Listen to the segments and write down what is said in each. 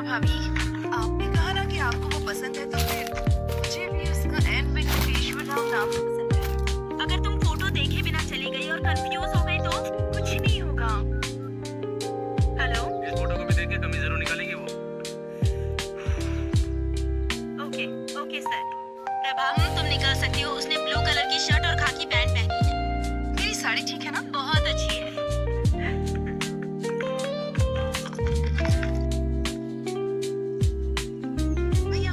भाभी, आपने कहा ना कि आपको वो पसंद है, तो फिर मुझे भी उसका एन वेंकटेश्वर राव नाम पसंद है। अगर तुम फोटो देखे बिना चली गई और कंफ्यूज हो गई तो? कुछ नहीं होगा। हेलो। इस फोटो को भी देख के कमी जरूर निकालेंगे वो। Okay okay sir. प्रभा, तुम निकल सकती हो। उसने ब्लू कलर की शर्ट और खाकी पैंट पहनी है। मेरी साड़ी ठीक है ना? बहुत अच्छी है। भैया,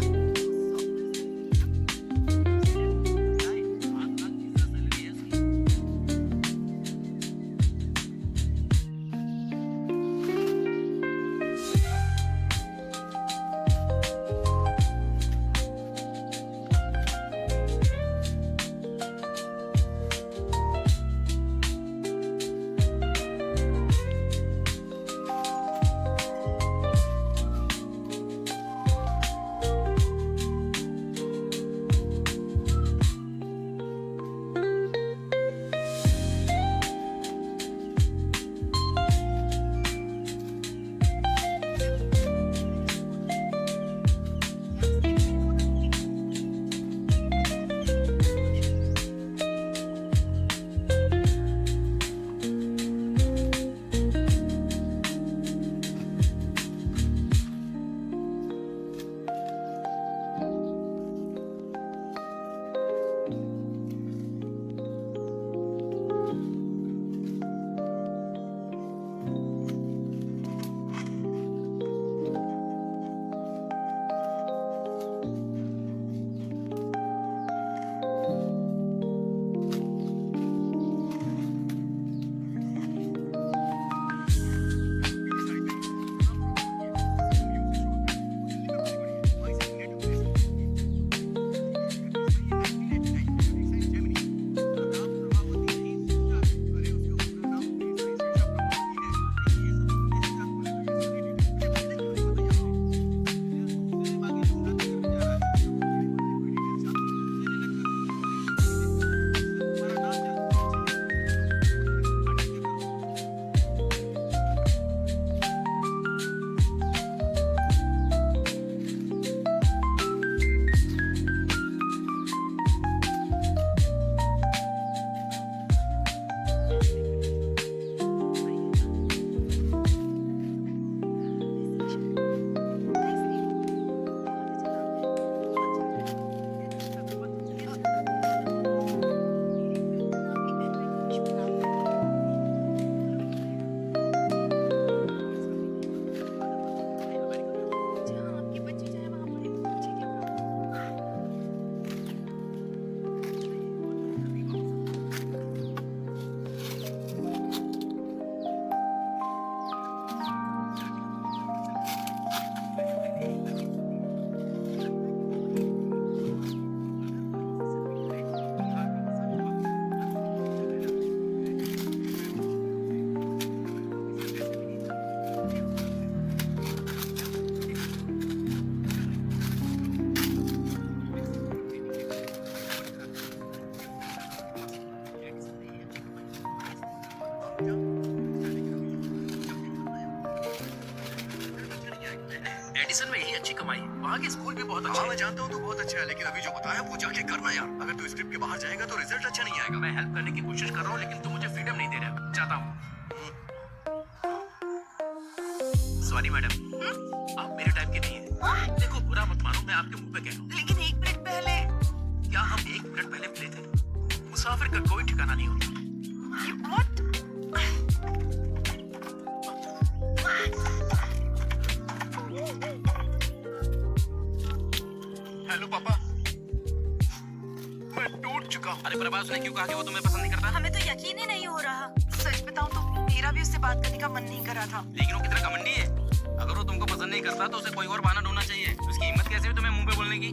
जहाँ आपके बच्चे चाहे वहाँ पढ़े, मुझे क्या प्रॉब्लम। एडिसन में यही अच्छी कमाई है, वहाँ के स्कूल भी बहुत अच्छे हाँ हैं। मैं जानता हूँ तू बहुत अच्छा है, लेकिन अभी जो बताया वो जाके करना यार। अगर तू स्क्रिप्ट के बाहर जाएगा तो रिजल्ट अच्छा नहीं आएगा। मैं हेल्प करने की कोशिश कर रहा हूँ, लेकिन तू मुझे फ्रीडम नहीं दे रहा। चाहता हूँ। सॉरी मैडम, आप मेरे टाइप की नहीं है। देखो, बुरा मत मानो, मैं आपके मुंह पे कह रहा हूँ। लेकिन 1 मिनट पहले क्या हम 1 मिनट पहले मिले थे? मुसाफिर का कोई ठिकाना नहीं होता। व्हाट? हेलो पापा, मैं टूट चुका हूँ। अरे प्रभास ने क्यों कहा कि वो तुम्हें पसंद नहीं करता? हमें तो यकीन ही नहीं हो रहा। सच बताऊं तो मेरा भी उससे बात करने का मन नहीं कर रहा था। लेकिन वो कितना घमंडी है। अगर वो तुमको पसंद नहीं करता तो उसे कोई और बहाना ढूंढना चाहिए। उसकी हिम्मत कैसे हुई तुम्हें मुंह पे बोलने की?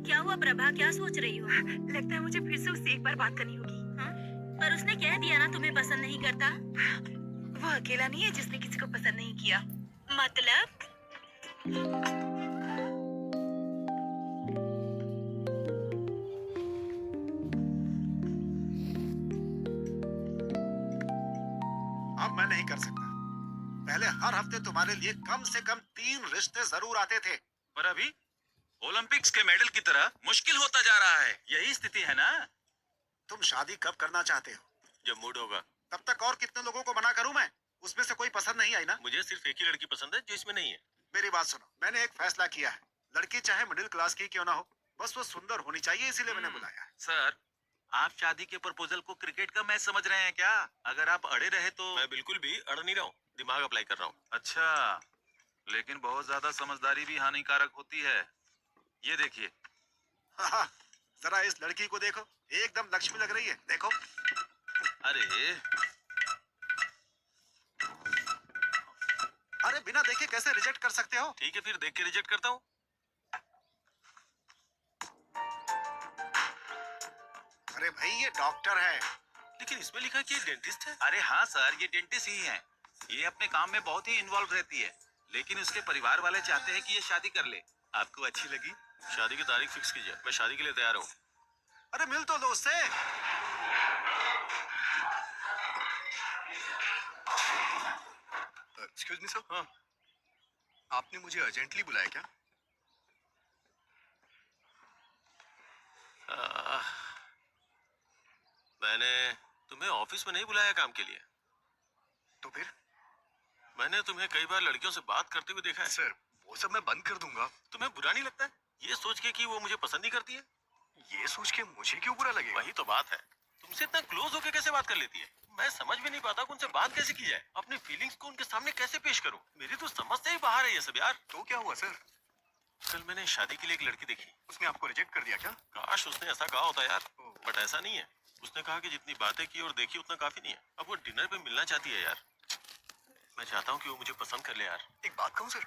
क्या हुआ प्रभा, क्या सोच रही हो? लगता है मुझे फिर से उससे एक बार बात करनी होगी। हाँ? पर उसने कह दिया ना तुम्हें पसंद नहीं करता। वो अकेला नहीं है जिसने किसी को पसंद नहीं किया। मतलब? नहीं कर सकता। पहले हर हफ्ते तुम्हारे लिए कम से कम 3 रिश्ते जरूर आते थे। पर अभी ओलंपिक्स के मेडल की तरह मुश्किल होता जा रहा है, यही स्थिति है ना? तुम शादी कब करना चाहते हो? जब मूड होगा। तब तक और कितने लोगों को मना करूं मैं? उसमें से कोई पसंद नहीं आई ना? मुझे सिर्फ एक ही लड़की पसंद है जो इसमें नहीं है। मेरी बात सुनो, मैंने एक फैसला किया है। लड़की चाहे मिडिल क्लास की क्यों ना हो, बस वो सुंदर होनी चाहिए, इसीलिए मैंने बुलाया है। सर, आप शादी के प्रपोजल को क्रिकेट का मैच समझ रहे हैं क्या? अगर आप अड़े रहे तो। मैं बिल्कुल भी अड़ नहीं रहा हूँ, दिमाग अप्लाई कर रहा हूँ। अच्छा, लेकिन बहुत ज्यादा समझदारी भी हानिकारक होती है। ये देखिए। हाँ, जरा इस लड़की को देखो, एकदम लक्ष्मी लग रही है, देखो। अरे अरे बिना देखे कैसे रिजेक्ट कर सकते हो? ठीक है, फिर देख के रिजेक्ट करता हूँ। अरे भाई ये डॉक्टर है। लेकिन इसमें लिखा है कि ये डेंटिस्ट है। अरे हाँ सर, ये डेंटिस्ट ही है। ये अपने काम में बहुत ही इन्वॉल्व रहती है, लेकिन उसके परिवार वाले चाहते हैं कि ये शादी कर ले। आपको अच्छी लगी? शादी की तारीख फिक्स कीजिए, मैं शादी के लिए तैयार हूँ। अरे मिल तो लो उससे। Excuse me sir. हाँ। आपने मुझे अर्जेंटली बुलाया क्या? मैंने तुम्हें ऑफिस में नहीं बुलाया काम के लिए। तो फिर? मैंने तुम्हें कई बार लड़कियों से बात करते हुए देखा है। सर वो सब मैं बंद कर दूंगा। तुम्हें बुरा नहीं लगता है ये सोच के कि वो मुझे पसंद नहीं करती है? ये सोच के मुझे क्यों बुरा लगेगा? वही तो बात है, तुमसे इतना क्लोज होके कैसे बात कर लेती है? मैं समझ भी नहीं पाता कि उनसे बात कैसे की जाए, अपनी फीलिंग्स को उनके सामने कैसे पेश करूं। मेरी तो समझ से ही बाहर है ये सब यार। तो क्या हुआ सर? कल मैंने शादी के लिए एक लड़की देखी। उसने आपको रिजेक्ट कर दिया क्या? काश उसने ऐसा कहा होता यार, बट ऐसा नहीं है। उसने कहा कि जितनी बातें की और देखी उतना काफी नहीं है। अब वो डिनर पे मिलना चाहती है यार। मैं चाहता हूँ कि वो मुझे पसंद कर ले यार। एक बात कहूँ सर,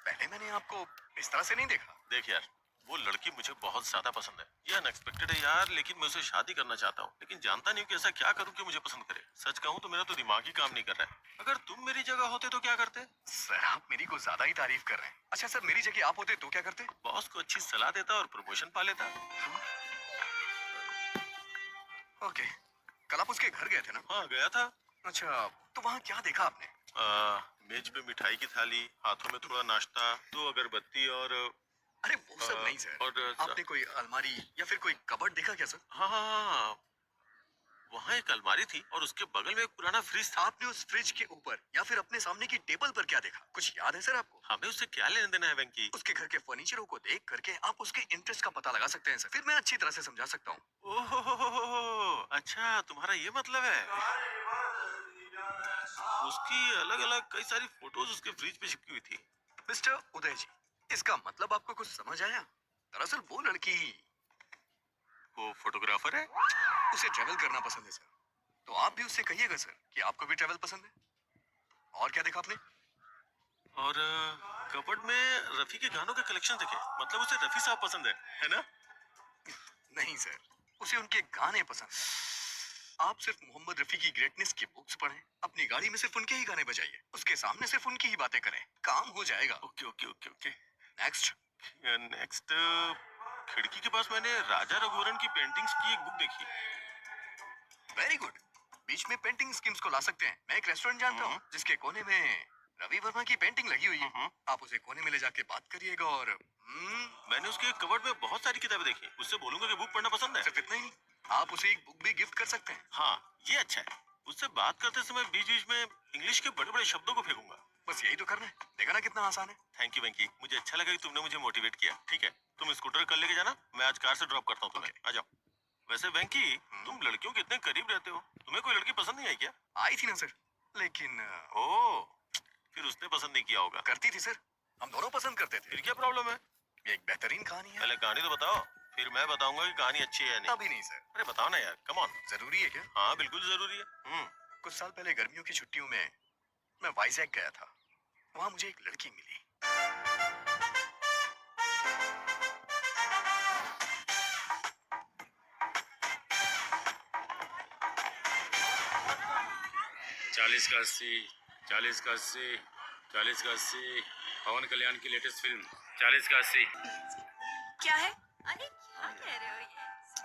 पहले मैंने आपको इस तरह से नहीं देखा। देख यार, वो लड़की मुझे बहुत ज्यादा पसंद है। ये अनएक्सपेक्टेड है यार, लेकिन मैं उसे शादी करना चाहता हूँ, लेकिन जानता नहीं हूँ कि ऐसा क्या करूँ कि मुझे पसंद करे। सच कहूँ तो मेरा तो दिमाग ही काम नहीं कर रहा है। अगर तुम मेरी जगह होते तो क्या करते? सर आप मेरी को ज्यादा ही तारीफ कर रहे हैं। अच्छा सर, मेरी जगह आप होते तो क्या करते? बॉस को अच्छी सलाह देता और प्रमोशन पा लेता। ओके, कल आप उसके घर गए थे ना? हाँ गया था। अच्छा, तो वहाँ क्या देखा आपने? मेज पे मिठाई की थाली, हाथों में थोड़ा नाश्ता, 2 अगरबत्ती और अरे वो सब नहीं सर। और आपने कोई अलमारी या फिर कोई कबर्ड देखा क्या सर? हाँ हाँ हाँ, वहाँ एक अलमारी थी और उसके बगल में एक पुराना फ्रिज था। आपने उस फ्रिज के ऊपर या फिर अपने सामने की टेबल पर क्या देखा? कुछ याद है सर आपको? हमें उससे क्या लेने देना है वेंकी? उसके घर के फर्नीचरों को देख करके आप उसके इंटरेस्ट का पता लगा सकते हैं सर। फिर मैं अच्छी तरह से समझा सकता हूँ। ओह अच्छा, तुम्हारा ये मतलब है। उसकी अलग अलग कई सारी फोटोज उसके फ्रिज पे चिपकी हुई थी। मिस्टर उदय जी, इसका मतलब आपको कुछ समझ आया? दरअसल वो लड़की, वो फोटोग्राफर है। उसे ट्रैवल करना पसंद है सर। तो आप भी उससे कहिएगा सर कि आपको भी ट्रैवल पसंद है। और क्या देखा आपने? और कबर्ड में रफी के गानों के कलेक्शन देखे। मतलब उसे रफी साहब पसंद है ना? नहीं सर, उसे उनके गाने पसंद है। आप सिर्फ मोहम्मद रफी की ग्रेटनेस की बुक्स पढ़ें, अपनी गाड़ी में सिर्फ उनके ही गाने बजाइए, उसके सामने सिर्फ उनकी ही बातें करें, काम हो जाएगा। Okay okay okay okay. Next. Next, खिड़की के पास मैंने राजा रघुवरन की पेंटिंग्स की एक बुक देखी। Very good. बीच में पेंटिंग स्कीम्स को ला सकते हैं। मैं एक रेस्टोरेंट जानता हूँ जिसके कोने में रवि वर्मा की पेंटिंग लगी हुई है। आप उसे कोने में ले जाके बात करिएगा और मैंने उसके कबर्ड में बहुत सारी किताबें देखी। उससे बोलूंगा कि बुक पढ़ना पसंद है। सिर्फ इतना ही नहीं, आप उसे एक बुक भी गिफ्ट कर सकते हैं। हाँ ये अच्छा है। उससे बात करते समय बीच बीच में इंग्लिश के बड़े बड़े शब्दों को फेंकूंगा। बस यही तो करना है। देखा ना कितना आसान है। थैंक यू वेंकी, मुझे अच्छा लगा कि तुमने मुझे मोटिवेट किया। ठीक है, तुम स्कूटर कर लेके जाना, मैं आज कार से ड्रॉप करता हूँ तुम्हें। आ जाओ। वैसे वेंकी, तुम लड़कियों के इतने करीब रहते हो, तुम्हें कोई लड़की पसंद नहीं आई क्या? आई थी ना सर, लेकिन ओह, फिर उसने पसंद नहीं किया होगा। करती थी सर, हम दोनों पसंद करते थे। फिर क्या प्रॉब्लम है? ये एक बेहतरीन कहानी है। पहले कहानी तो बताओ, फिर मैं बताऊंगा कि कहानी अच्छी है या नहीं। अभी नहीं सर। अरे बताओ ना यार, कम ऑन। जरूरी है क्या? हाँ बिल्कुल जरूरी है। कुछ साल पहले गर्मियों की छुट्टियों में मैं वाइजैक गया था। वहाँ मुझे एक लड़की मिली। चालीस का 80, 40 का 80, 40 का 80। पवन कल्याण की लेटेस्ट फिल्म 40 का 80। क्या है? अरे क्या कह रहे हो ये?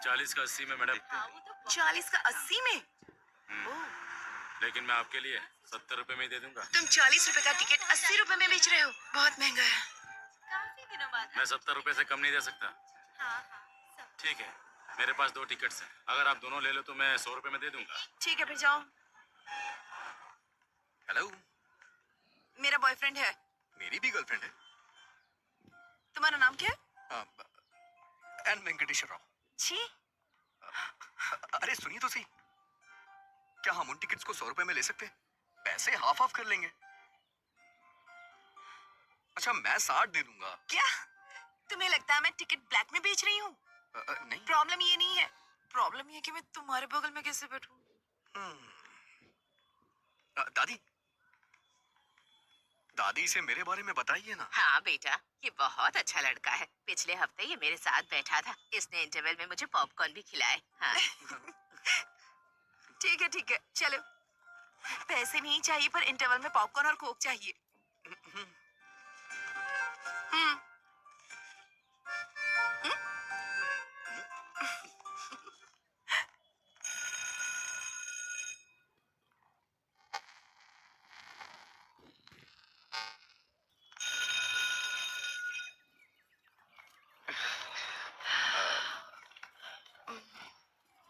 40 का 80 में मैडम। हाँ, वो तो 40 का 80 में? ओह, लेकिन मैं आपके लिए 70 रुपए में ही दे दूंगा। तुम 40 रुपए का टिकट 80 रुपए में बेच रहे हो, बहुत महंगा है। काफी दिनों बाद। मैं 70 रुपए से कम नहीं दे सकता। हाँ हाँ सब। ठीक है, मेरे पास 2 टिकट्स हैं। अगर आप दोनों ले लो तो मैं 100 रुपए में दे दूंगा। ठीक है, फिर जाओ। हेलो, मेरा बॉयफ्रेंड है। मेरी भी गर्लफ्रेंड है। तुम्हारा नाम क्या है? एन वेंकटेश्वर राव। जी। अरे सुनिए तो सही, क्या हम उन टिकट्स को 100 रुपए में ले सकते हैं? पैसे हाफ हाफ कर लेंगे। अच्छा, मैं 60 दे दूंगा। क्या तुम्हें लगता है मैं टिकट ब्लैक में बेच रही हूँ? नहीं। प्रॉब्लम ये नहीं है, प्रॉब्लम ये है कि मैं तुम्हारे बगल में कैसे बैठूं। दादी, दादी से मेरे बारे में बताइए ना। हाँ बेटा, ये बहुत अच्छा लड़का है। पिछले हफ्ते ये मेरे साथ बैठा था। इसने इंटरवल में मुझे पॉपकॉर्न भी खिलाए। हाँ। ठीक है, चलो। पैसे नहीं चाहिए, पर इंटरवल में पॉपकॉर्न और कोक चाहिए। हम्म।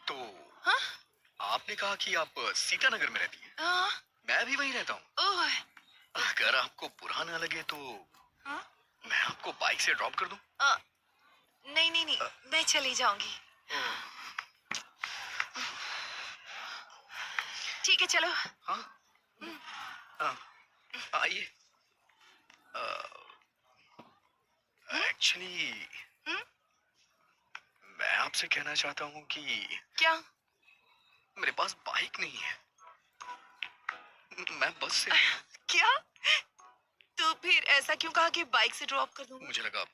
तो आपने कहा कि आप सीतानगर में रहती हैं। हाँ, मैं भी वहीं रहता हूँ। ओह, अगर आपको बुरा ना लगे तो हाँ? मैं आपको बाइक से ड्रॉप कर दूं। नहीं, मैं चली जाऊंगी। ठीक है, चलो। हाँ, आइए। एक्चुअली मैं आपसे कहना चाहता हूँ कि क्या? मेरे पास बाइक नहीं है। मैं बस से आया हूँ। क्या? तो फिर ऐसा क्यों कहा कि बाइक से ड्रॉप कर दूं? मुझे लगा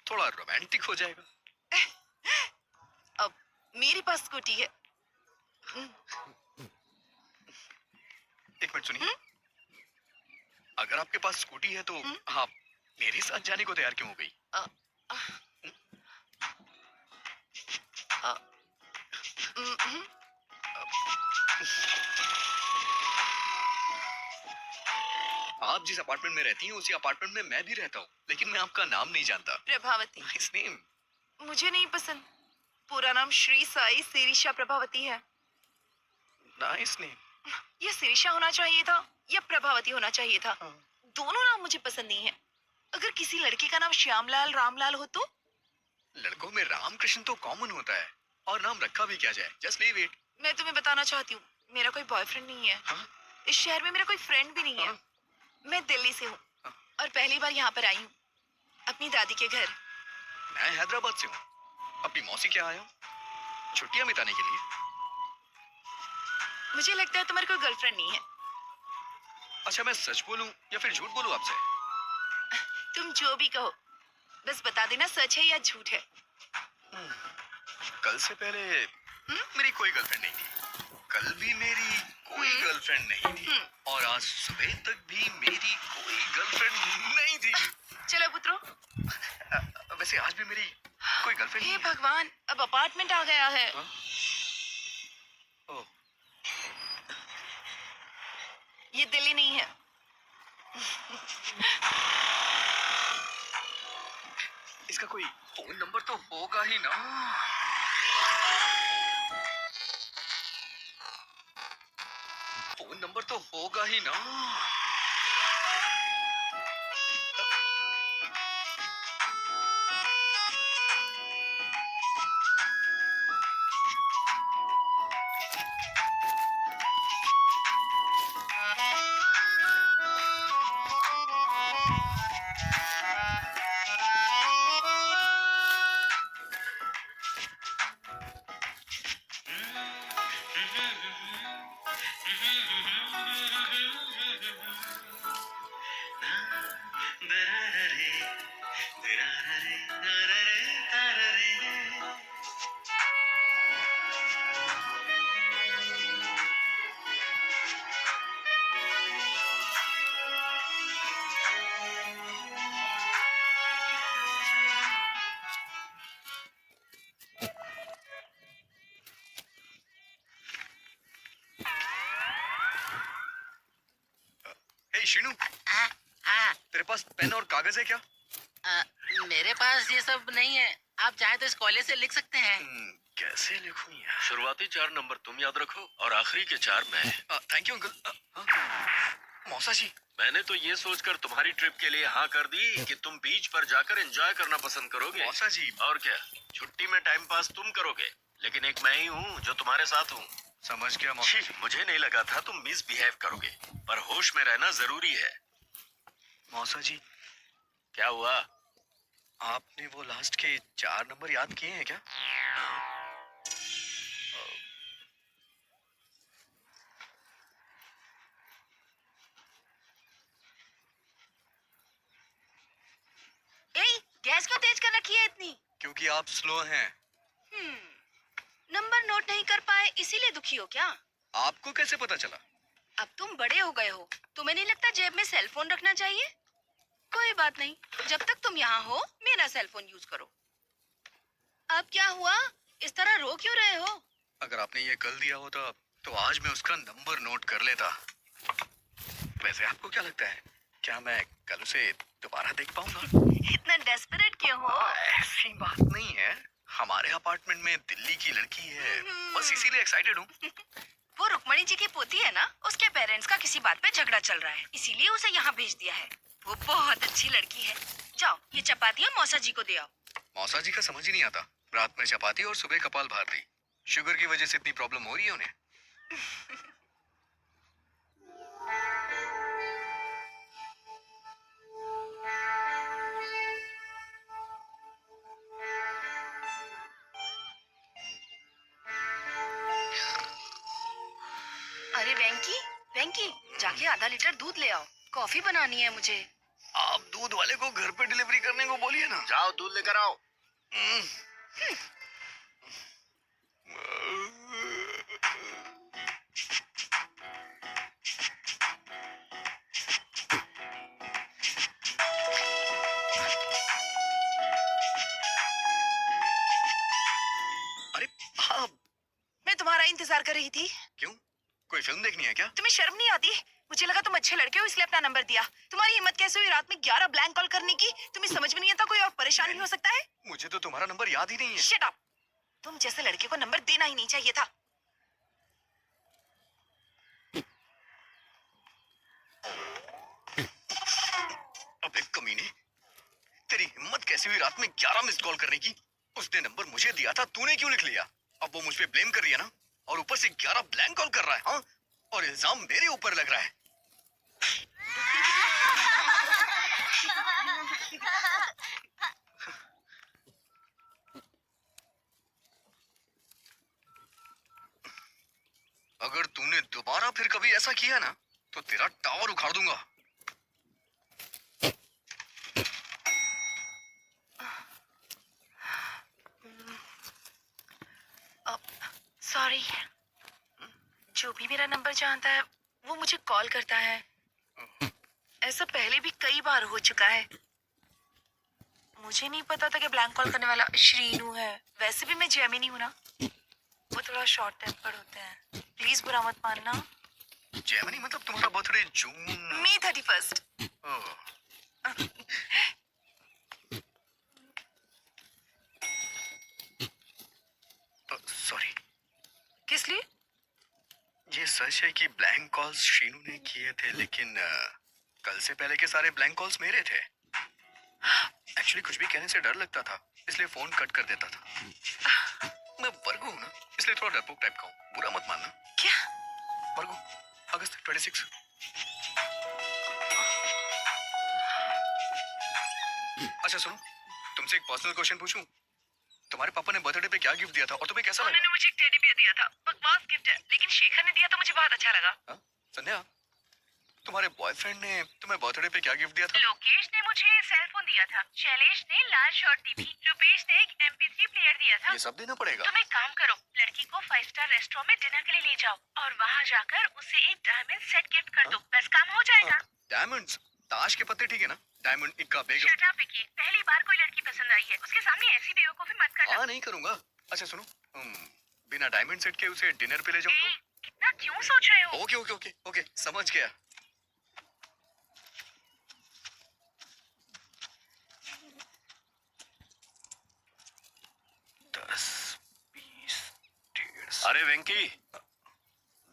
थोड़ा रोमांटिक हो जाएगा। अब मेरे पास स्कूटी है। एक मिनट सुनिए। अगर आपके पास स्कूटी है तो आप मेरे साथ जाने को तैयार क्यों हो गई? आप जिस अपार्टमेंट में रहती हैं उसी अपार्टमेंट में मैं भी रहता हूँ, लेकिन मैं आपका नाम नहीं जानता। प्रभावती। Nice name. मुझे नहीं पसंद। पूरा नाम श्री साई सिरिशा प्रभावती है। Nice name. ये सिरिशा होना चाहिए था या प्रभावती होना चाहिए था। दोनों नाम मुझे पसंद नहीं है। अगर किसी लड़के का नाम श्यामलाल रामलाल हो तो? लड़कों में रामकृष्ण तो कॉमन होता है, और नाम रखा भी क्या जाए। Just leave it. मैं तुम्हें बताना चाहती हूँ, मेरा कोई बॉयफ्रेंड नहीं है। इस शहर में मेरा कोई फ्रेंड भी नहीं है। मैं दिल्ली से हूँ और पहली बार यहाँ पर आई हूँ, अपनी दादी के घर। मैं हैदराबाद से हूँ, अपनी मौसी के आया हूँ छुट्टियां बिताने के लिए। मुझे लगता है तुम्हारी कोई गर्लफ्रेंड नहीं है। अच्छा, मैं सच बोलूं या फिर झूठ बोलूं आपसे? तुम जो भी कहो, बस बता देना सच है या झूठ है। कल से पहले मेरी कोई गर्लफ्रेंड नहीं थी। कल भी मेरी कोई गर्लफ्रेंड नहीं थी, और आज सुबह तक भी मेरी कोई गर्लफ्रेंड नहीं थी। चलो पुत्रो। वैसे आज भी मेरी कोई गर्लफ्रेंड हे नहीं है। भगवान, अब अपार्टमेंट आ गया है। ओह, ये दिल्ली नहीं है। इसका कोई फोन नंबर तो होगा ही ना। फोन नंबर तो होगा ही ना। शीनू, हाँ, तेरे पास पेन और कागज है क्या? मेरे पास ये सब नहीं है। आप चाहे तो इस कॉलेज से लिख सकते हैं। कैसे लिखूं यार? शुरुआती 4 नंबर तुम याद रखो और आखिरी के 4 मैं। Thank you uncle. मौसा जी, मैंने तो ये सोचकर तुम्हारी ट्रिप के लिए हाँ कर दी कि तुम बीच पर जाकर एंजॉय करना पसंद करोगे। मौसा जी। और क्या, छुट्टी में टाइम पास तुम करोगे, लेकिन एक मैं ही हूँ जो तुम्हारे साथ हूँ। समझ गया मौसा जी। मुझे नहीं लगा था तुम मिसबिहेव करोगे, पर होश में रहना जरूरी है। मौसा जी, क्या हुआ? आपने वो लास्ट के 4 नंबर याद किए हैं क्या? ए, गैस क्यों तेज कर रखी है इतनी? क्योंकि आप स्लो हैं। नंबर नोट नहीं कर पाए इसीलिए दुखी हो क्या? आपको कैसे पता चला? अब तुम बड़े हो गए हो, तुम्हें नहीं लगता जेब में सेल फोन रखना चाहिए? कोई बात नहीं, जब तक तुम यहाँ हो मेरा सेल फोन यूज करो। अब क्या हुआ? इस तरह रो क्यों रहे हो? अगर आपने ये कल दिया होता तो आज मैं उसका नंबर नोट कर लेता। वैसे आपको क्या लगता है, क्या मैं कल उसे दोबारा देख पाऊंगा? इतना डेस्परेट क्यों हो? ऐसी बात नहीं है, हमारे अपार्टमेंट में दिल्ली की लड़की है, बस इसीलिए एक्साइटेड हूँ। वो रुक्मणी जी की पोती है ना, उसके पेरेंट्स का किसी बात पे झगड़ा चल रहा है, इसीलिए उसे यहाँ भेज दिया है। वो बहुत अच्छी लड़की है। जाओ ये चपातियाँ मौसा जी को दे आओ। मौसा जी का समझ ही नहीं आता, रात में चपाती और सुबह कपाल भारती। शुगर की वजह से इतनी प्रॉब्लम हो रही है उन्हें। अरे वेंकी, वेंकी, जाके आधा लीटर दूध ले आओ, कॉफी बनानी है मुझे। आप दूध वाले को घर पे डिलीवरी करने को बोलिए ना। जाओ दूध लेकर आओ। अरे हाँ, मैं तुम्हारा इंतजार कर रही थी। क्यों? कोई फिल्म देखनी है क्या? तुम्हें शर्म नहीं आती? मुझे लगा तुम अच्छे लड़के हो इसलिए अपना नंबर दिया। तुम्हारी हिम्मत कैसे हुई रात में 11 ब्लैंक कॉल करने की? तुम्हें समझ में नहीं आता कोई और परेशानी हो सकता है? मुझे तो तुम्हारा नंबर याद ही नहीं है। Shut up! तुम जैसे लड़के को नंबर देना ही नहीं चाहिए था। अबे कमीने, तेरी हिम्मत कैसे हुई रात में 11 मिस्ड कॉल करने की? उसने नंबर मुझे दिया था, तूने क्यों लिख लिया? अब वो मुझ पे ब्लेम कर रही है ना, और ऊपर से 11 ब्लैंक कॉल कर रहा है। हाँ, और इल्जाम मेरे ऊपर लग रहा है। अगर तूने दोबारा फिर कभी ऐसा किया ना, तो तेरा टावर उखाड़ दूंगा। सॉरी, जो भी मेरा नंबर जानता है वो मुझे कॉल करता है। ऐसा पहले भी कई बार हो चुका है। मुझे नहीं पता था कि ब्लैंक कॉल करने वाला श्रीनू है। वैसे भी मैं जेमिनी हूँ ना, वो थोड़ा शॉर्ट टेम्पर्ड होते हैं। प्लीज बुरा मत मानना। जेमिनी मतलब तुम्हारा बर्थडे जून? मई 31। सॉरी। किस लिए? ये सच है कि ब्लैंक कॉल्स शीनू ने किए थे, लेकिन कल से पहले के सारे ब्लैंक कॉल्स मेरे थे। एक्चुअली कुछ भी कहने से डर लगता था, इसलिए फोन कट कर देता था। मैं वर्गो हूँ ना, इसलिए थोड़ा डरपोक टाइप का हूँ, बुरा मत मानना। क्या? वर्गो, अगस्त 26। अच्छा सुनो, तुमसे एक पर्सनल क्वेश्चन पूछूं? तुम्हारे पापा ने बर्थडे पे क्या गिफ्ट दिया था और तुम्हें कैसा लगा? उन्होंने मुझे एक टेडी बियर दिया था। बकवास गिफ्ट है, लेकिन शेखर ने दिया तो मुझे बहुत अच्छा लगा। हाँ? संध्या, तुम्हारे बॉयफ्रेंड ने तुम्हें बर्थडे पे क्या गिफ्ट दिया था? लोकेश ने मुझे सेल फोन दिया था। शैलेश ने लाल शर्ट दी थी। रुपेश ने एक MP3 प्लेयर दिया था। ये सब देना पड़ेगा? तुम एक काम करो, लड़की को 5 स्टार रेस्टोरेंट में डिनर के लिए ले जाओ और वहाँ जाकर उसे एक डायमंड सेट गिफ्ट कर दो। बस काम हो जाएगा। डायमंड्स? ताश के पत्ते ठीक है ना? डायमंड इक्का बेगम। शट अप विकी, पहली बार कोई लड़की पसंद आई है, उसके सामने ऐसी बेवकूफी मत करना। हाँ नहीं करूंगा। अच्छा सुनो, बिना डायमंड सेट के उसे डिनर पे ले जाऊं तो? इतना क्यों सोच रहे हो? ओके ओके ओके ओके, समझ गया। अरे वेंकी,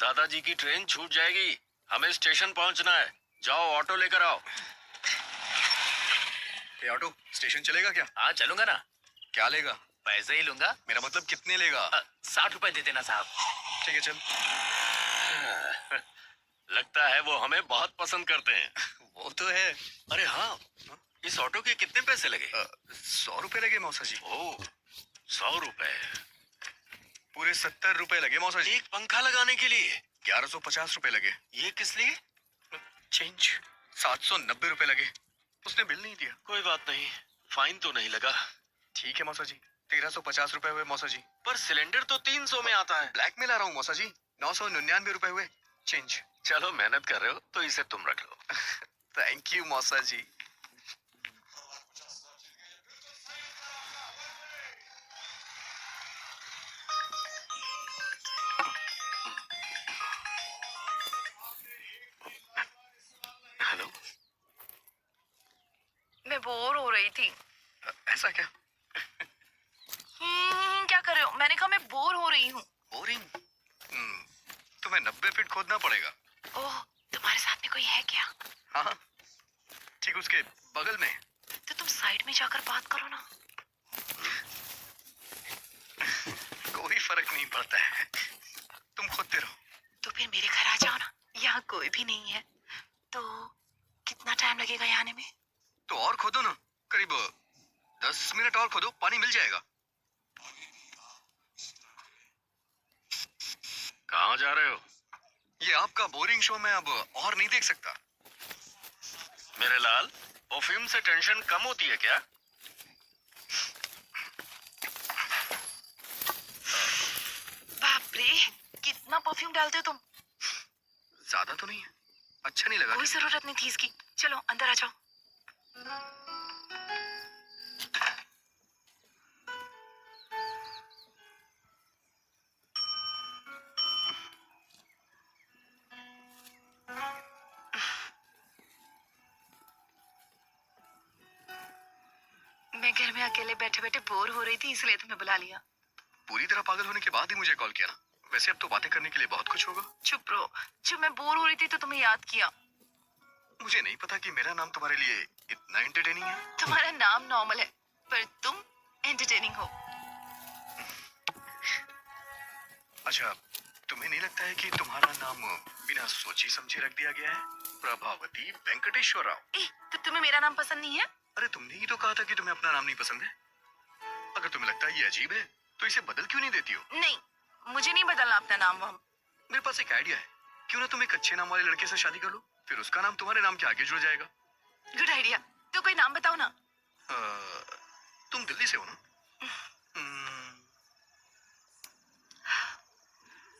दादाजी की ट्रेन छूट जाएगी, हमें स्टेशन पहुंचना है। जाओ ऑटो लेकर आओ। ये ऑटो स्टेशन चलेगा क्या? हाँ चलूंगा ना। क्या लेगा? पैसे ही लूंगा। मेरा मतलब कितने लेगा? 60 रुपए दे देना साहब। ठीक है चल। लगता है वो हमें बहुत पसंद करते हैं। वो तो है। अरे हाँ, इस ऑटो के कितने पैसे लगे? 100 रुपए लगे मौसा जी। ओह, 100 रुपए। पूरे 70 रुपए लगे मौसा जी। एक पंखा लगाने के लिए 1150 रुपए लगे। ये किस लिए? चेंज 790 रुपए लगे। उसने बिल नहीं दिया। कोई बात नहीं, फाइन तो नहीं लगा। ठीक है मौसा जी, 1350 रुपए हुए मौसा जी। पर सिलेंडर तो 300 में आता है। ब्लैक में ला रहा हूँ मौसा जी। 999 रुपए हुए। चेंज। चलो मेहनत कर रहे हो तो इसे तुम रख लो। थैंक यू मौसा जी। हेलो। मैं बोर हो रही थी। ऐसा क्या? क्या कर रहे हो? मैंने कहा मैं बोर हो रही हूँ। बोरिंग? तुम्हें 90 फीट खोदना पड़ेगा। ओह, तुम्हारे साथ में कोई है क्या? हाँ, ठीक उसके बगल में। तो तुम साइड में जाकर बात करो ना। कोई फर्क नहीं पड़ता है, तुम खोदते रहो। तो फिर मेरे घर आ जाओ ना, यहाँ कोई भी नहीं है। तो कितना टाइम लगेगा यहाँ आने में? तो और खोदो ना, करीब 10 मिनट और खोदो, पानी मिल जाएगा। कहाँ जा रहे हो? ये आपका बोरिंग शो मैं अब और नहीं देख सकता। मेरे लाल, परफ्यूम से टेंशन कम होती है क्या? बाप रे, कितना परफ्यूम डालते हो तुम? ज्यादा तो नहीं है, अच्छा नहीं लगा कोई क्या? जरूरत नहीं थी इसकी। चलो अंदर आ जाओ। मैं घर में अकेले बैठे बैठे बोर हो रही थी, इसलिए तुम्हें बुला लिया। पूरी तरह पागल होने के बाद ही मुझे कॉल किया ना। वैसे अब तो बातें करने के लिए बहुत कुछ होगा। चुप रहो। जब मैं बोर हो रही थी तो तुम्हें याद किया। मुझे नहीं पता कि मेरा नाम तुम्हारे लिए इतना एंटरटेनिंग है। तुम्हारा नाम नॉर्मल है, पर तुम एंटरटेनिंग हो। अच्छा, तुम्हें नहीं लगता है कि तुम्हारा नाम बिना सोची समझे रख दिया गया है? प्रभावती वेंकटेश्वर राव। तो तुम्हें मेरा नाम पसंद नहीं है? अरे तुमने ही तो कहा था कि तुम्हें अपना नाम नहीं पसंद है। अगर तुम्हें लगता है ये अजीब है तो इसे बदल क्यों नहीं देती हो? नहीं, मुझे नहीं बदलना अपना नाम। हम मेरे पास एक आइडिया है। क्यों ना तुम एक अच्छे नाम वाले लड़के से शादी कर लो, फिर उसका नाम तुम्हारे नाम के आगे जुड़ जाएगा। Good idea. तो कोई नाम बताओ ना। तुम दिल्ली से हो ना?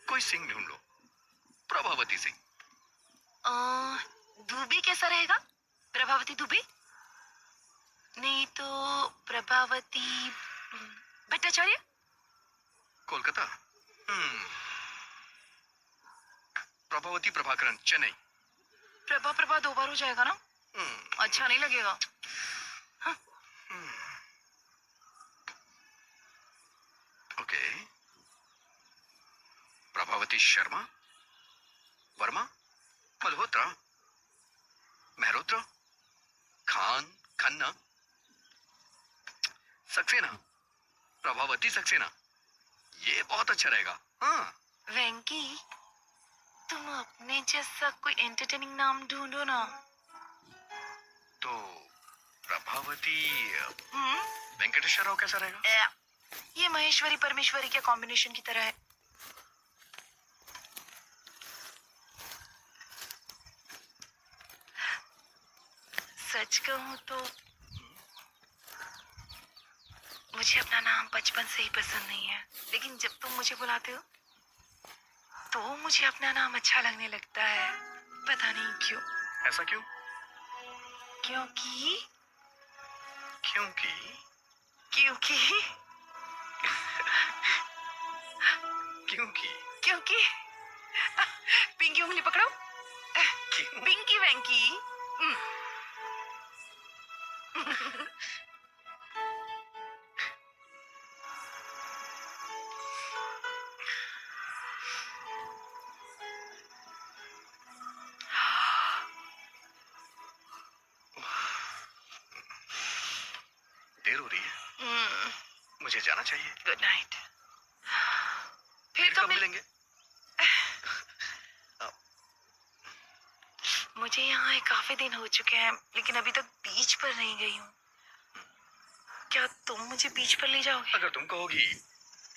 कोई सिंह ढूंढ लो, प्रभावती सिंह। दुबे कैसा रहेगा? प्रभावती दुबे? नहीं तो प्रभावती भट्टाचार्य? कोलकाता। प्रभावती प्रभाकरन, चेन्नई। प्रभा प्रभा 2 बार हो जाएगा ना? अच्छा नहीं लगेगा। ओके। प्रभावती शर्मा, वर्मा, मल्होत्रा, मेहरोत्रा, खान, खन्ना, सक्सेना, प्रभावती सक्सेना। ये बहुत अच्छा रहेगा। हाँ। वेंकी, तुम अपने जैसा कोई एंटरटेनिंग नाम ढूंढो ना। तो प्रभावती हम्म? वेंकटेश्वर राव कैसा रहेगा? ये महेश्वरी परमेश्वरी के कॉम्बिनेशन की तरह है। सच कहूं तो मुझे अपना नाम बचपन से ही पसंद नहीं है, लेकिन जब तुम मुझे बुलाते हो तो मुझे अपना नाम अच्छा लगने लगता है। पता नहीं क्यों। ऐसा क्यों? क्योंकि क्योंकि क्योंकि क्योंकि क्योंकि पिंकी उंगली पकड़ो। क्यों? पिंकी वेंकी। मुझे जाना चाहिए। Good night. फिर फिर तो कब मिलेंगे? मुझे यहाँ काफी दिन हो चुके हैं, लेकिन अभी तक बीच पर नहीं गई हूँ। क्या तुम मुझे बीच पर ले जाओगे? अगर तुम कहोगी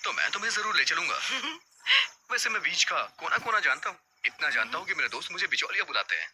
तो मैं तुम्हें जरूर ले चलूंगा। वैसे मैं बीच का कोना कोना जानता हूँ। इतना जानता हूँ कि मेरे दोस्त मुझे बिचौलिया बुलाते हैं।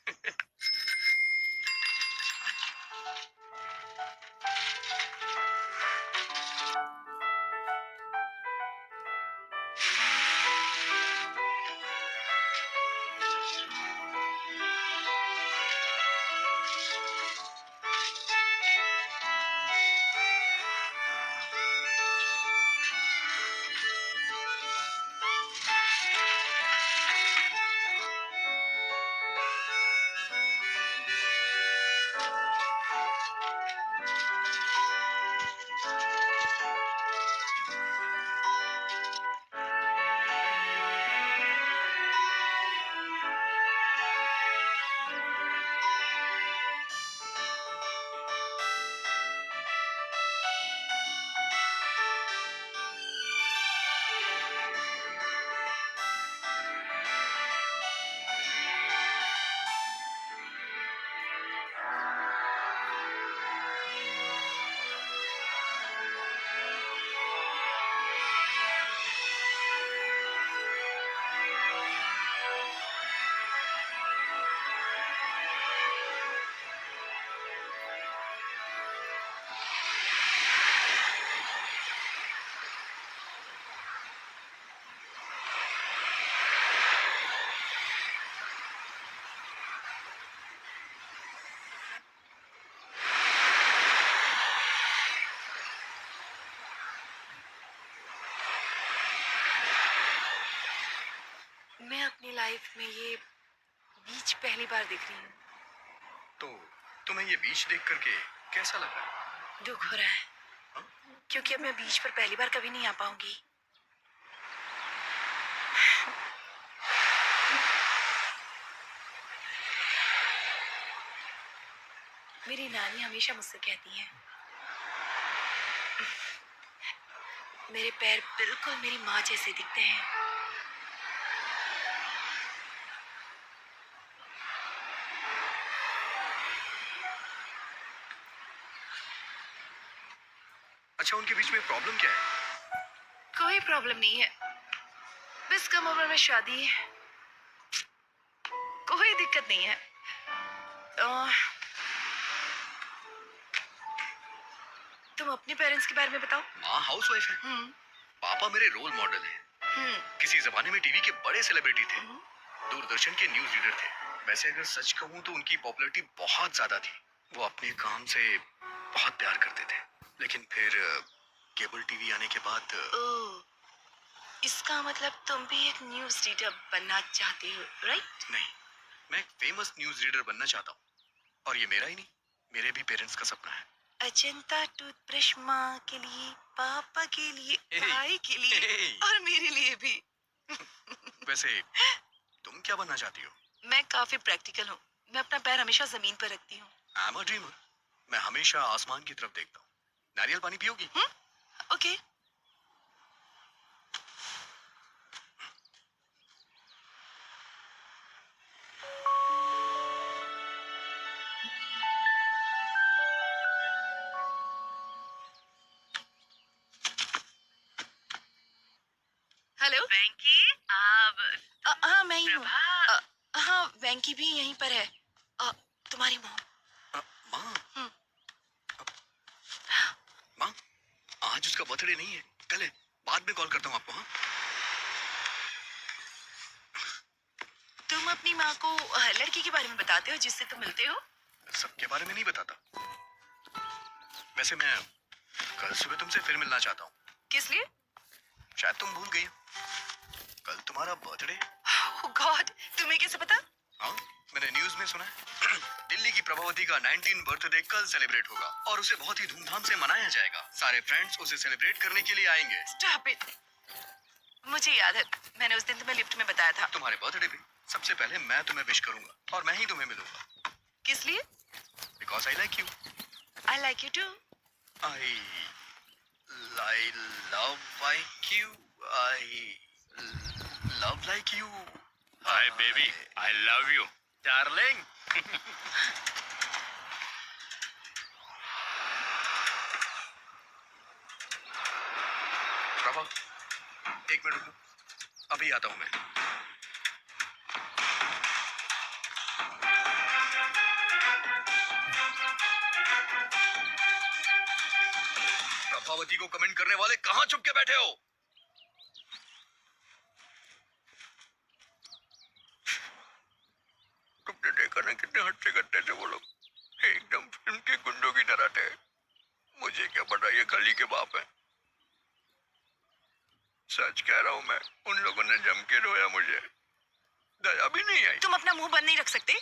मैं अपनी लाइफ में ये बीच पहली बार देख रही हूँ। तो तुम्हें ये बीच देख करके कैसा लगा? दुख हो रहा है, क्योंकि अब मैं बीच पर पहली बार कभी नहीं आ पाऊंगी। मेरी नानी हमेशा मुझसे कहती है, मेरे पैर बिल्कुल मेरी माँ जैसे दिखते हैं। अच्छा, उनके बीच में प्रॉब्लम क्या है? कोई प्रॉब्लम नहीं है, बस कम उम्र में शादी है। कोई दिक्कत नहीं है। तुम अपने पेरेंट्स के बारे में बताओ। माँ हाउसवाइफ है। पापा मेरे रोल मॉडल हैं। किसी जमाने में टीवी के बड़े सेलिब्रिटी थे। दूरदर्शन के न्यूज रीडर थे। वैसे अगर सच कहूँ तो उनकी पॉपुलैरिटी बहुत ज्यादा थी। वो अपने काम से बहुत प्यार करते थे, लेकिन फिर केबल टीवी आने के बाद ओह, इसका मतलब तुम भी एक न्यूज रीडर बनना चाहते हो, राइट? नहीं, मैं एक फेमस न्यूज रीडर बनना चाहता हूँ। और ये मेरा ही नहीं, मेरे भी पेरेंट्स का सपना है। अजंता टूथब्रश माँ के लिए, पापा के लिए, Hey, भाई के लिए hey. और मेरे लिए भी। वैसे तुम क्या बनना चाहती हो? मैं काफी प्रैक्टिकल हूँ। मैं अपना पैर हमेशा जमीन पर रखती हूँ। I am a dreamer. मैं हमेशा आसमान की तरफ देखता हूँ। नारियल पानी पियोगी? ओके। हेलो वेंकी, अब हाँ, मैं ही हूँ। प्रभा, हाँ, वेंकी भी यहीं पर है। तुम्हारी माँ। माँ, माँ, आज उसका बर्थडे नहीं है, कल है। बाद में कॉल करता हूँ आपको। हाँ, तुम अपनी माँ को लड़की के बारे में बताते हो जिससे तुम मिलते हो? सबके बारे में नहीं बताता। वैसे मैं कल सुबह तुमसे फिर मिलना चाहता हूँ। किस लिए? शायद तुम भूल गई हो, कल तुम्हारा बर्थडे। ओह गॉड, तुम्हें कैसे पता? हाँ, मैंने न्यूज में सुना है। दिल्ली की प्रभावती का 19 बर्थडे कल सेलिब्रेट होगा और उसे बहुत ही धूमधाम से मनाया जाएगा। सारे फ्रेंड्स उसे सेलिब्रेट करने के लिए आएंगे। Stop it. मुझे याद है, मैंने उस दिन तुम्हें लिफ्ट में बताया था। तुम्हारे बर्थडे पे सबसे पहले मैं तुम्हें विश करूंगा और मैं ही तुम्हें मिलूंगा। किस लिए? Because I like you. I like you too. I I love like you. I love like you. Hi baby, I love you darling. Prabha, एक मिनट रुको, अभी आता हूँ मैं। प्रभावती को कमेंट करने वाले कहाँ छुप के बैठे हो? तुमने देखा ना कितने हट्टे कट्टे थे वो लोग, एकदम फिल्म के गुंडों की तरह थे। मुझे क्या पता ये खली के बाप है। सच कह रहा हूँ मैं, उन लोगों ने जम के रोया मुझे, दया भी नहीं आई। तुम अपना मुंह बंद नहीं रख सकते?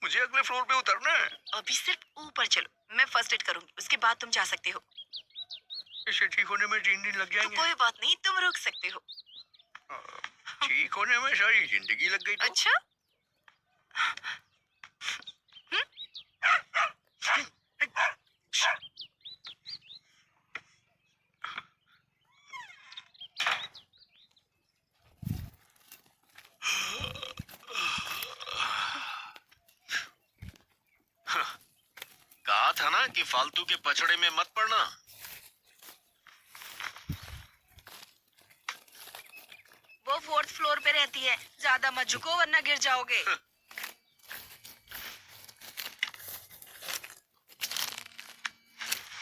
मुझे अगले फ्लोर पे उतरना है। अभी सिर्फ ऊपर चलो, मैं फर्स्ट एड करूंगी, उसके बाद तुम जा सकते हो। इसे ठीक होने में 3 दिन लग तो जाएंगे। कोई बात नहीं, तुम रुक सकते हो। ठीक होने में सारी जिंदगी लग गई तो। अच्छा, कहा था ना कि फालतू के पचड़े में मत पड़ना। वो 4th फ्लोर पे रहती है, ज्यादा मत झुको वरना गिर जाओगे।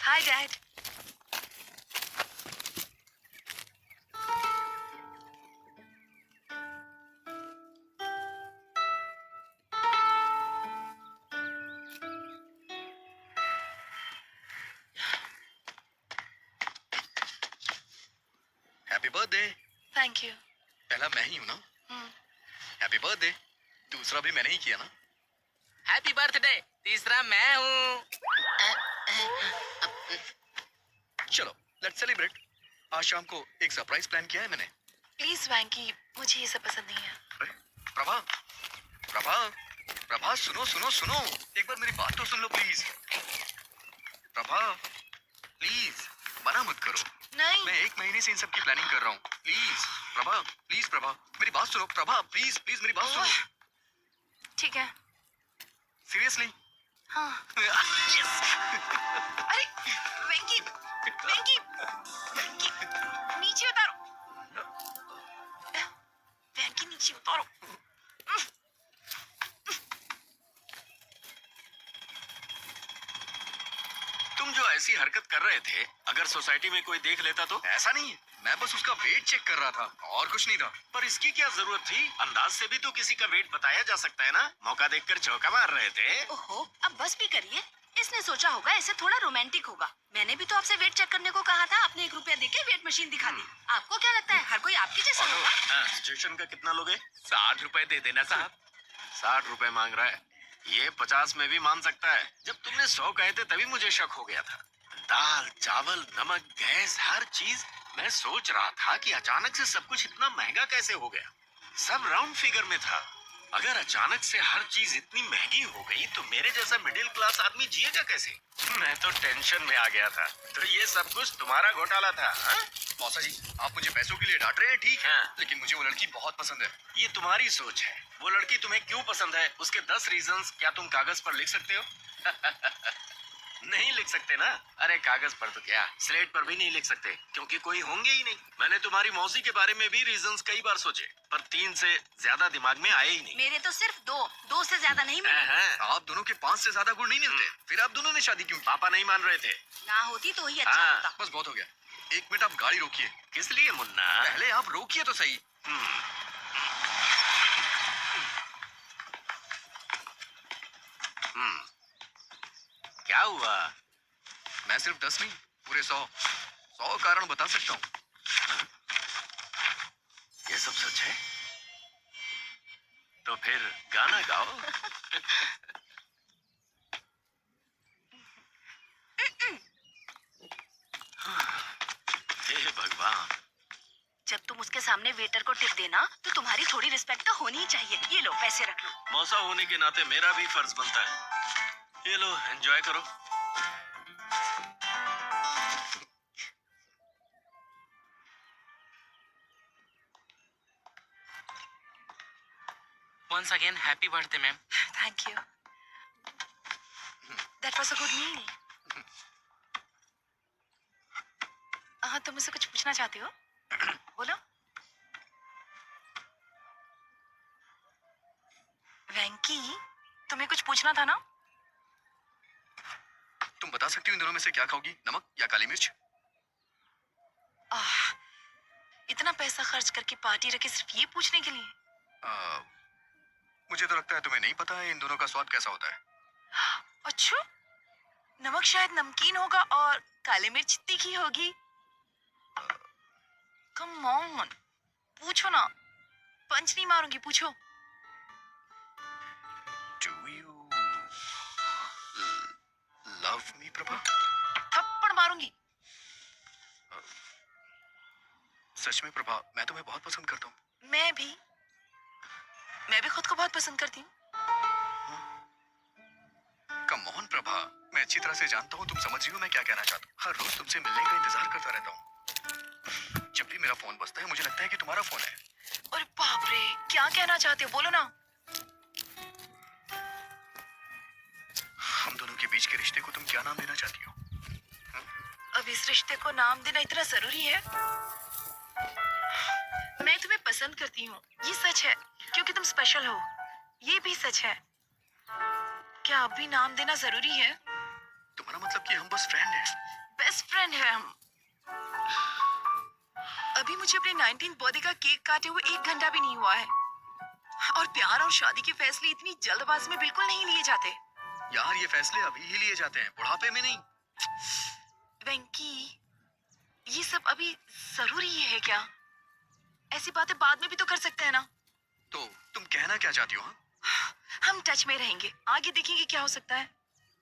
Hi dad. Happy birthday. Thank you. पहला मैं ही हूँ ना? Happy birthday. दूसरा भी मैंने ही किया ना? हैप्पी बर्थडे, तीसरा मैं हूँ। चलो लेट्स सेलिब्रेट। आज शाम को एक सरप्राइज प्लान किया है मैंने। प्लीज वैंकी, मुझे ये सब पसंद नहीं है। अरे, प्रभा, प्रभा, प्रभा सुनो सुनो सुनो, एक बार मेरी बात तो सुन लो प्लीज। प्रभा प्लीज मना मत करो, नहीं। मैं 1 महीने से इन सब की प्लानिंग कर रहा हूँ। प्लीज प्रभा, प्लीज प्रभा मेरी बात सुनो। प्रभा प्लीज प्लीज मेरी बात सुनो। ठीक है। सीरियसली? हाँ। यस। अरे वेंकी, वेंकी, वेंकी, नीचे उतारो। वेंकी नीचे उतारो। तुम जो ऐसी हरकत कर रहे थे, अगर सोसाइटी में कोई देख लेता तो? ऐसा नहीं है, मैं बस उसका वेट चेक कर रहा था और कुछ नहीं था। पर इसकी क्या जरूरत थी? अंदाज से भी तो किसी का वेट बताया जा सकता है ना। मौका देखकर चौका मार रहे थे। ओहो, अब बस भी करिए। इसने सोचा होगा ऐसे थोड़ा रोमांटिक होगा। मैंने भी तो आपसे वेट चेक करने को कहा था, आपने 1 रुपया देके वेट मशीन दिखा दी। आपको क्या लगता है हर कोई आपकी जैसा होगा? हाँ, स्टेशन का कितना लोगे? 60 रुपए दे देना साहब। 60 रुपए मांग रहा है। ये 50 में भी मान सकता है। जब तुमने 100 कहे थे तभी मुझे शक हो गया था। दाल, चावल, नमक, गैस, हर चीज। मैं सोच रहा था कि अचानक से सब कुछ इतना महंगा कैसे हो गया। सब राउंड फिगर में था। अगर अचानक से हर चीज इतनी महंगी हो गई तो मेरे जैसा मिडिल क्लास आदमी जिएगा कैसे? मैं तो टेंशन में आ गया था। तो ये सब कुछ तुम्हारा घोटाला था? हाँ? मौसा जी, आप मुझे पैसों के लिए डांट रहे हैं ठीक है, हाँ। लेकिन मुझे वो लड़की बहुत पसंद है। ये तुम्हारी सोच है। वो लड़की तुम्हें क्यों पसंद है, उसके 10 रीजंस क्या तुम कागज पर लिख सकते हो? नहीं लिख सकते ना? अरे कागज पर तो क्या, स्लेट पर भी नहीं लिख सकते, क्योंकि कोई होंगे ही नहीं। मैंने तुम्हारी मौसी के बारे में भी रीजंस कई बार सोचे, पर 3 से ज्यादा दिमाग में आए ही नहीं। मेरे तो सिर्फ 2 से ज्यादा नहीं मिले। हाँ, आप दोनों के 5 से ज्यादा गुण नहीं मिलते, फिर आप दोनों ने शादी क्यों की? पापा नहीं मान रहे थे। ना होती तो ही अच्छा हाँ। होता। बस बहुत हो गया, 1 मिनट आप गाड़ी रोकिए। किस लिए मुन्ना? पहले आप रोकिए तो सही। क्या हुआ? मैं सिर्फ 10 नहीं, पूरे 100 कारण बता सकता हूँ। ये सब सच है? तो फिर गाना गाओ। हे भगवान। जब तुम उसके सामने वेटर को टिप देना, तो तुम्हारी थोड़ी रिस्पेक्ट तो होनी ही चाहिए। ये लो पैसे रख लो। मौसा होने के नाते मेरा भी फर्ज बनता है। ये लो एंजॉय करो। Once again, happy birthday, ma'am. Thank you. That was a good meal. हाँ, तुम मुझसे कुछ पूछना चाहते हो? बोलो। वेंकी, तुम्हें कुछ पूछना था ना? तुम बता सकती हो इन दोनों में से क्या खाओगी, नमक या काली मिर्च? आह, इतना पैसा खर्च करके पार्टी रखी सिर्फ ये पूछने के लिए? मुझे तो लगता है तुम्हें नहीं पता है इन दोनों का स्वाद कैसा होता है। अच्छा, नमक शायद नमकीन होगा और काली मिर्च तीखी होगी। कम ऑन, पूछो ना। पंच नहीं मारूंगी, पूछो। Do you love me, Prabha? थप्पड़ मारूंगी। सच में प्रभा, मैं तुम्हें बहुत पसंद करता हूँ। मैं भी खुद को बहुत पसंद करती हूँ। कम ऑन प्रभा, मैं अच्छी तरह से जानता हूँ तुम समझ रही हो मैं क्या कहना चाहता हूँ। हर रोज तुमसे मिलने का इंतजार करता रहता हूँ। जब भी मेरा फोन बजता है मुझे लगता है कि तुम्हारा फोन है। अरे बाप रे, क्या कहना चाहते हो, बोलो ना। हम दोनों के बीच के रिश्ते को तुम क्या नाम देना चाहती हो? अब इस रिश्ते को नाम देना इतना जरूरी है? मैं तुम्हें पसंद करती हूँ, ये सच है, क्योंकि तुम स्पेशल हो, ये भी सच है। क्या अब भी नाम देना जरूरी है? तुम्हारा मतलब कि हम बस फ्रेंड हैं? बेस्ट फ्रेंड है हम। अभी मुझे अपने 19th बर्थडे का केक काटे हुए 1 घंटा भी नहीं हुआ है। और प्यार और शादी के फैसले इतनी जल्दबाजी में बिल्कुल नहीं लिए जाते। यार ये फैसले अभी ही लिए जाते हैं, बुढ़ापे में नहीं। वेंकी, ये सब अभी जरूरी है क्या? ऐसी बातें बाद में भी तो कर सकते हैं ना। तो तुम कहना क्या चाहती हो? हाँ? हम टच में रहेंगे, आगे देखेंगे क्या हो सकता है।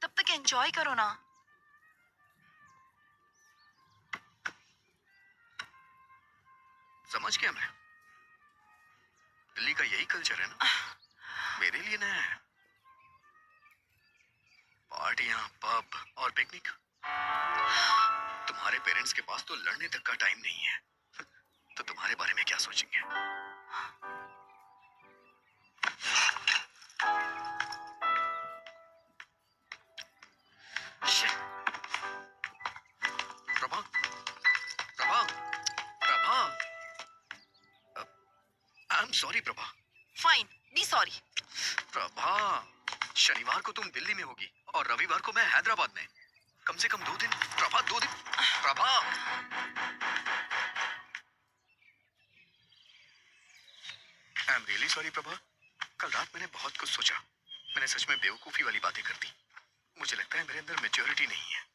तब तक एंजॉय करो ना। समझ गया मैं। दिल्ली का यही कल्चर है ना। मेरे लिए नया है। पार्टियां, पब और पिकनिक। तुम्हारे पेरेंट्स के पास तो लड़ने तक का टाइम नहीं है, तो तुम्हारे बारे में क्या सोचेंगे? Prabha, Prabha, Prabha, I am sorry Prabha. Fine, be sorry. Prabha, शनिवार को तुम दिल्ली में होगी और रविवार को मैं हैदराबाद में। कम से कम 2 दिन। प्रभा 2 दिन। Prabha, I am really sorry Prabha. कल रात मैंने बहुत कुछ सोचा। मैंने सच में बेवकूफी वाली बातें कर दी। मुझे लगता है मेरे अंदर मैच्योरिटी नहीं है।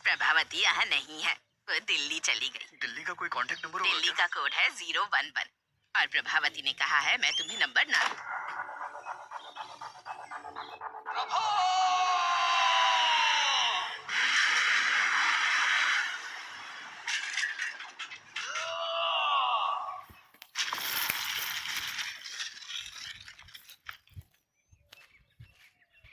प्रभावती यहाँ नहीं है, वो दिल्ली चली गई। दिल्ली का कोई कांटेक्ट नंबर होगा दिल्ली क्या? का कोड है 011 और प्रभावती ने कहा है मैं तुम्हें नंबर ना दूं।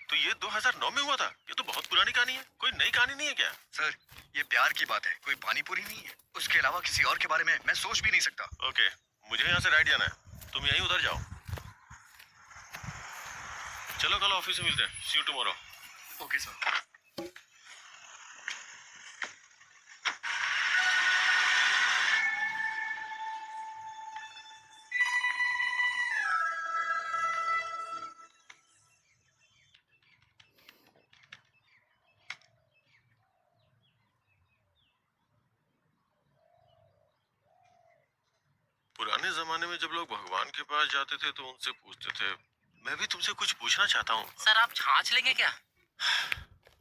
तो ये 2009 में हुआ था? ये तो बहुत पुरानी कहानी है। कोई नई कहानी नहीं है क्या? सर, ये प्यार की बात है, कोई पानीपुरी नहीं है। उसके अलावा किसी और के बारे में मैं सोच भी नहीं सकता। ओके, मुझे यहाँ से राइट जाना है। तुम यहीं उधर जाओ। चलो कल ऑफिस में मिलते हैं। सी यू टुमारो। Okay sir. पुराने जमाने में जब लोग भगवान के पास जाते थे तो उनसे पूछते थे। मैं भी तुमसे कुछ पूछना चाहता हूँ। सर आप छाछ लेंगे क्या?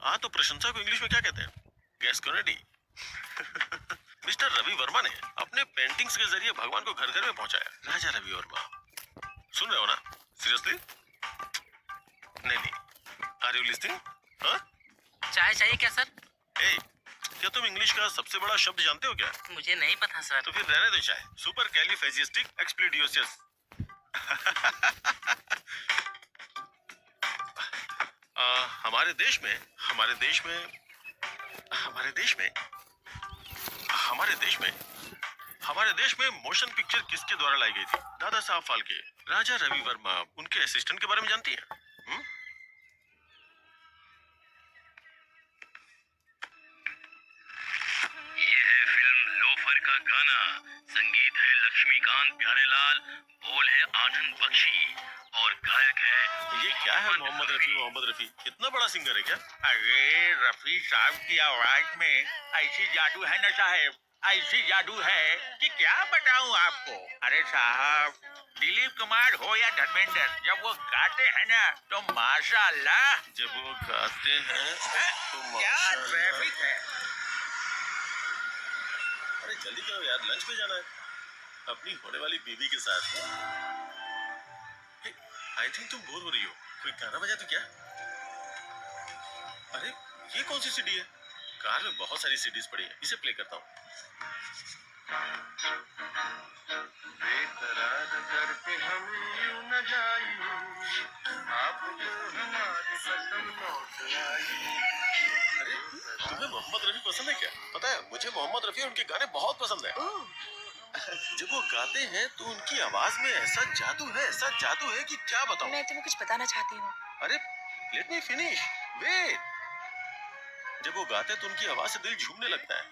हाँ, तो प्रशंसा को इंग्लिश में क्या कहते हैं? Gas quality. Mister Ravi Varma ने अपने पेंटिंग्स के जरिए भगवान को घर घर में पहुंचाया। राजा रवि वर्मा, सुन रहे हो ना? सीरियसली? नहीं, आर यू लिस्टिंग? हाँ? चाय चाहिए क्या सर? ए, क्या तुम इंग्लिश का सबसे बड़ा शब्द जानते हो क्या? मुझे नहीं पता सर। तो फिर रहने दो चाय। सुपर कैलिफेजिस्टिक एक्सप्लिडियोसियस। हमारे देश में हमारे देश में हमारे देश में हमारे देश में हमारे देश में मोशन पिक्चर किसके द्वारा लाई गई थी? दादा साहब फाल्के, राजा रवि वर्मा, उनके असिस्टेंट के बारे में जानती है? ये है फिल्म लोफर का गाना, संगीत है लक्ष्मीकांत प्यारेलाल, बोल है आनंद बख्शी और गायक है ये क्या है मोहम्मद रफी इतना बड़ा सिंगर है क्या? अरे रफी साहब की आवाज में ऐसी जादू है ना साहब, ऐसी जादू है कि क्या बताऊं आपको। अरे साहब, दिलीप कुमार हो या धर्मेंद्र, जब वो गाते हैं ना तो माशाअल्लाह। जब वो गाते हैं तो क्या ट्रैफिक है। अरे जल्दी करो यार, लंच पे जाना है अपनी होने वाली बीवी के साथ। आई थिंक तुम बोर हो रही हो, कोई गाना बजा तो क्या? अरे ये कौन सी सीडी है? कार में बहुत सारी सीडीज पड़ी है, इसे प्ले करता हूँ। बेकरार करके हम यूं न जाइए, आप जो हमारे सनम लौट आई। अरे तुम्हें मोहम्मद रफी पसंद है क्या? पता है मुझे मोहम्मद रफी और उनके गाने बहुत पसंद है। जब वो गाते हैं तो उनकी आवाज में ऐसा जादू है कि क्या बताऊं। मैं तुम्हें कुछ बताना चाहती हूँ। अरे लेट मी फिनिश, वेट। जब वो गाते हैं तो उनकी आवाज से दिल झूमने लगता है।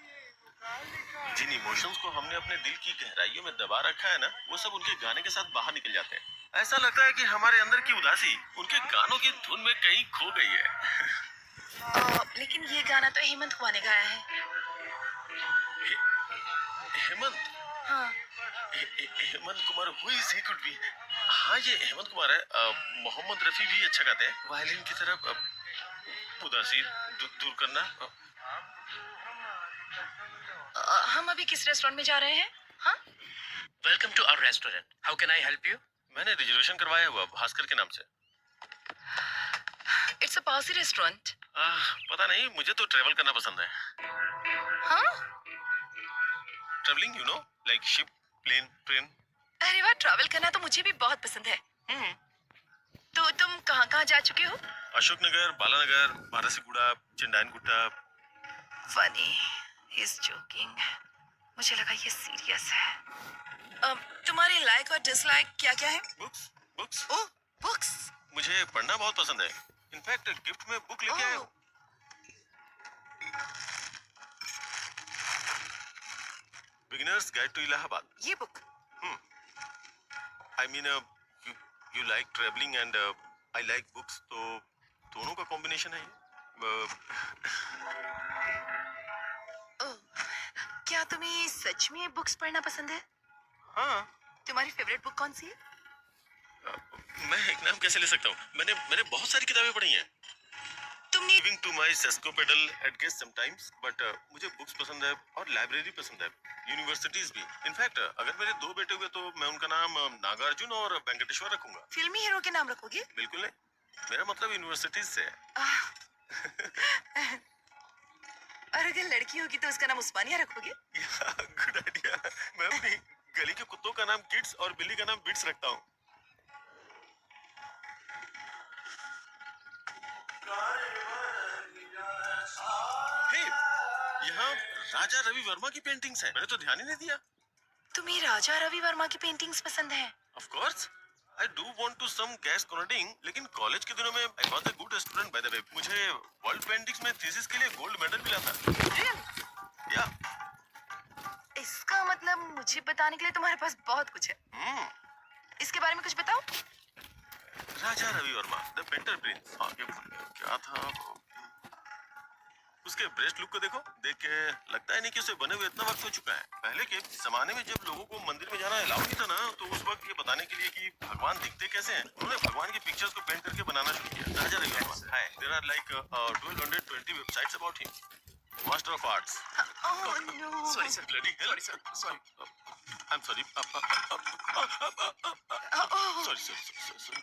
जिन इमोशंस को हमने अपने दिल की गहराइयों में दबा रखा है ना, वो सब उनके गाने के साथ बाहर निकल जाते हैं। ऐसा लगता है कि हमारे अंदर की उदासी उनके गानों की धुन में कहीं खो गई है। लेकिन ये गाना तो हेमंत हुआ ने गाया है। हेमंत? हाँ। Hemant Kumar, who is he could be? हाँ ये हेमंत कुमार है। मोहम्मद रफी भी अच्छा गाते हैं। वायलिन की तरफ उदासी दूर करना। हम अभी किस रेस्टोरेंट में जा रहे हैं? हाँ? Welcome to our restaurant, how can I help you? मैंने रिजर्वेशन करवाया हुआ भास्कर के नाम से। It's a Parsi restaurant. पता नहीं, मुझे तो ट्रेवल करना पसंद है। हाँ? Travelling, you know, like ship, plane, train. अरे वाह, ट्रैवल करना तो मुझे भी बहुत पसंद है। तो तुम कहाँ जा चुके हो? Ashoknagar, Balanagar, Barasiguda, Chindanagutta. Funny, he is joking. मुझे लगा ये सीरियस है। तुम्हारी लाइक और डिसलाइक क्या है? Books, books. Oh, books. मुझे पढ़ना बहुत पसंद है। इनफैक्ट गिफ्ट में बुक लेके आया हूँ। Beginners guide to Allahabad. ये book. I mean, you like traveling and I like books, तो दोनों का कॉम्बिनेशन है ये। क्या तुम्हें सच में बुक्स पढ़ना पसंद है? हाँ। तुम्हारी फेवरेट बुक कौन सी है? मैं एक नाम कैसे ले सकता हूँ? मैंने बहुत सारी किताबें पढ़ी हैं। तुमने Living to my Sesquipedal at guess sometimes, but मुझे बुक्स पसंद है और लाइब्रेरी पसंद है, यूनिवर्सिटीज भी। इनफैक्ट अगर मेरे 2 बेटे हुए तो मैं उनका नाम नागार्जुन और वेंकटेश्वर रखूंगा। फिल्मी हीरो के नाम रखोगे? बिल्कुल नहीं, मेरा मतलब यूनिवर्सिटीज से है। और अगर लड़की होगी तो उसका नाम उस्मानिया रखोगे? Good idea. मैं अपनी गली के कुत्तों का नाम किड्स और बिल्ली का नाम बिट्स रखता हूँ। यहाँ राजा रवि वर्मा की पेंटिंग्स हैं। मैंने तो ध्यान ही नहीं दिया। तुम्हें राजा रवि वर्मा की पेंटिंग्स पसंद है? Of course, I do want to some gas coding, लेकिन कॉलेज के दिनों में I was a good student by the way। मुझे वर्ल्ड पेंटिंग्स में थीसिस के लिए गोल्ड मेडल मिला था। या इसका मतलब मुझे बताने के लिए तुम्हारे पास बहुत कुछ है। इसके बारे में कुछ बताओ। Raja Ravi Varma, the painter prince. आगे क्या था? उसके ब्रेस्ट लुक को देखो, देख के लगता है नहीं कि उसे बने हुए इतना वक्त हो चुका है। पहले के जमाने में जब लोगों को मंदिर में जाना अलाउ नहीं था ना, तो उस वक्त ये बताने के लिए कि भगवान दिखते कैसे हैं, उन्होंने भगवान की पिक्चर्स को पेंट करके बनाना शुरू किया। Raja Ravi Varma. Hi, there are like 1220 websites about him. Master of arts. Oh no. Sorry sir, bloody hell. Sorry sir, sorry. I am sorry. Sorry sir, sorry.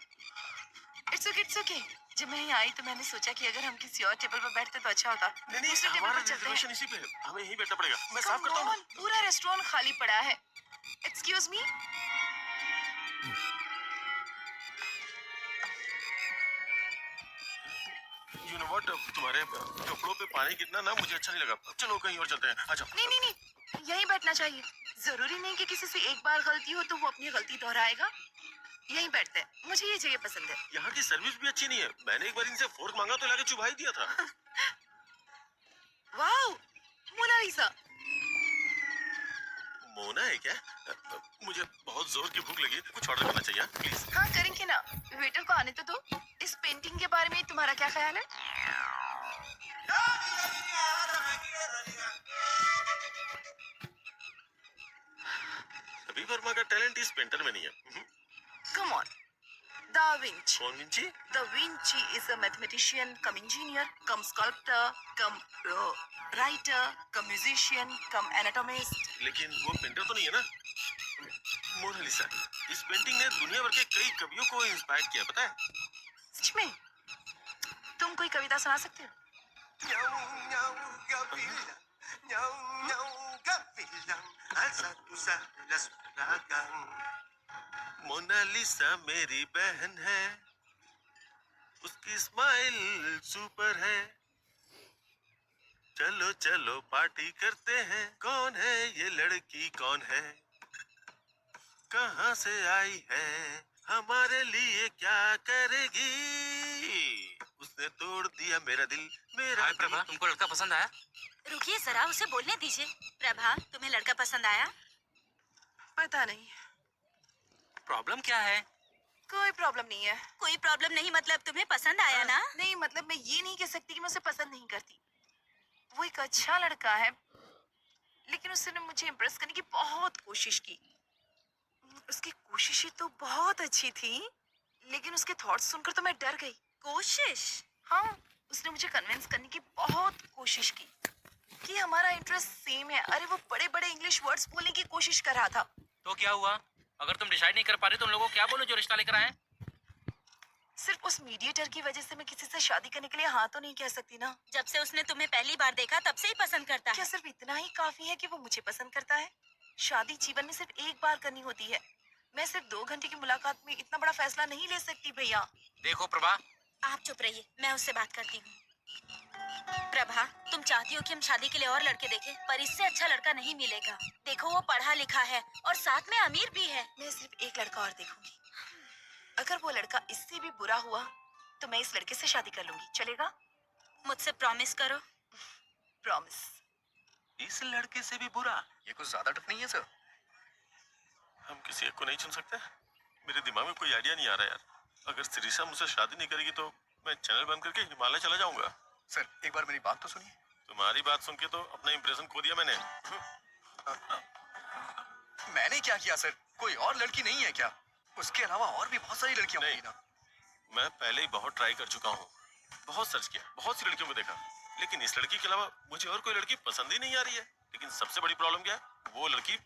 It's okay, जब मैं यहाँ आई तो मैंने सोचा कि अगर हम किसी और टेबल पर बैठते तो अच्छा होता। नहीं नहीं, दूसरे टेबल हमारा पर चलते हैं। रिजर्वेशन इसी पे है, हमें यहीं बैठना पड़ेगा। मैं साफ करता हूँ Come on, पूरा रेस्टोरेंट खाली पड़ा है। Excuse me. You know what, तुम्हारे कपड़ों पे पानी गिरना ना मुझे अच्छा नहीं लगा। चलो कहीं और चलते हैं, आ जाओ। नहीं नहीं नहीं, यहीं बैठना चाहिए। जरूरी नहीं कि किसी से एक बार गलती हो तो वो अपनी गलती दोहराएगा। यहीं बैठते हैं, मुझे ये जगह पसंद है। यहाँ की सर्विस भी अच्छी नहीं है। मैंने एक बार इनसे फोर्क मांगा तो लाके चुभा ही दिया था। Wow, Mona Lisa. मोना है क्या? मुझे बहुत जोर की भूख लगी है, कुछ ऑर्डर करना चाहिए प्लीज। हाँ करेंगे ना, वेटर को आने तो दो। इस पेंटिंग के बारे में तुम्हारा क्या ख्याल है? रवि वर्मा का टैलेंट इस पेंटर में नहीं है। Come on, da Vinci. कौन Vinci? Da Vinci is a mathematician cum engineer cum sculptor cum writer cum musician cum anatomist. लेकिन वो पेंटर तो नहीं है ना? मोनालिसा, इस पेंटिंग ने दुनिया भर के कई कवियों को इंस्पायर किया, पता है? सच में? तुम कोई कविता सुना सकते हो? मोनालिसा मेरी बहन है, उसकी स्माइल सुपर है। चलो चलो पार्टी करते हैं। कौन है ये लड़की, कौन है, कहाँ से आई है, हमारे लिए क्या करेगी? उसने तोड़ दिया मेरा दिल, मेरा हाय प्रभा, दिल। तुमको लड़का पसंद आया? रुकिए जरा, उसे बोलने दीजिए। प्रभा, तुम्हें लड़का पसंद आया? पता नहीं, प्रॉब्लम क्या है? कोई प्रॉब्लम नहीं है। कोई प्रॉब्लम नहीं मतलब तुम्हें पसंद आया ना? नहीं मतलब मैं ये नहीं कह सकती कि मैं उसे पसंद नहीं करती। वो एक अच्छा लड़का है, लेकिन उसने मुझे इम्प्रेस करने की बहुत कोशिश की। उसकी कोशिशें तो बहुत अच्छी थी, लेकिन उसके थॉट्स सुनकर तो मैं डर गई। कोशिश? हाँ, उसने मुझे कन्विंस करने की बहुत कोशिश की कि हमारा इंटरेस्ट सेम है। अरे वो बड़े बड़े इंग्लिश वर्ड्स बोलने की कोशिश कर रहा था। तो क्या हुआ? अगर तुम डिसाइड नहीं कर पा रहे तो उन लोगों को क्या बोलो जो रिश्ता लेकर आए? सिर्फ उस मीडिएटर की वजह से मैं किसी से शादी करने के लिए हाँ तो नहीं कह सकती ना। जब से उसने तुम्हें पहली बार देखा तब से ही पसंद करता क्या है। सिर्फ इतना ही काफी है कि वो मुझे पसंद करता है? शादी जीवन में सिर्फ एक बार करनी होती है। मैं सिर्फ 2 घंटे की मुलाकात में इतना बड़ा फैसला नहीं ले सकती भैया। देखो प्रभा, आप चुप रहिए, मैं उससे बात करती हूँ। प्रभा, तुम चाहती हो कि हम शादी के लिए और लड़के देखें, पर इससे अच्छा लड़का नहीं मिलेगा। देखो वो पढ़ा लिखा है और साथ में अमीर भी है। मैं सिर्फ एक लड़का और देखूंगी। अगर वो लड़का इससे भी बुरा हुआ तो मैं इस लड़के से शादी कर लूंगी। चलेगा? मुझसे प्रॉमिस करो। प्रॉमिस। इस लड़के से भी बुरा? ये कुछ ज्यादा टफ नहीं है सर? हम किसी एक को नहीं चुन सकते? मेरे दिमाग में कोई आइडिया नहीं आ रहा यार। अगर शिरीषा मुझसे शादी नहीं करेगी तो मैं चैनल बंद करके हिमालय चला जाऊंगा। सर एक बार मेरी बात तो सुनिए। तुम्हारी बात सुन के तो अपना इंप्रेशन खो दिया मैंने। मैंने क्या किया सर? कोई और लड़की नहीं है क्या? उसके अलावा और भी बहुत सारी लड़कियां नहीं। होंगी ना। मैं पहले ही बहुत ट्राई कर चुका हूँ, बहुत सर्च किया, बहुत सी लड़कियों को देखा, लेकिन इस लड़की के अलावा मुझे और कोई लड़की पसंद ही नहीं आ रही है। लेकिन सबसे बड़ी प्रॉब्लम क्या है, वो लड़की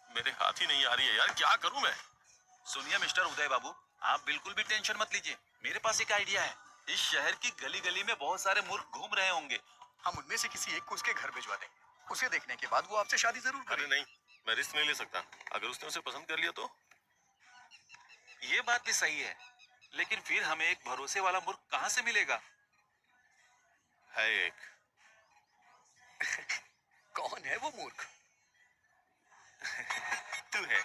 मेरे हाथ ही नहीं आ रही है यार। क्या करूं मैं? सुनिए मिस्टर उदय बाबू, आप बिल्कुल भी टेंशन मत लीजिए। मेरे पास एक आइडिया है। इस शहर की गली गली में बहुत सारे मूर्ख घूम रहे होंगे। हम उनमें से किसी एक को उसके घर भिजवा देंगे। उसे देखने के बाद वो आपसे शादी जरूर अरे करेगी। नहीं, मैं रिस्क नहीं ले सकता। अगर उसने उसे पसंद कर लिया तो? ये बात भी सही है, लेकिन फिर हमें एक भरोसे वाला मूर्ख कहाँ से मिलेगा? है एक। कौन है वो मूर्ख? तू है,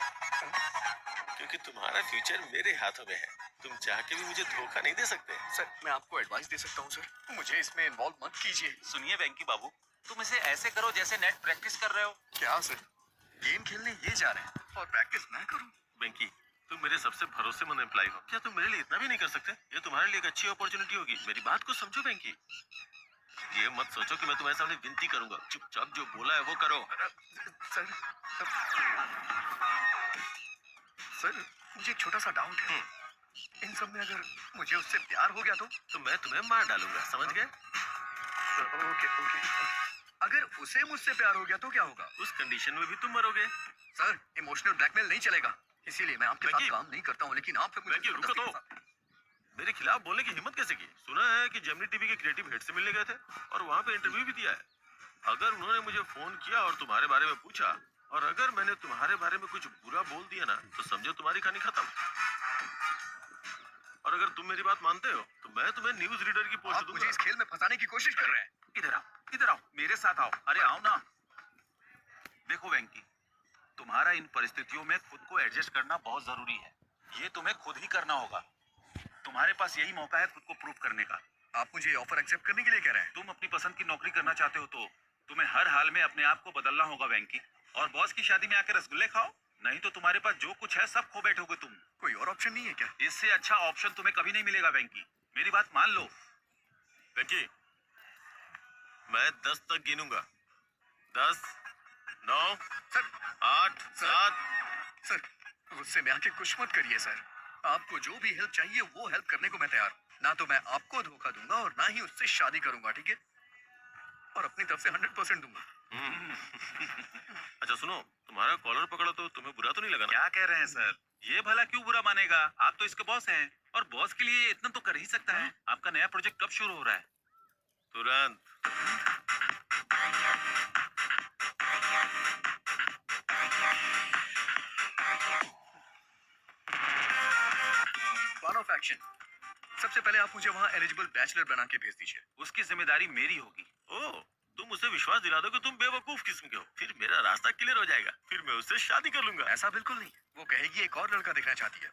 क्योंकि तुम्हारा फ्यूचर मेरे हाथों में है। तुम चाह के भी मुझे धोखा नहीं दे सकते। सर मैं आपको एडवाइस दे सकता हूँ सर, मुझे इसमें इन्वॉल्व मत कीजिए। सुनिए वेंकी बाबू, तुम इसे ऐसे करो जैसे नेट प्रैक्टिस कर रहे हो। क्या सर? गेम खेलने ये जा रहे हैं और प्रैक्टिस मैं करूँ? बेंकी, तुम मेरे सबसे भरोसेमंद एम्प्लॉय हो, क्या तुम मेरे लिए इतना भी नहीं कर सकते? ये तुम्हारे लिए एक अच्छी अपॉर्चुनिटी होगी। मेरी बात को समझो बेंकी। ये मत सोचो कि मैं तुम्हारे सामने विनती करूंगा। चुपचाप जो बोला है वो करो। सर सर मुझे एक छोटा सा डाउट है। इन सब में अगर मुझे उससे प्यार हो गया तो मैं तुम्हें मार डालूंगा, समझ गए? Okay okay. अगर उसे मुझसे प्यार हो गया तो क्या होगा? उस कंडीशन में भी तुम मरोगे। सर इमोशनल ब्लैकमेल नहीं चलेगा, इसीलिए मैं आपके साथ बेंकी। काम नहीं करता हूँ, लेकिन आप फिर मुझे बेंकी, रुको तो। मेरे खिलाफ बोलने की हिम्मत कैसे की? सुना है कि जेमिनी टीवी के क्रिएटिव हेड से मिलने गए थे और वहाँ पे इंटरव्यू भी दिया है। अगर उन्होंने मुझे फोन किया और तुम्हारे बारे में पूछा और अगर मैंने तुम्हारे बारे में कुछ बुरा बोल दिया ना तो समझो तुम्हारी कहानी खत्म। और अगर तुम मेरी बात मानते हो तो मैं तुम्हें न्यूज रीडर की पोस्ट आप दूंगा। मुझे इस खेल में फंसाने की कोशिश कर रहे हैं। इधर आओ मेरे साथ आओ। अरे आओ ना। देखो वेंकी, तुम्हारा इन परिस्थितियों में खुद को एडजस्ट करना बहुत जरूरी है। ये तुम्हें खुद ही करना होगा। तुम्हारे पास यही मौका है खुद को प्रूव करने का। आप मुझे ऑफर एक्सेप्ट करने के लिए कह रहे हैं? तुम अपनी पसंद की नौकरी करना चाहते हो तो तुम्हें हर हाल में अपने आप को बदलना होगा वेंकी। और बॉस की शादी में आकर रसगुल्ले खाओ, नहीं तो तुम्हारे पास जो कुछ है सब खो बैठोगे तुम। कोई और ऑप्शन नहीं है क्या? इससे अच्छा ऑप्शन तुम्हें कभी नहीं मिलेगा वेंकी, मेरी बात मान लो। वेंकी, मैं 10 तक गिनूंगा। 10, 9, सर 8, 7। सर गुस्से में आके कुछ मत करिए सर। आपको जो भी हेल्प चाहिए वो हेल्प करने को मैं तैयार हूँ। ना तो मैं आपको धोखा दूंगा और ना ही उससे शादी करूंगा, ठीक है? और अपनी तरफ से 100% दूंगा। अच्छा सुनो, तुम्हारा कॉलर पकड़ा तो तुम्हें बुरा तो नहीं लगा ना? क्या कह रहे हैं सर? ये भला क्यों बुरा मानेगा? आप तो इसके बॉस हैं और बॉस के लिए इतना तो कर ही सकता है। आपका नया प्रोजेक्ट कब शुरू हो रहा है? तुरंत। Plan of action. सबसे पहले आप मुझे वहाँ एलिजिबल बैचलर बना के भेज दीजिए। उसकी जिम्मेदारी मेरी होगी। ओ, तुम उसे विश्वास दिला दो कि तुम बेवकूफ किस्म के हो। फिर मेरा रास्ता क्लियर हो जाएगा। फिर मैं उससे शादी कर लूंगा। ऐसा बिल्कुल नहीं। वो कहेगी एक और लड़का देखना चाहती है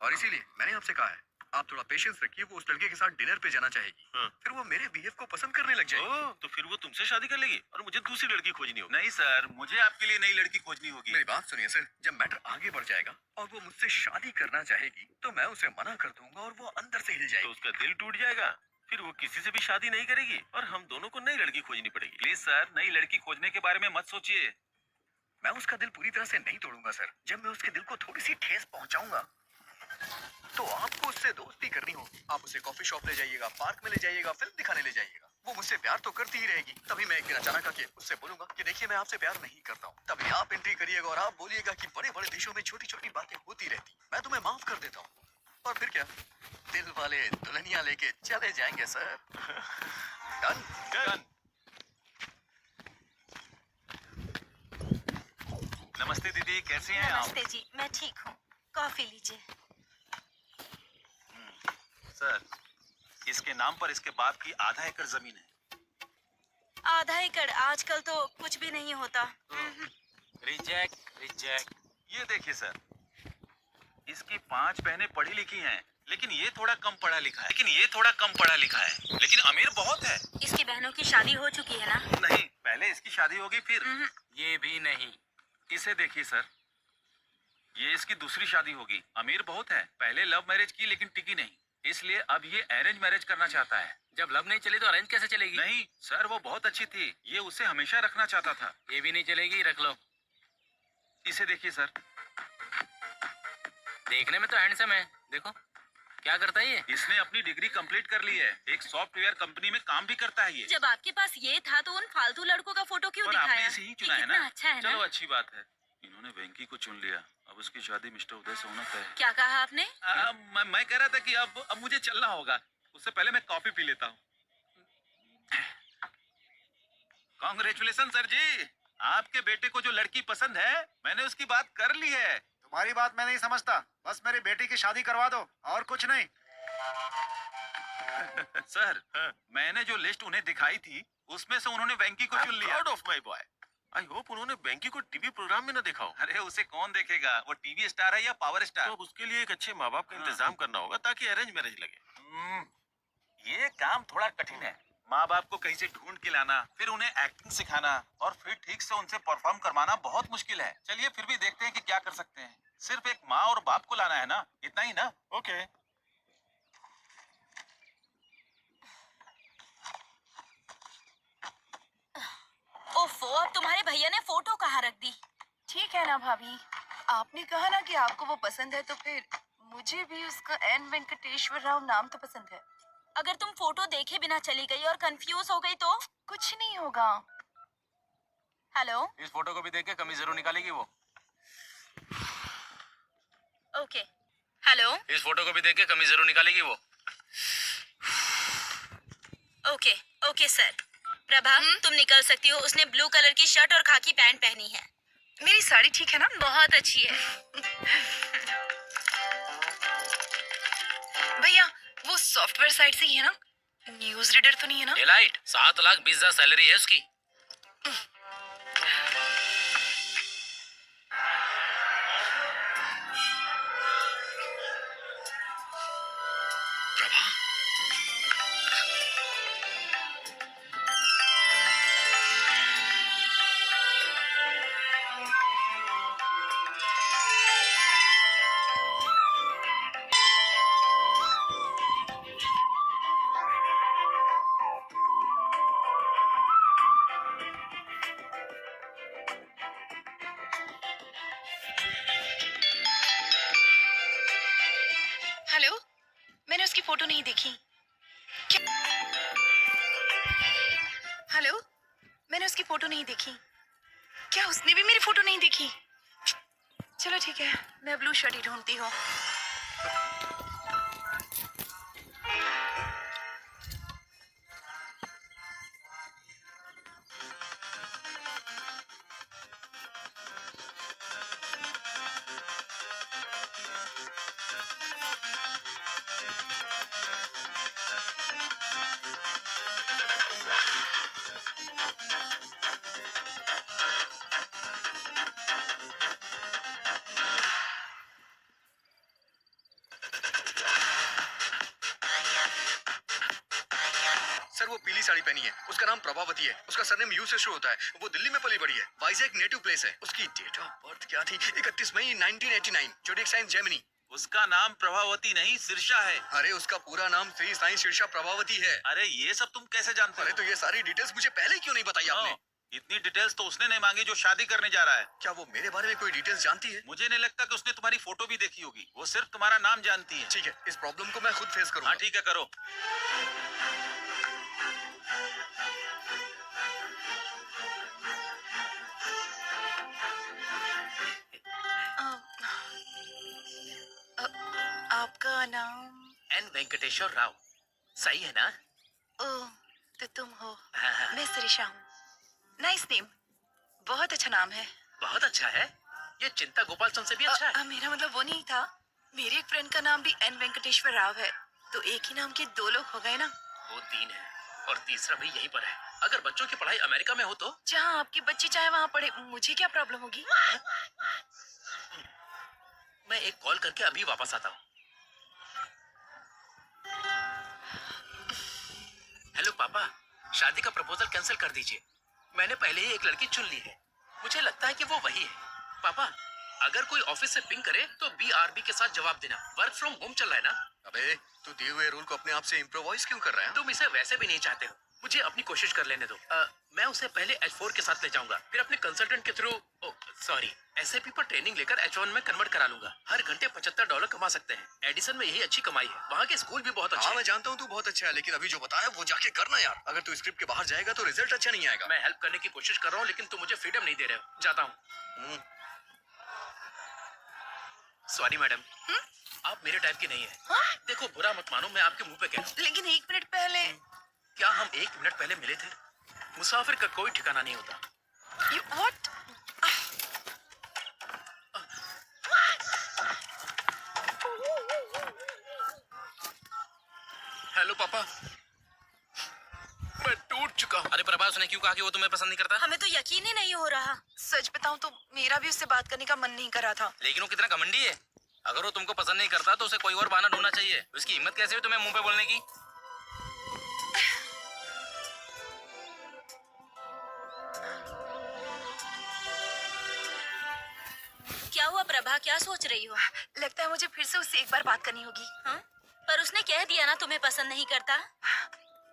और इसीलिए मैंने आपसे कहा है आप थोड़ा पेशेंस रखिए। वो उस लड़के के साथ डिनर पे जाना चाहेगी। हाँ। फिर वो मेरे बिहेव को पसंद करने लग जाएगी। ओ, तो फिर वो तुमसे शादी कर लेगी और मुझे दूसरी लड़की खोजनी होगी। नहीं सर, मुझे आपके लिए नई लड़की खोजनी होगी। मेरी बात सुनिए सर, जब मैटर आगे बढ़ जाएगा और वो मुझसे शादी करना चाहेगी तो मैं उसे मना कर दूंगा और वो अंदर से हिल तो जाएगी। उसका दिल टूट जाएगा। फिर वो किसी से भी शादी नहीं करेगी और हम दोनों को नई लड़की खोजनी पड़ेगी। प्लीज सर, नई लड़की खोजने के बारे में मत सोचिए। मैं उसका दिल पूरी तरह से नहीं तोड़ूंगा सर। जब मैं उसके दिल को थोड़ी सी ठेस पहुंचाऊंगा तो आपको उससे दोस्ती करनी होगी। आप उसे कॉफी शॉप ले जाइएगा, पार्क में ले जाइएगा, फिल्म दिखाने ले जाइएगा। वो मुझसे प्यार तो करती ही रहेगी। तभी मैं एक दिन अचानक आके उससे बोलूंगा कि देखिए मैं आपसे प्यार नहीं करता हूँ। तभी आप एंट्री करिएगा और आप बोलिएगा कि बड़े बड़े देशों में छोटी छोटी बातें होती रहती, मैं तुम्हें माफ कर देता हूँ। और फिर क्या, दिल वाले दुल्हनिया लेके चले जाएंगे सर। डन? डन। नमस्ते दीदी, कैसी हैं आप? नमस्ते जी, मैं ठीक हूँ। कॉफी लीजिए। सर, इसके नाम पर इसके बाप की आधा एकड़ जमीन है। आधा एकड़ आजकल तो कुछ भी नहीं होता। Reject reject. ये देखिए सर, इसकी 5 बहनें पढ़ी लिखी हैं, लेकिन ये थोड़ा कम पढ़ा लिखा है। लेकिन अमीर बहुत है। इसकी बहनों की शादी हो चुकी है ना? नहीं, पहले इसकी शादी होगी फिर। ये भी नहीं। इसे देखिए सर, ये इसकी दूसरी शादी होगी। अमीर बहुत है, पहले लव मैरिज की लेकिन टिकी नहीं, इसलिए अब ये अरेंज मैरिज करना चाहता है। जब लव नहीं चली तो अरेंज कैसे चलेगी? नहीं सर, वो बहुत अच्छी थी, ये उसे हमेशा रखना चाहता था। ये भी नहीं चलेगी, रख लो। इसे देखिए सर, देखने में तो हैंडसम है। देखो क्या करता है ये। इसने अपनी डिग्री कंप्लीट कर ली है। एक सॉफ्टवेयर कंपनी में काम भी करता है ये। जब आपके पास ये था तो उन फालतू लड़कों का फोटो क्यों और आपने दिखाया? इसे ही चुना है कितना ना? अच्छा है चलो ना? अच्छी बात है, इन्होंने वेंकी को चुन लिया। अब उसकी शादी मिस्टर उदय से होना तय है। क्या कहा आपने? मैं कह रहा था कि अब मुझे चलना होगा, उससे पहले मैं कॉफी पी लेता हूँ। कांग्रेचुलेशन सर जी, आपके बेटे को जो लड़की पसंद है मैंने उसकी बात कर ली है। तुम्हारी बात मैं नहीं समझता, बस मेरी बेटी की शादी करवा दो और कुछ नहीं। सर, मैंने जो लिस्ट उन्हें दिखाई थी उसमें से उन्होंने वेंकी को चुन लिया। Proud of my boy. I hope उन्होंने बैंकी को टीवी प्रोग्राम में ना देखा हो। अरे उसे कौन देखेगा, वो टीवी स्टार है या पावर स्टार। तो अब उसके लिए एक अच्छे माँ बाप का इंतजाम करना होगा ताकि अरेंज मैरिज लगे। ये काम थोड़ा कठिन है। माँ बाप को कहीं से ढूंढ के लाना, फिर उन्हें एक्टिंग सिखाना और फिर ठीक से उनसे परफॉर्म करवाना बहुत मुश्किल है। चलिए फिर भी देखते हैं कि क्या कर सकते हैं। सिर्फ एक माँ और बाप को लाना है ना, इतना ही ना? ओके। ओफो, अब तुम्हारे भैया ने फोटो कहाँ रख दी? ठीक है ना भाभी, आपने कहा ना कि आपको वो पसंद है, तो फिर मुझे भी उसका एन वेंकटेश्वर राव नाम तो पसंद है। अगर तुम फोटो देखे बिना चली गई और कंफ्यूज हो गई तो? कुछ नहीं होगा। हेलो, इस फोटो को भी देख के कमी जरूर निकालेगी वो। Okay, hello. इस फोटो को भी देख के कमीज जरूर निकालेगी वो। Okay okay sir. प्रभा तुम निकल सकती हो। उसने ब्लू कलर की शर्ट और खाकी पैंट पहनी है। मेरी साड़ी ठीक है ना? बहुत अच्छी है। भैया वो सॉफ्टवेयर साइट से ही है ना? न्यूज रीडर तो नहीं है ना? डिलाइट 7,20,000 सैलरी है उसकी। प्रभा, हेलो, मैंने उसकी फोटो नहीं देखी। क्या? हेलो, मैंने उसकी फोटो नहीं देखी। क्या उसने भी मेरी फोटो नहीं देखी? चलो ठीक है, मैं ब्लू शर्ट ही ढूंढती हूँ। सर वो पीली साड़ी पहनी है, उसका नाम प्रभावती है, उसका सरनेम यू से शुरू होता है, वो दिल्ली में पली बड़ी है, वाइजैक नेटिव प्लेस है। उसकी डेट ऑफ बर्थ क्या थी? 31 मई 1989, जोडिक साइन जेमिनी। उसका नाम प्रभावती नहीं सिरशा है। अरे उसका पूरा नाम श्री साईं शीर्षा प्रभावती है। अरे ये सब तुम कैसे जानते अरे हो? तो ये सारी डिटेल्स मुझे पहले क्यों नहीं बताई आपने? इतनी डिटेल्स तो उसने नहीं मांगी जो शादी करने जा रहा है। क्या वो मेरे बारे में कोई डिटेल्स जानती है? मुझे नहीं लगता कि उसने तुम्हारी फोटो भी देखी होगी। वो सिर्फ तुम्हारा नाम जानती है। ठीक है, इस प्रॉब्लम को मैं खुद फेस करूंगा। हाँ ठीक है, करो। आपका नाम? एन वेंकटेश्वर राव। सही है ना? ओह, तो तुम हो। हाँ, हाँ। मैं सरिशा हूँ। नाइस नेम, बहुत अच्छा नाम है। बहुत अच्छा है। ये चिंता गोपाल सन से भी अच्छा है। मेरा मतलब वो नहीं था। मेरे एक फ्रेंड का नाम भी एन वेंकटेश्वर राव है, तो एक ही नाम के दो लोग हो गए ना। वो 3 है और तीसरा भी यहीं पर है। अगर बच्चों की पढ़ाई अमेरिका में हो तो? जहाँ आपकी बच्ची चाहे वहाँ पढ़े, मुझे क्या प्रॉब्लम होगी? मैं एक कॉल करके अभी वापस आता हूँ। हेलो पापा, शादी का प्रपोजल कैंसिल कर दीजिए। मैंने पहले ही एक लड़की चुन ली है। मुझे लगता है कि वो वही है। पापा, अगर कोई ऑफिस से पिंग करे तो BRB के साथ जवाब देना। वर्क फ्रॉम होम चल रहा है ना? अबे तू दिए हुए रूल को अपने आप से इम्प्रोवाइज क्यों कर रहा है? तुम इसे वैसे भी नहीं चाहते हो। मुझे अपनी कोशिश कर लेने दो। मैं उसे पहले H4 के साथ ले जाऊंगा, फिर अपने कंसल्टेंट के थ्रू सॉरी SAP पर ट्रेनिंग लेकर H1 में कन्वर्ट करा लूंगा। हर घंटे $75 कमा सकते हैं। एडिसन में यही अच्छी कमाई है। वहाँ के स्कूल भी बहुत अच्छे हाँ हैं। मैं जानता हूँ तू बहुत अच्छा है, लेकिन अभी जो बताया वो जाके करना यार। अगर तू स्क्रिप्ट के बाहर जाएगा तो रिजल्ट अच्छा नहीं आएगा। मैं हेल्प करने की कोशिश कर रहा हूँ, लेकिन तुम मुझे फ्रीडम नहीं दे रहे हो। जाता हूँ। सॉरी मैडम, आप मेरे टाइप की नहीं है। देखो बुरा मत मानो, मैं आपके मुंह पे कह रहा हूँ। लेकिन 1 मिनट पहले। क्या हम 1 मिनट पहले मिले थे? मुसाफिर का कोई ठिकाना नहीं होता। व्हाट? हेलो पापा, मैं टूट चुका हूँ। अरे प्रभा, उसने क्यों कहा कि वो तुम्हें पसंद नहीं करता? हमें तो यकीन ही नहीं हो रहा। सच बताऊं तो मेरा भी उससे बात करने का मन नहीं कर रहा था। लेकिन वो कितना घमंडी है। अगर वो तुमको पसंद नहीं करता तो उसे कोई और बहाना ढूंढना चाहिए। उसकी हिम्मत कैसे हुई तुम्हें मुंह पे बोलने की? क्या हुआ प्रभा, क्या सोच रही हो? लगता है मुझे फिर से उससे एक बार बात करनी होगी। हाँ? पर उसने कह दिया ना तुम्हें पसंद नहीं करता।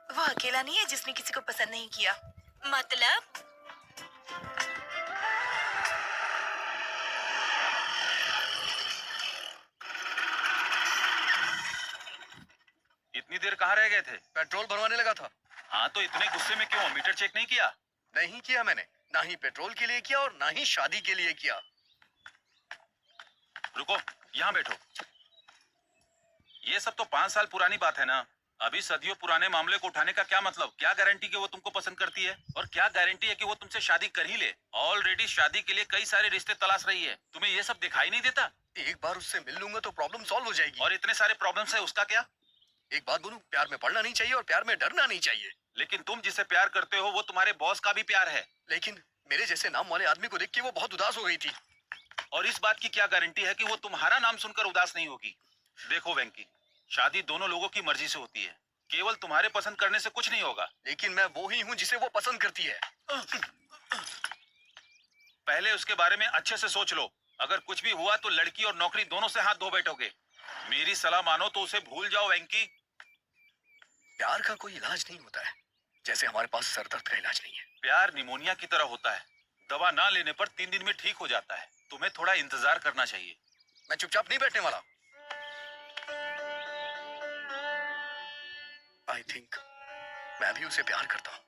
वो अकेला नहीं है जिसने किसी को पसंद नहीं किया। मतलब? इतनी देर कहाँ रह गए थे? पेट्रोल भरवाने लगा था। हाँ तो इतने गुस्से में क्यों? मीटर चेक नहीं किया? नहीं किया मैंने, ना ही पेट्रोल के लिए किया और ना ही शादी के लिए किया। रुको, यहाँ बैठो। ये सब तो 5 साल पुरानी बात है ना। अभी सदियों पुराने मामले को उठाने का क्या मतलब? क्या गारंटी कि वो तुमको पसंद करती है? और क्या गारंटी है कि वो तुमसे शादी कर ही ले? ऑलरेडी शादी के लिए कई सारे रिश्ते तलाश रही है। तुम्हें ये सब दिखाई नहीं देता? एक बार उससे मिल लूंगा तो प्रॉब्लम सॉल्व हो जाएगी। और इतने सारे प्रॉब्लम्स है, उसका क्या? एक बात बोलूं, प्यार में पड़ना नहीं चाहिए और प्यार में डरना नहीं चाहिए। लेकिन तुम जिसे प्यार करते हो वो तुम्हारे बॉस का भी प्यार है। लेकिन मेरे जैसे नाम वाले आदमी को देख के वो बहुत उदास हो गई थी। और इस बात की क्या गारंटी है कि वो तुम्हारा नाम सुनकर उदास नहीं होगी? देखो वेंकी, शादी दोनों लोगों की मर्जी से होती है। केवल तुम्हारे पसंद करने से कुछ नहीं होगा। लेकिन मैं वो ही हूँ जिसे वो पसंद करती है। पहले उसके बारे में अच्छे से सोच लो। अगर कुछ भी हुआ तो लड़की और नौकरी दोनों से हाथ धो बैठोगे। मेरी सलाह मानो तो उसे भूल जाओ वेंकी। प्यार का कोई इलाज नहीं होता है, जैसे हमारे पास सर दर्द का इलाज नहीं है। प्यार निमोनिया की तरह होता है, दवा ना लेने पर 3 दिन में ठीक हो जाता है। तुम्हें थोड़ा इंतजार करना चाहिए। मैं चुपचाप नहीं बैठने वाला। आई थिंक मैं भी उसे प्यार करता हूँ।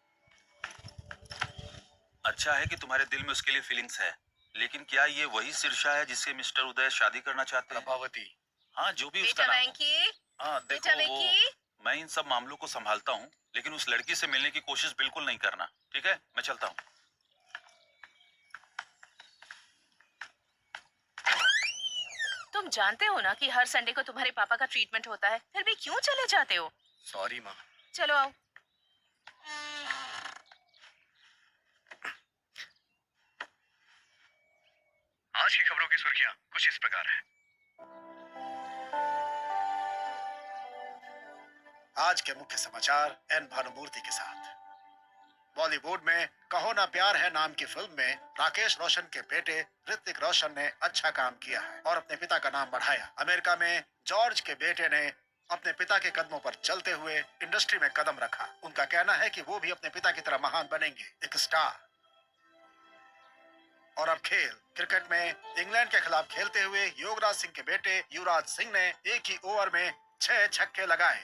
अच्छा है कि तुम्हारे दिल में उसके लिए फीलिंग्स है, लेकिन क्या ये वही शीर्षा है जिससे मिस्टर उदय शादी करना चाहते हैं? प्रभावती। हाँ, जो भी उसका बेटा नाम हो। वेंकी, हाँ बेटा देखो, वो वेंकी। मैं इन सब मामलों को संभालता हूँ, लेकिन उस लड़की से मिलने की कोशिश बिल्कुल नहीं करना, ठीक है? मैं चलता हूँ। तुम जानते हो ना कि हर संडे को तुम्हारे पापा का ट्रीटमेंट होता है, फिर भी क्यों चले जाते हो? सॉरी माँ। चलो आओ। आज की खबरों की सुर्खियां कुछ इस प्रकार है। आज के मुख्य समाचार एन भानुमूर्ति के साथ। बॉलीवुड में कहो ना प्यार है नाम की फिल्म में राकेश रोशन के बेटे ऋतिक रोशन ने अच्छा काम किया है और अपने पिता का नाम बढ़ाया। अमेरिका में जॉर्ज के बेटे ने अपने पिता के कदमों पर चलते हुए इंडस्ट्री में कदम रखा। उनका कहना है कि वो भी अपने पिता की तरह महान बनेंगे, एक स्टार। और अब खेल। क्रिकेट में इंग्लैंड के खिलाफ खेलते हुए युवराज सिंह के बेटे युवराज सिंह ने एक ही ओवर में 6 छक्के लगाए।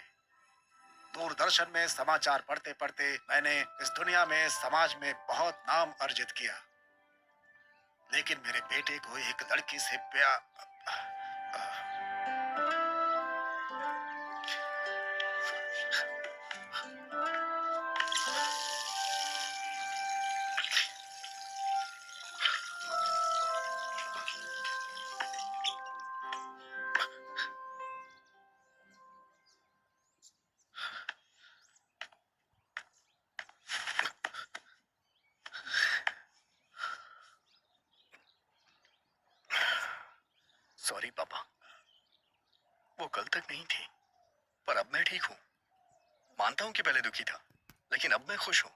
दूरदर्शन में समाचार पढ़ते पढ़ते मैंने इस दुनिया में समाज में बहुत नाम अर्जित किया, लेकिन मेरे बेटे को एक लड़की से प्यार। सॉरी पापा, वो कल तक नहीं थी, पर अब मैं ठीक हूँ। मानता हूँ कि पहले दुखी था, लेकिन अब मैं खुश हूँ।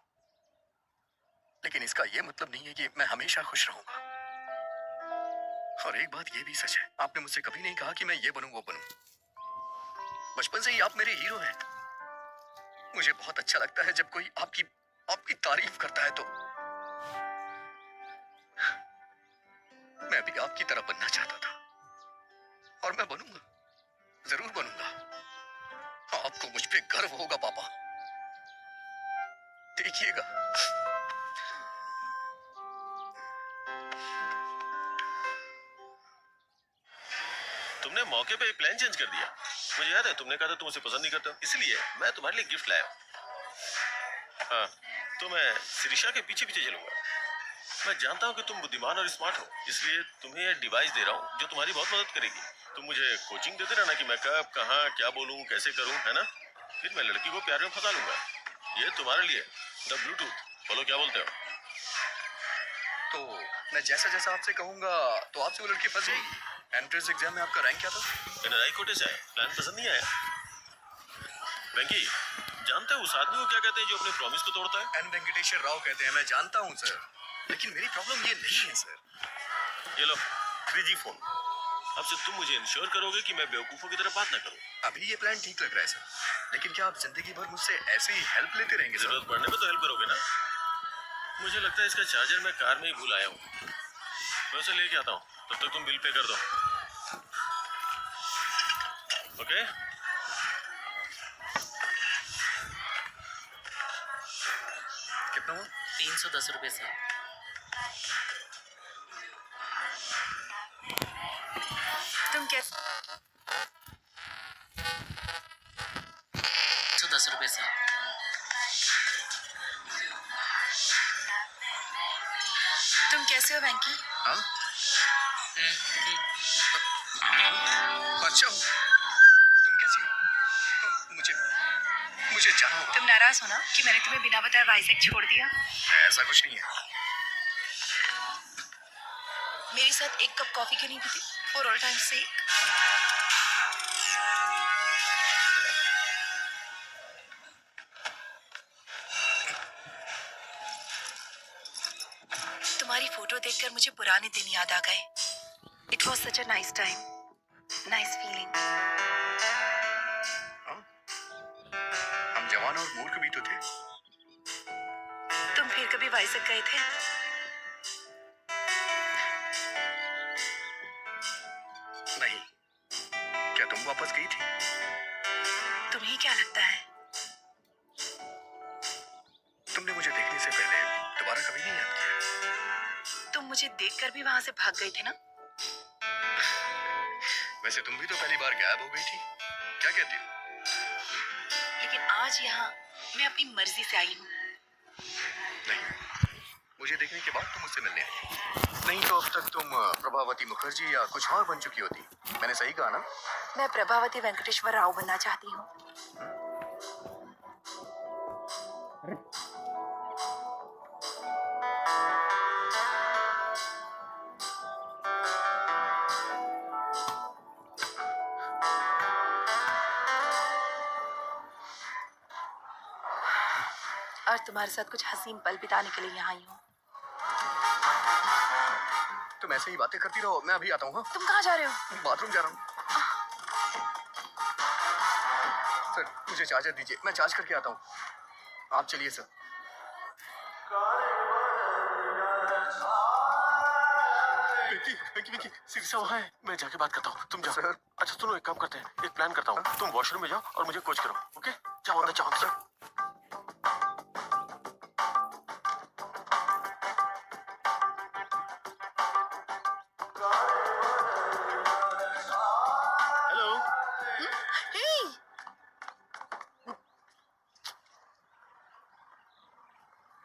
लेकिन इसका ये मतलब नहीं है कि मैं हमेशा खुश रहूंगा। और एक बात ये भी सच है, आपने मुझसे कभी नहीं कहा कि मैं ये बनूं वो बनूं। बचपन से ही आप मेरे हीरो हैं। मुझे बहुत अच्छा लगता है जब कोई आपकी तारीफ करता है तो। मैं भी आपकी तरह बनना चाहता था और मैं बनूंगा, जरूर बनूंगा। आपको मुझ पे गर्व होगा पापा, देखिएगा। तुमने मौके पे प्लान चेंज कर दिया। मुझे याद है तुमने कहा था तुम उसे पसंद नहीं करते हो, इसलिए मैं तुम्हारे लिए गिफ्ट लाया हूं। हाँ, तो मैं शिरीषा के पीछे पीछे चलूंगा। मैं जानता हूँ कि तुम बुद्धिमान और स्मार्ट हो, इसलिए तुम्हें यह डिवाइस दे रहा हूँ जो तुम्हारी बहुत मदद करेगी। तुम मुझे कोचिंग देते रहना कि मैं कब कहाँ क्या बोलूँ कैसे करूँ, है ना? फिर मैं लड़की को प्यार में फंसा लूंगा। ये तुम्हारे लिए द ब्लूटूथ। बोलो क्या बोलते हो? तो मैं जैसा जैसा आपसे कहूंगा तो आपसे वो लड़की फंस गई। एंट्रेंस एग्जाम में आपका रैंक क्या था? एनआरआई कोटे से आया, प्लान पसंद नहीं आया। वेंकी, जानते हो उस आदमी को क्या कहते हैं जो अपने प्रॉमिस को तोड़ता है? एन वेंकटेश्वर राव कहते हैं। मैं जानता हूँ सर, लेकिन मेरी प्रॉब्लम ये नहीं है सर। ये लो 3G फोन। अब से तुम मुझे इंश्योर करोगे कि मैं बेवकूफों की तरह बात ना करूं। अभी ये प्लान ठीक लग रहा है सर, लेकिन क्या आप जिंदगी भर मुझसे ऐसे ही हेल्प लेते रहेंगे सर? जरूरत पड़ने पे तो हेल्प करोगे ना? मुझे लगता है इसका चार्जर मैं कार में ही भूल आया हूँ। मैं उसे लेके आता हूँ, तब तक तुम बिल पे कर दो। ओके? कितना हुआ? 310 रुपए से। तुम कैसे से। तुम कैसे हो वेंकी? हाँ? अच्छा हूँ। तुम कैसी हो? मुझे जाना होगा। तुम नाराज हो ना कि मैंने तुम्हें बिना बताए वाइजैक छोड़ दिया? ऐसा कुछ नहीं है। मेरे साथ एक कप कॉफी क्यों नहीं पीती? फॉर ऑल टाइम से। तुम्हारी फोटो देखकर मुझे पुराने दिन याद आ गए। It was such a nice time, nice feeling. हम जवान और मूर्ख भी तो थे। तुम फिर कभी वाइजैक गए थे? नहीं। क्या तुम वापस गई थी? तुम्हें क्या लगता है? तुमने मुझे देखने से पहले दोबारा कभी नहीं याद किया। तुम मुझे देखकर भी वहां से भाग गई थी ना? वैसे तुम भी तो पहली बार गायब हो गई थी। क्या कहती हो? लेकिन आज यहाँ मैं अपनी मर्जी से आई हूँ। नहीं, मुझे देखने के बाद तुम मुझसे मिलने आई। नहीं तो अब तक तुम प्रभावती मुखर्जी या कुछ और बन चुकी होती। मैंने सही कहा ना? मैं प्रभावती वेंकटेश्वर राव बनना चाहती हूँ। और तुम्हारे साथ कुछ हसीन पल बिताने के लिए यहाँ आई हूँ। तुम ऐसे ही बातें करती रहो, मैं अभी आता हूँ। हाँ? तुम कहाँ जा रहे हो? बाथरूम जा रहा हूँ। सर, मुझे चार्जर दीजिए, मैं चार्ज करके आता हूँ। आप चलिए सर। विकी, शीशा वहाँ है। मैं जाके बात करता हूँ, तुम जाओ। सर। अच्छा सुनो, एक काम करते हैं, एक प्लान करता हूँ। तुम वॉशरूम में जाओ और मुझे कोच करो, ओके? जाओ अंदर, जाओ अंदर। हेलो।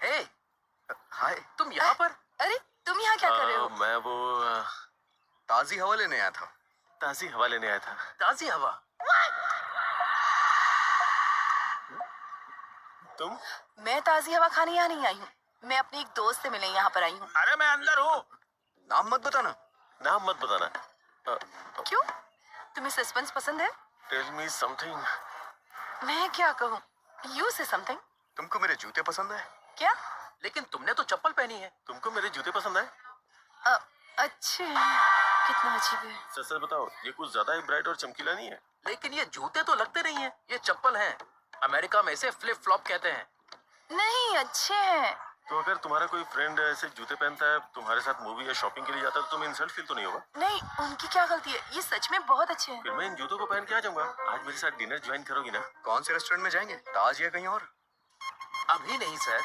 हे, हाय। तुम यहाँ पर? अरे तुम यहाँ क्या कर रहे हो? मैं वो ताजी हवा लेने आया था। ताज़ी हवा लेने आया था। ताजी हवा? तुम? मैं ताजी हवा खाने यहाँ नहीं आई हूँ। मैं अपनी एक दोस्त से मिलने यहाँ पर आई हूँ। अरे मैं अंदर हूँ। नाम मत बताना। नाम मत बताना। क्यों? तुम्हें सस्पेंस पसंद है? Tell me something. मैं क्या कहूँ? यू से समथिंग। तुमको मेरे जूते पसंद है? क्या? लेकिन तुमने तो चप्पल पहनी है। तुमको मेरे जूते पसंद है? अच्छे। कितना अजीब है। सच सच बताओ, ये कुछ ज्यादा ही ब्राइट और चमकीला नहीं है? लेकिन ये जूते तो लगते नहीं है, ये चप्पल हैं। अमेरिका में इसे फ्लिप फ्लॉप कहते हैं। नहीं, अच्छे हैं। तो अगर तुम्हारा कोई फ्रेंड ऐसे जूते पहनता है, तुम्हारे साथ मूवी या शॉपिंग के लिए जाता है, तो तुम्हें इंसल्ट फील तो नहीं होगा? नहीं, उनकी क्या गलती है? ये सच में बहुत अच्छे हैं। फिर मैं इन जूतों को पहन के आ जाऊंगा। आज मेरे साथ डिनर ज्वाइन करोगी ना? कौन से रेस्टोरेंट में जाएंगे? ताज या कहीं और? अभी नहीं सर,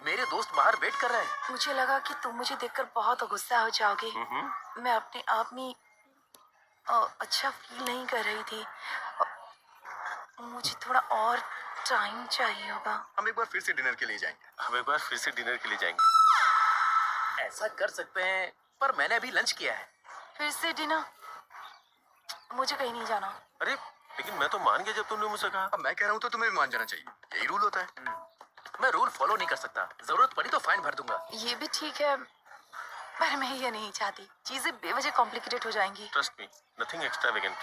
मेरे दोस्त बाहर वेट कर रहे हैं। मुझे लगा कि तुम मुझे देखकर बहुत गुस्सा हो जाओगे। मैं अपने आप में अच्छा फील नहीं कर रही थी। मुझे थोड़ा और टाइम चाहिए होगा। हम एक बार फिर से डिनर के लिए जाएंगे। हम एक बार फिर से डिनर के लिए जाएंगे। ऐसा कर सकते हैं, पर मैंने अभी लंच किया है। फिर से डिनर? मुझे कहीं नहीं जाना। अरे लेकिन मैं तो मान गया जब तुमने मुझसे कहा। अब मैं कह रहा हूँ तो तुम्हें भी मान जाना चाहिए। यही रूल होता है। मैं रूल फॉलो नहीं कर सकता, जरूरत पड़ी तो फाइन भर दूंगा। ये भी ठीक है, पर मैं ये नहीं चाहती। चीजें बेवजह कॉम्प्लिकेटेड हो जाएंगी। Trust me, nothing extravagant.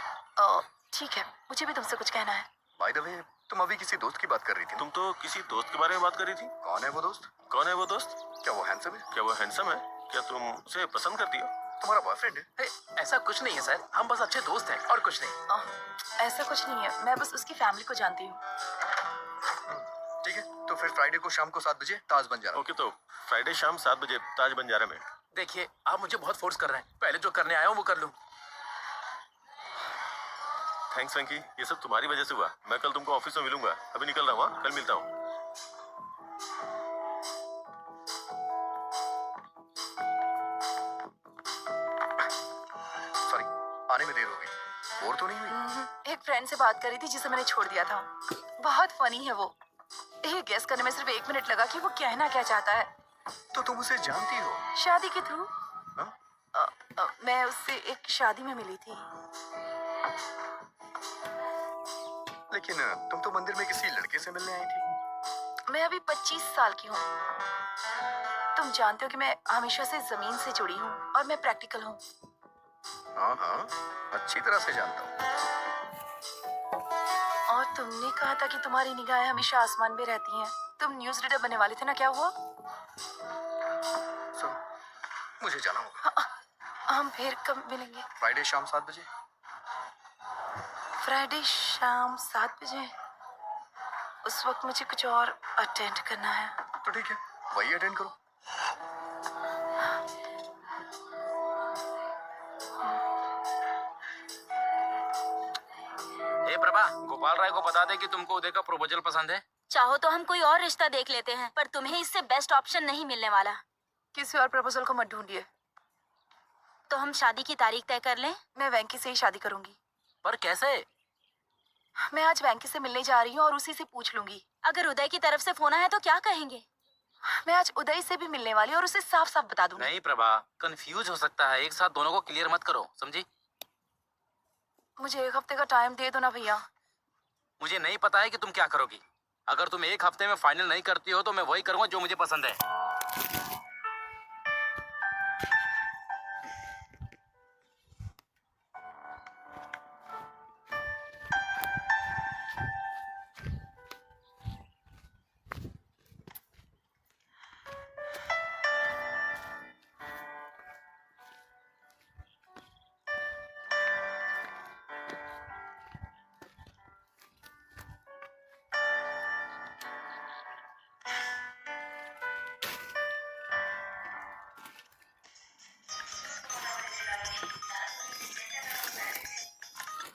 ठीक है, मुझे भी तुमसे कुछ कहना है। बाय द वे, तुम अभी किसी दोस्त की बात कर रही थी। तुम तो किसी दोस्त के बारे में बात कर रही थी। कौन है वो दोस्त? कौन है वो दोस्त? क्या वो हैंडसम है? क्या वो हैंडसम है? क्या तुम उसे पसंद करती हो? तुम्हारा बॉयफ्रेंड है? हे, ऐसा कुछ नहीं है सर, हम बस अच्छे दोस्त हैं और कुछ नहीं। ऐसा कुछ नहीं है, मैं बस उसकी फैमिली को जानती हूँ। ठीक है, तो फिर फ्राइडे को शाम को 7 बजे ताज बन जा रहा। ओके, तो फ्राइडे शाम 7 बजे ताज बंजारा में। देखिए, आप मुझे बहुत फोर्स कर रहे हैं। पहले जो करने आया हूँ वो कर लूँ। थैंक्स वेंकी, ये सब तुम्हारी वजह से हुआ। मैं कल तुमको ऑफिस में मिलूंगा। अभी निकल रहा हूँ, हाँ? कल मिलता हूँ। सॉरी, आने में देर हो गई। बोर तो नहीं हुई? एक फ्रेंड से बात करी थी जिसे मैंने छोड़ दिया था। बहुत फनी है वो। ये गेस करने में सिर्फ 1 मिनट लगा कि वो कहना क्या चाहता है। तो तुम उसे जानती हो? शादी के थ्रू। हाँ? मैं उससे एक शादी में मिली थी। लेकिन तुम तो मंदिर में किसी लड़के से मिलने आई थी। मैं अभी 25 साल की हूँ। तुम जानते हो कि मैं हमेशा से जमीन से जुड़ी हूँ और मैं प्रैक्टिकल हूँ। हाँ हाँ, अच्छी तरह से जानता हूँ। और तुमने कहा था कि तुम्हारी निगाहें हमेशा आसमान में रहती हैं। तुम न्यूज़ रीडर बनने वाले थे ना, क्या हुआ? सुन, मुझे जाना होगा। हम फिर कब मिलेंगे? फ्राइडे शाम 7 बजे। फ्राइडे शाम 7 बजे? उस वक्त मुझे कुछ और अटेंड करना है। तो ठीक है, वही अटेंड करो। ए प्रभा, गोपाल राय को बता दे कि तुमको उदय का प्रपोजल पसंद है। चाहो तो हम कोई और रिश्ता देख लेते हैं, पर तुम्हें इससे बेस्ट ऑप्शन नहीं मिलने वाला। किसी और प्रपोजल को मत ढूंढिए। तो हम शादी की तारीख तय कर लें? मैं वेंकी से ही शादी करूंगी। पर कैसे? मैं आज वेंकी से मिलने जा रही हूँ और उसी से पूछ लूंगी। अगर उदय की तरफ से फोन आया तो क्या कहेंगे? मैं आज उदय से भी मिलने वाली और उसे साफ साफ बता दूंगी। नहीं प्रभा, कंफ्यूज हो सकता है। एक साथ दोनों को क्लियर मत करो, समझी? मुझे 1 हफ्ते का टाइम दे दो ना भैया। मुझे नहीं पता है कि तुम क्या करोगी। अगर तुम 1 हफ्ते में फाइनल नहीं करती हो तो मैं वही करूंगा जो मुझे पसंद है।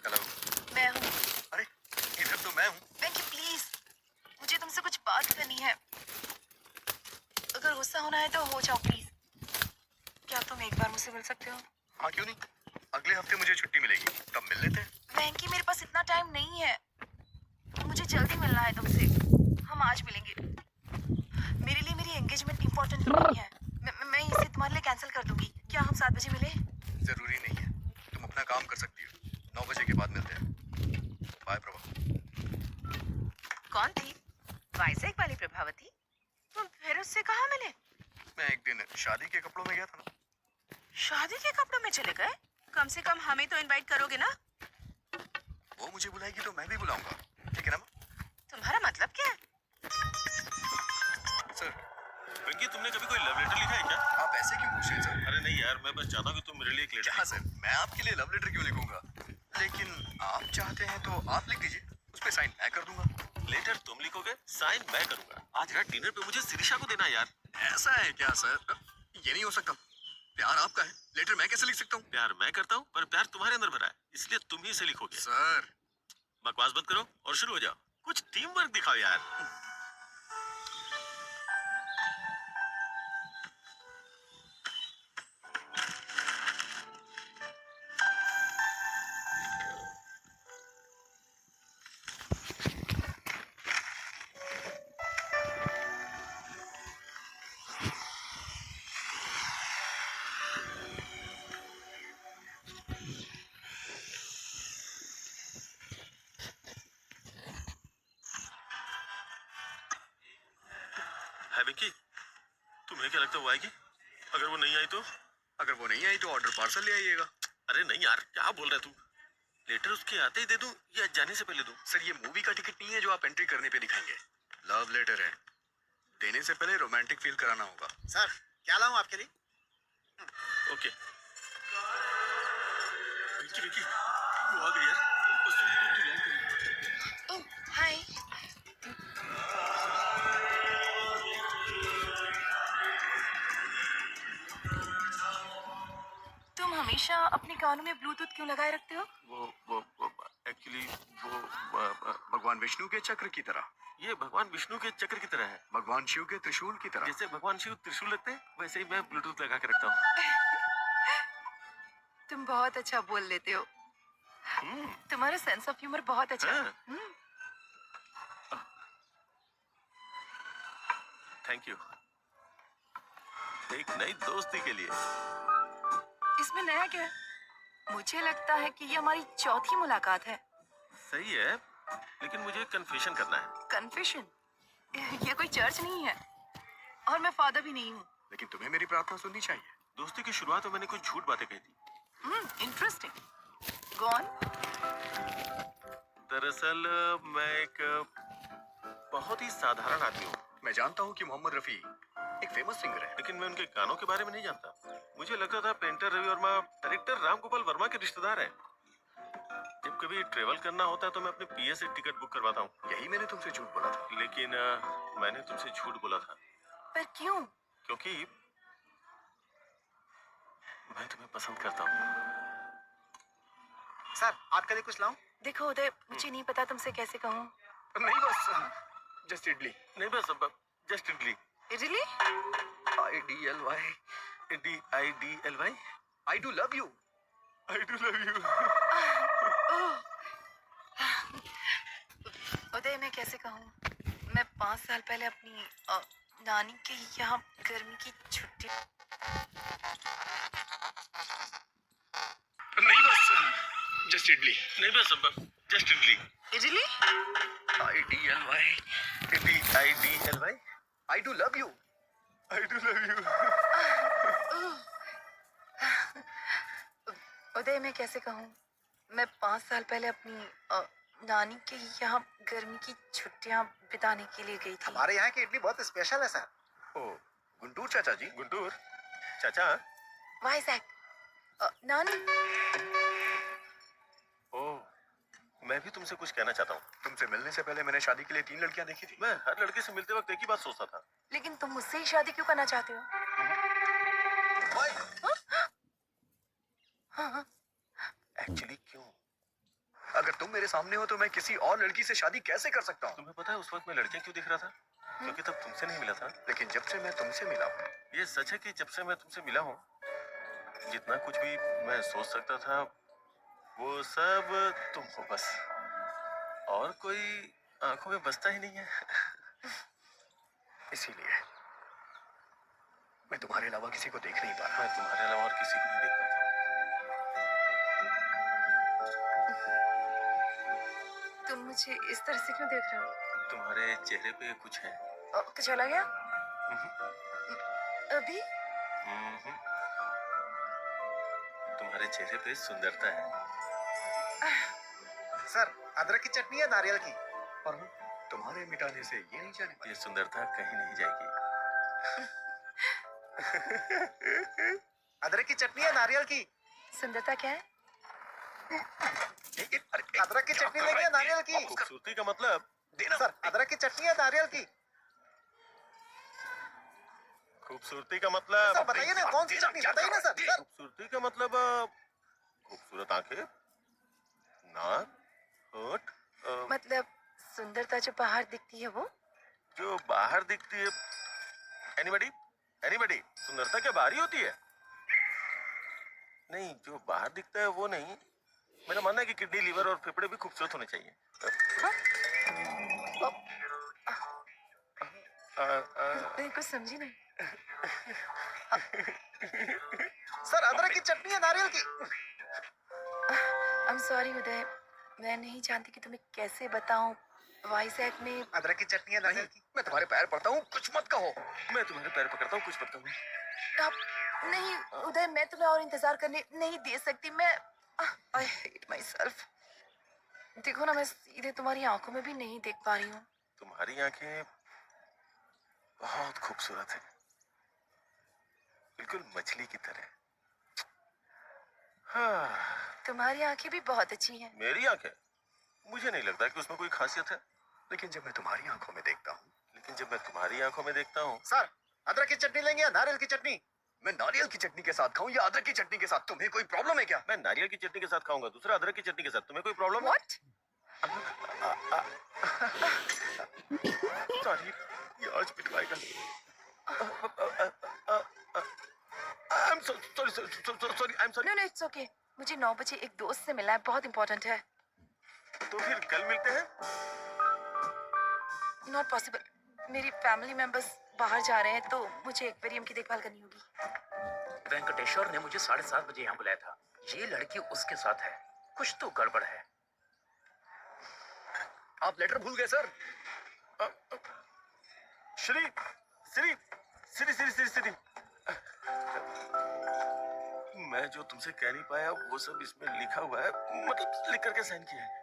हेलो। मैं हूँ। अरे, इधर तो मैं हूँ। वेंकी प्लीज, मुझे तुमसे कुछ बात करनी है। अगर गुस्सा होना है तो हो जाओ प्लीज। क्या तुम एक बार मुझसे मिल सकते हो? हाँ, क्यों नहीं? अगले हफ्ते मुझे छुट्टी मिलेगी, तब मिल लेते हैं। वेंकी, मेरे पास इतना टाइम नहीं है। मुझे जल्दी मिलना है तुमसे। हम आज मिलेंगे। मेरे लिए मेरी एंगेजमेंट इम्पोर्टेंट नहीं है। मैं इसे तुम्हारे लिए कैंसिल कर दूंगी। क्या हम 7 बजे मिले? जरूरी नहीं है, तुम अपना काम कर सकती हो। 9 बजे के बाद मिलते हैं। बाय प्रभा। कौन थी? वाइजैक वाली प्रभावती? तुम फिर उससे कहाँ मिले? मैं एक दिन शादी के कपड़ों में गया था ना। शादी के कपड़ों में चले गए? कम से कम हमें तो इनवाइट करोगे ना? वो मुझे बुलाएगी तो मैं भी बुलाऊंगा, ठीक है ना? तुम्हारा मतलब क्या है? सर, वेंकी, तुमने कभी कोई लव लेटर लिखा है क्या? आप ऐसे क्यों पूछ रहे हैं सर? अरे नहीं यार, मैं बस चाहता हूँ कि तुम मेरे लिए एक लेटर क्या सर, मैं आपके लिए लव लेटर क्यों लिखूंगा? लेकिन आप चाहते हैं तो आप लिख दीजिए, उस पे साइन मैं कर दूंगा। लेटर तुम लिखोगे, साइन मैं करूंगा। आज रात डिनर पे मुझे शिरीषा को देना यार। ऐसा है क्या सर? ये नहीं हो सकता। प्यार आपका है, लेटर मैं कैसे लिख सकता हूँ? प्यार मैं करता हूँ, पर प्यार तुम्हारे अंदर भरा है, इसलिए तुम ही इसे लिखोगे। सर, बकवास बंद करो और शुरू हो जाओ। कुछ टीम वर्क दिखाओ यार। है विक्की, तुम्हें क्या लगता है वो आएगी? अगर वो नहीं आई तो? अगर वो नहीं आई तो ऑर्डर पार्सल ले आइएगा। अरे नहीं यार, क्या बोल रहा है तू? लेटर उसके आते ही दे दूं या जाने से पहले दूं? सर, ये मूवी का टिकट नहीं है जो आप एंट्री करने पे दिखाएंगे। लव लेटर है, देने से पहले रोमांटिक फील कराना होगा। सर, क्या लाऊं आपके लिए? ओके। विक्की विक्की, वो आ गई यार। बस तू लॉक कर। ओह, हाय। तुम हमेशा अपने कानों में ब्लूटूथ क्यों लगाए रखते हो? वो एक्चुअली वो भगवान विष्णु के चक्र की तरह। ये भगवान विष्णु के चक्र की तरह है। भगवान शिव के त्रिशूल की तरह। जैसे भगवान शिव त्रिशूल लगते हैं, वैसे ही मैं ब्लूटूथ लगा के रखता हूँ। तुम बहुत अच्छा बोल लेते हो। तुम्हारा सेंस ऑफ ह्यूमर बहुत अच्छा है। Thank you. एक नई दोस्ती के लिए। इसमें नया क्या है? मुझे लगता है कि ये हमारी चौथी मुलाकात है। सही है, लेकिन मुझे कन्फेशन करना है। कन्फेशन? ये कोई चर्च नहीं है और मैं फादर भी नहीं हूँ। लेकिन तुम्हें मेरी प्रार्थना सुननी चाहिए। दोस्ती की शुरुआत में मैंने कुछ झूठ बातें कही थी। इंटरेस्टिंग। गॉन। दरअसल मैं एक बहुत ही साधारण आदमी हूँ। मैं जानता हूँ कि मोहम्मद रफी एक फेमस सिंगर है। लेकिन मैं उनके गानों के बारे में नहीं जानता। मुझे लगता था पेंटर रवि वर्मा डायरेक्टर राम गोपाल वर्मा के रिश्तेदार हैं। जब कभी ट्रेवल करना होता है तो मैं अपने पीए से टिकट बुक करवाता हूँ। यही मैंने तुमसे झूठ बोला था। लेकिन मैंने तुमसे झूठ बोला था पर क्यों? क्योंकि मैं तुम्हें पसंद करता हूँ। सर आपके लिए कुछ लाऊं? देखो उदय, मुझे नहीं पता तुमसे कैसे कहूँ। नहीं बस जस्ट इडली। नहीं बस just idli. Really? IDLY। DIDLY। I do love you। I do love you। उदय, मैं कैसे कहूँ? मैं 5 साल पहले अपनी नानी के यहाँ गर्मी की छुट्टी। नहीं बस जस्ट इडली। नहीं बस just idli. Really? IDLY। DIDLY। I do love you। I do love you। उदय, मैं कैसे कहूँ? मैं 5 साल पहले अपनी नानी के यहाँ गर्मी की छुट्टियाँ बिताने के लिए गई थी। हमारे यहाँ की इडली बहुत स्पेशल है सर। ओ गुंटूर चाचा जी। गुंटूर चाचा। वाइजैक। नानी। ओह, मैं भी तुमसे कुछ कहना चाहता हूँ। तुमसे मिलने से पहले मैंने शादी के लिए 3 लड़कियां देखी थी। मैं हर लड़के से मिलते वक्त एक ही बात सोचता था। लेकिन तुम मुझसे ही शादी क्यों करना चाहते हो? हाँ। एक्चुअली क्यों? अगर तुम मेरे सामने हो तो मैं किसी और लड़की से शादी कैसे कर सकता हूँ? तुम्हें पता है उस वक्त मैं लड़कियां क्यों देख रहा था? क्योंकि तब तुमसे नहीं मिला था। लेकिन जब से मैं तुमसे मिला हूँ, ये सच है कि जब से मैं तुमसे मिला हूँ, जितना कुछ भी मैं सोच सकता था वो सब तुम हो बस। और कोई आंखों में बसता ही नहीं है। इसीलिए मैं तुम्हारे अलावा किसी को देख नहीं पा रहा। मैं तुम्हारे अलावा और किसी को नहीं देख पाता। तुम मुझे इस तरह से क्यों देख रहे हो? तुम्हारे चेहरे पे कुछ है। चला गया? अभी? तुम्हारे चेहरे पे सुंदरता है। सर अदरक की चटनी है नारियल की? और तुम्हारे मिटाने से ये नहीं जाने ये सुंदरता कहीं नहीं जाएगी। अदरक की चटनी है नारियल की? सुंदरता क्या है? अदरक की चटनी लेंगे या नारियल की? खूबसूरती का मतलब देना। सर अदरक की चटनी है नारियल की? खूबसूरती का मतलब सर बताइए ना कौन सी चटनी, बताइए ना सर। खूबसूरती का मतलब खूबसूरत आंखें, नाक, होठ, मतलब सुंदरता जो बाहर दिखती है वो? जो बाहर दिखती है। एनीबडी? एनीबडी? सुंदरता क्या बाहरी होती है? नहीं, जो बाहर दिखता है वो नहीं। मेरा मानना है कि किडनी, लीवर और फेफड़े भी खूबसूरत होने चाहिए। मैं कुछ समझी नहीं। सर अदरक की चटनी है नारियल की? I'm sorry उदय, मैं नहीं जानती कि तुम्हें कैसे बताऊं। वाइजैक में अदरक की चटनी है नारियल की? मैं तुम्हारे पैर पड़ता हूँ, कुछ मत कहो। मैं तुम्हारे पैर पकड़ता हूँ, कुछ मत कहो। अब नहीं उदय, मैं तुम्हें और इंतजार करने नहीं दे सकती। मैं I hate myself। देखो ना, मैं सीधे तुम्हारी आंखों में भी नहीं देख पा रही हूँ। तुम्हारी आंखें बहुत खूबसूरत है, बिल्कुल मछली की तरह। हाँ। तुम्हारी आंखें भी बहुत अच्छी हैं। मेरी आंखें? मुझे नहीं लगता कि उसमें कोई खासियत है। लेकिन जब मैं तुम्हारी आंखों में देखता हूँ। सर अदरक की चटनी लेंगे या नारियल की चटनी? मैं नारियल की चटनी के साथ खाऊं या अदरक की चटनी के साथ? तुम्हें कोई प्रॉब्लम है क्या? मैं नारियल की चटनी के साथ खाऊंगा, दूसरा अदरक की चटनी के साथ। तुम्हें कोई प्रॉब्लम है? What? सॉरी, ये आज पिटवाएगा। I'm sorry, I'm sorry। No, it's okay। मुझे 9 बजे एक दोस्त से मिलना है, बहुत इम्पोर्टेंट है। तो फिर कल मिलते हैं। Not possible। मेरी फैमिली मेंबर्स बाहर जा रहे हैं तो मुझे एक्वेरियम की देखभाल करनी होगी। वेंकटेश्वर ने मुझे 7:30 बजे यहाँ बुलाया था। ये लड़की उसके साथ है, कुछ तो गड़बड़ है। आप लेटर भूल गए सर। श्री श्री श्री श्री श्री श्री मैं जो तुमसे कह नहीं पाया वो सब इसमें लिखा हुआ है, मतलब लिख करके साइन किया है।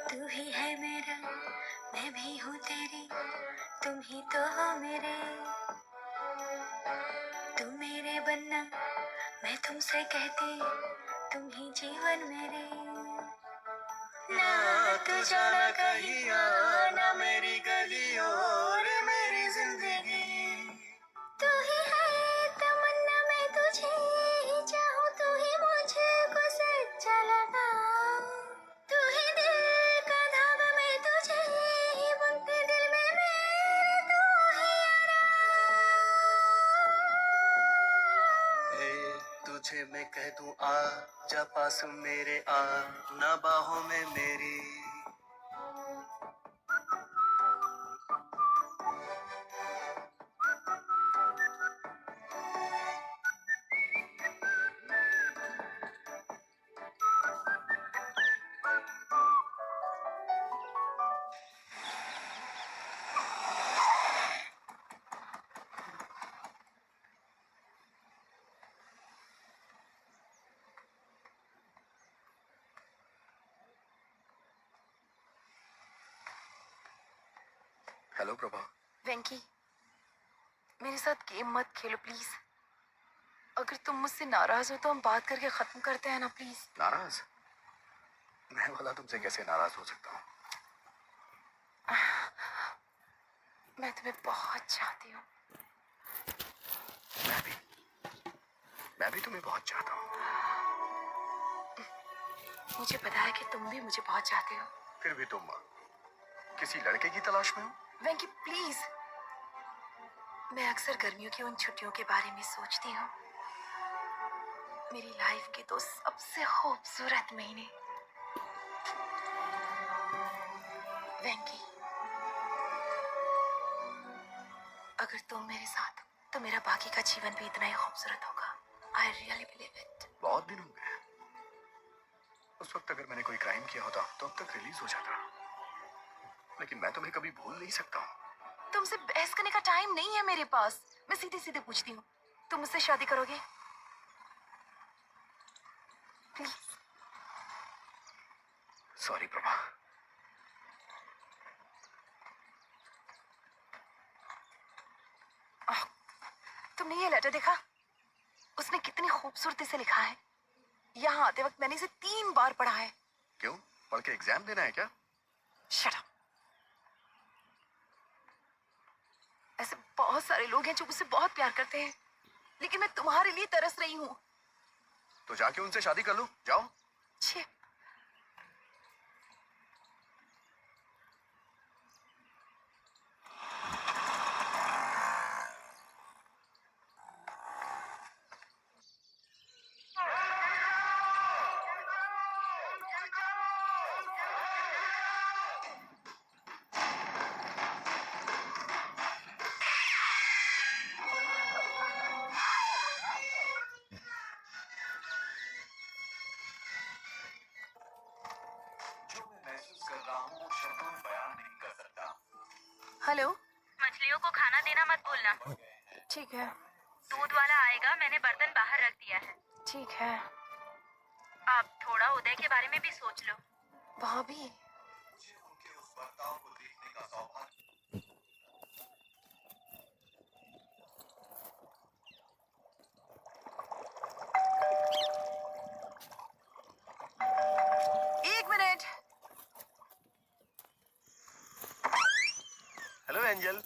तू ही है मेरा, मैं भी हूँ तेरी, तुम ही तो हो मेरे। तुम मेरे बनना, मैं तुमसे कहती, तुम ही जीवन मेरे। ना तू जाना कहीं ना मेरी गलियों और मेरी जिंदगी। तू ही है तमन्ना, मैं तुझे ही चाहूँ, तू ही मुझको सच्चा लगा। तू ही दिल का धागा, मैं तुझे ही बुनती, दिल में मेरे तू ही तुझे मैं कह दूं आ जा पास मेरे, आ ना बाहों में मेरी। हेलो प्रभा। वेंकी, मेरे साथ गेम मत खेलो प्लीज। अगर तुम मुझसे नाराज हो तो हम बात करके खत्म करते हैं ना प्लीज। नाराज? मैं वाला तुमसे कैसे नाराज हो सकता हूँ? मैं तुम्हें बहुत चाहती हूँ। मैं भी तुम्हें बहुत चाहता हूँ। मुझे पता है कि तुम भी मुझे बहुत चाहते हो। फिर भी तुम किसी लड़के की तलाश में हो? वेंकी प्लीज, मैं अक्सर गर्मियों की उन छुट्टियों के बारे में सोचती हूँ। मेरी लाइफ के 2 सबसे खूबसूरत महीने। वेंकी, अगर तुम मेरे साथ हो तो मेरा बाकी का जीवन भी इतना ही खूबसूरत होगा। I really believe it. बहुत दिन हो गए। उस वक्त अगर मैंने कोई क्राइम किया होता तो अब तक रिलीज हो जाता, लेकिन मैं तुम्हें कभी भूल नहीं सकता हूँ। तुमसे बहस करने का टाइम नहीं है मेरे पास। मैं सीधे सीधे पूछती हूँ, तुम मुझसे शादी करोगे? प्लीज। सॉरी प्रभा। तुमने ये लेटर देखा? उसने कितनी खूबसूरती से लिखा है। यहाँ आते वक्त मैंने इसे 3 बार पढ़ा है। क्यों? पढ़ के एग्जाम देना है क्या? Shut up. ऐसे बहुत सारे लोग हैं जो मुझसे बहुत प्यार करते हैं, लेकिन मैं तुम्हारे लिए तरस रही हूँ। तो जाके उनसे शादी कर लो, जाओ। छे। हेलो। मछलियों को खाना देना मत भूलना। ठीक है। दूध वाला आएगा, मैंने बर्तन बाहर रख दिया है। ठीक है। आप थोड़ा उदय के बारे में भी सोच लो। भाभी, एक मिनट। Hello angel.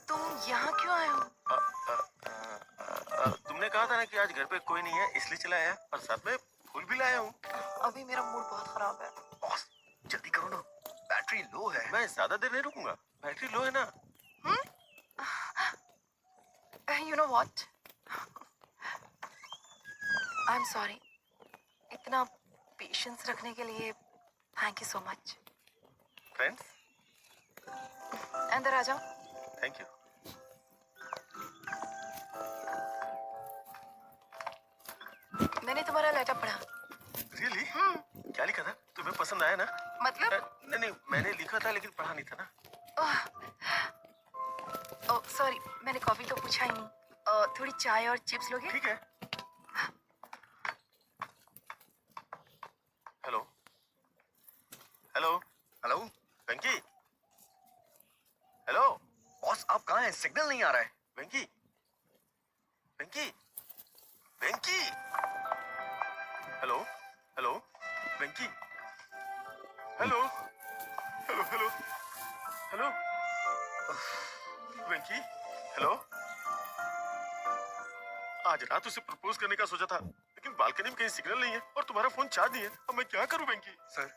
तुम यहाँ क्यों आए हो? तुमने कहा था ना कि आज घर पे कोई नहीं है, इसलिए चला आया, और साथ में फूल भी लाया हूँ। अभी मेरा मूड बहुत खराब है। बॉस जल्दी करो ना, बैटरी लो है। मैं ज्यादा देर नहीं रुकूंगा, बैटरी लो है ना। You know what, I am sorry. इतना पेशेंस रखने के लिए thank you so much. Friends, अंदर आ जाओ। Thank you. मैंने तुम्हारा लेटर पढ़ा। रियली? क्या लिखा था? तुम्हें पसंद आया ना? मतलब नहीं नहीं, मैंने लिखा था लेकिन पढ़ा नहीं था ना। ओह सॉरी, मैंने कॉफी तो पूछा ही नहीं। थोड़ी चाय और चिप्स लोगे? ठीक है। हेलो हेलो हेलो वेंकी। हेलो बॉस, आप कहाँ हैं? सिग्नल नहीं आ रहा है। वेंकी, वेंकी, वेंकी। हेलो हेलो वेंकी। हेलो हेलो हेलो हेलो वेंकी। हेलो। आज रात उसे प्रपोज करने का सोचा था, लेकिन बालकनी में कहीं सिग्नल नहीं है और तुम्हारा फोन चार्ज नहीं है। अब मैं क्या करूं वेंकी? सर,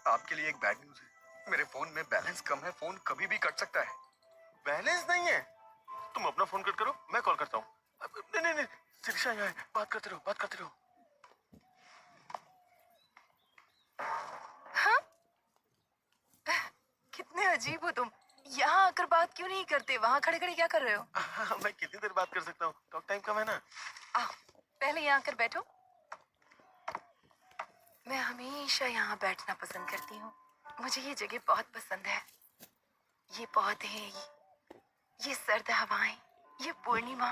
आपके लिए एक बैड न्यूज है। मेरे फोन में बैलेंस कम है, फोन कभी भी कट सकता है। बैलेंस नहीं है? तुम अपना फोन कट करो, मैं कॉल करता हूँ। नहीं नहीं नहीं, शिक्षा यहाँ है, बात करते रहो, बात करते रहो। हाँ? कितने अजीब हो तुम। यहाँ आकर बात क्यों नहीं करते? वहाँ खड़े खड़े क्या कर रहे हो? मैं कितनी देर बात कर सकता हूँ? टॉक टाइम कम है ना। आओ, पहले यहाँ आकर बैठो। मैं हमेशा यहाँ बैठना पसंद करती हूँ। मुझे ये जगह बहुत पसंद है। ये पौधे, ये सर्द हवाएं, ये पूर्णिमा,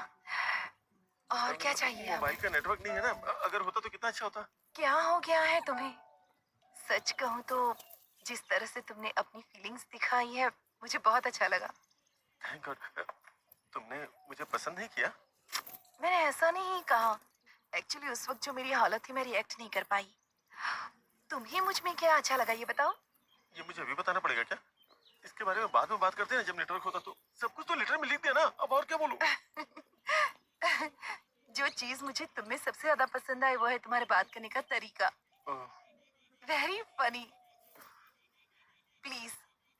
और क्या चाहिए अब? मोबाइल का नेटवर्क नहीं है ना, अगर होता तो कितना अच्छा होता। क्या हो गया है तुम्हें? सच कहूँ तो जिस तरह से तुमने अपनी फीलिंग्स दिखाई है, मुझे बहुत अच्छा लगा। Thank God. तुमने मुझे पसंद नहीं किया? मैंने ऐसा नहीं कहा। एक्चुअली उस वक्त जो मेरी हालत थी, मैं रिएक्ट नहीं कर पाई। तुम्हें मुझ में क्या अच्छा लगा, ये बताओ। ये मुझे अभी बताना पड़ेगा क्या? इसके बारे में बाद में बात करते हैं जब नेटवर्क होता तो। सब कुछ तो लेटर में लिख दिया ना, अब और क्या बोलूं? जो चीज मुझे तुममें सबसे ज्यादा पसंद आई वो है तुम्हारे बात करने का तरीका। Very funny. प्लीज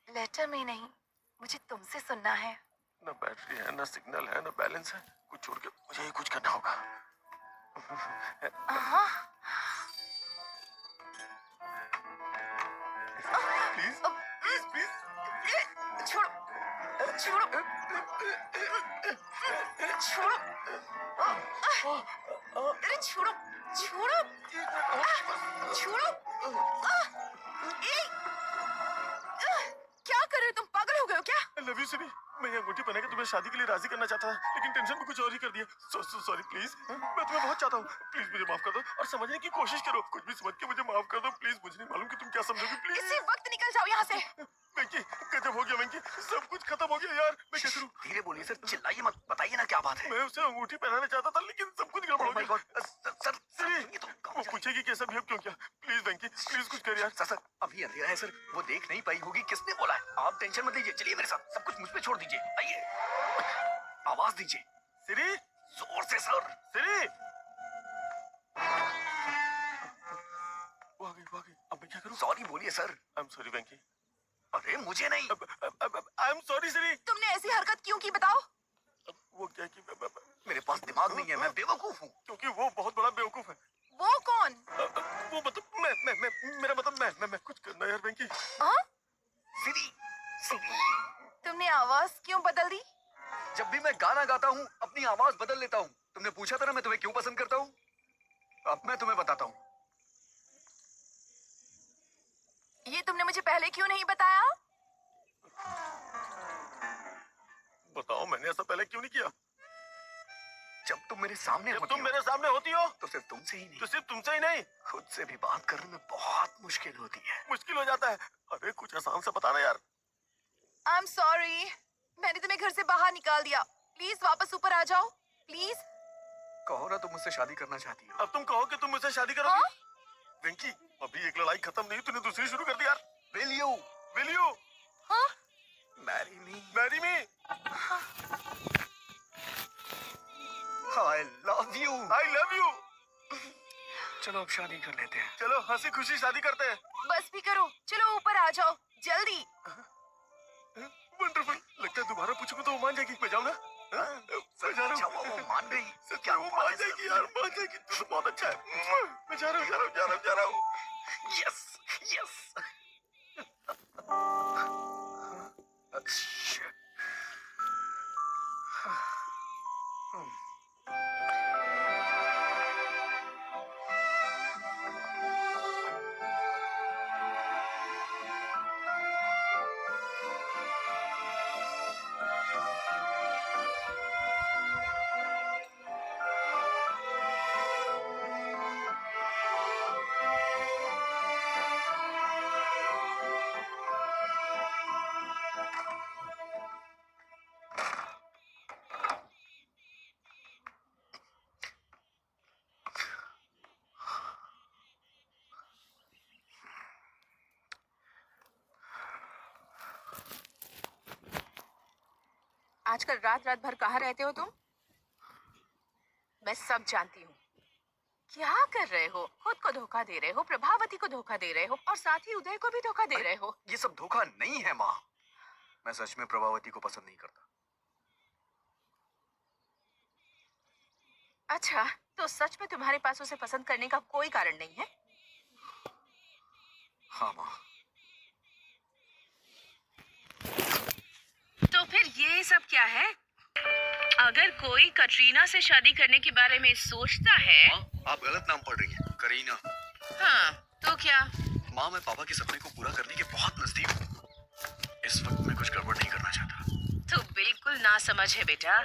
लेटर में नहीं, मुझे तुमसे सुनना है। ना बैटरी है, ना सिग्नल है, ना बैलेंस है। कुछ छोड़ के मुझे ही कुछ करना होगा। हाँ। Please please please. छोड़ो छोड़ो छोड़ो। अरे छोड़ो छोड़ो छोड़ो। क्या कर रहे हो तुम? पागल हो गए हो क्या? I love you सिरी। मैं ये अंगूठी पहना के तुम्हें शादी के लिए राजी करना चाहता था, लेकिन टेंशन में कुछ और ही कर दिया। Sorry please. मैं तुम्हें बहुत चाहता हूँ, प्लीज मुझे माफ कर दो और समझने की कोशिश करो। कुछ भी समझ के मुझे माफ कर दो प्लीज। मुझे नहीं मालूम कि तुम क्या समझोगी। प्लीज इसी वक्त निकल जाओ यहाँ से। वेंकी, गजब हो गया वेंकी, सब कुछ खत्म हो गया यार। मैं क्या करूँ? धीरे बोलिए सर, चिल्लाइए मत, बताइए ना क्या बात है। मैं उसे अंगूठी पहनाना चाहता था, लेकिन सब कुछ गड़बड़ हो Oh my गया। God, सर सिरी, ये तो वो पूछेगी कैसा बिहेव क्यों किया। प्लीज वेंकी, प्लीज कुछ कर यार। सर अभी अंधेरा है सर, वो देख नहीं पाई होगी। किसने बोला है? आप टेंशन मत लीजिए, चलिए मेरे साथ। सब कुछ मुझ पे छोड़ दीजिए, आइए। आवाज दीजिए सिरी, जोर से सर। सिरी। वो आ गई। अब मैं क्या करूँ? सॉरी बोलिए सर। आई एम सॉरी वेंकी। अरे मुझे नहीं। आई एम सॉरी सिरी। तुमने ऐसी हरकत क्यों की, बताओ। वो क्या कि मेरे पास दिमाग नहीं है, मैं बेवकूफ हूँ। क्योंकि वो बहुत बड़ा बेवकूफ है। वो कौन? वो मतलब मैं मेरा मतलब मैं कुछ करना यार वेंकी। हाँ? सिरी, सिरी। तुमने आवाज क्यों बदल दी? जब भी मैं गाना गाता हूँ अपनी आवाज बदल लेता हूँ। तुमने पूछा था ना मैं तुम्हें क्यों पसंद करता हूँ, अब मैं तुम्हें बताता हूँ। ये तुमने मुझे पहले क्यों नहीं बताया? बताओ मैंने ऐसा पहले क्यों नहीं किया? जब तुम मेरे सामने जब होती तुम हो, मेरे सामने होती हो तो सिर्फ तुमसे ही नहीं, तो सिर्फ तुमसे ही नहीं, खुद से भी बात करने में बहुत मुश्किल होती है। मुश्किल हो जाता है। अरे कुछ आसान सा बताना यार। आई एम सॉरी, मैंने तुम्हें घर से बाहर निकाल दिया। प्लीज वापस ऊपर आ जाओ, प्लीज। कहो ना तुम मुझसे शादी करना चाहती हो। अब तुम कहो कि तुम मुझसे शादी करोगी? हाँ? वेंकी, अभी एक लड़ाई खत्म नहीं, तूने दूसरी शुरू कर दी यार। Will you Will you हाँ? marry me? marry me? I love you. I love you. चलो अब शादी कर लेते हैं। चलो हंसी खुशी शादी करते हैं। बस भी करो, चलो ऊपर आ जाओ। जल्दी। वंडरफुल। लगता है दोबारा पूछूंगा तो वो मान जाएगी। मैं जाऊँ ना? मैं जा रहा हूँ। वो मान गई। सच में वो मान जाएगी यार, मान जाएगी। तू तो बहुत अच्छा है। मैं जा रहा हूँ। Yes yes. आजकल रात रात भर कहाँ रहते हो तुम? मैं सब जानती हूँ। क्या कर रहे हो? खुद को धोखा दे रहे हो, प्रभावती को धोखा दे रहे हो और साथ ही उदय को भी धोखा दे रहे हो। ये सब धोखा नहीं है माँ। मैं सच में प्रभावती को पसंद नहीं करता। अच्छा, तो सच में तुम्हारे पास उसे पसंद करने का कोई कारण नहीं है? हाँ माँ। तो फिर ये सब क्या है? अगर कोई कटरीना से शादी करने के बारे में सोचता है। माँ, आप गलत नाम पढ़ रही हैं। करीना। हाँ, तो क्या? माँ, मैं पापा के सपने को पूरा करने के बहुत नजदीक हूँ। इस वक्त मैं कुछ गड़बड़ नहीं करना चाहता। तो बिल्कुल ना समझ है बेटा।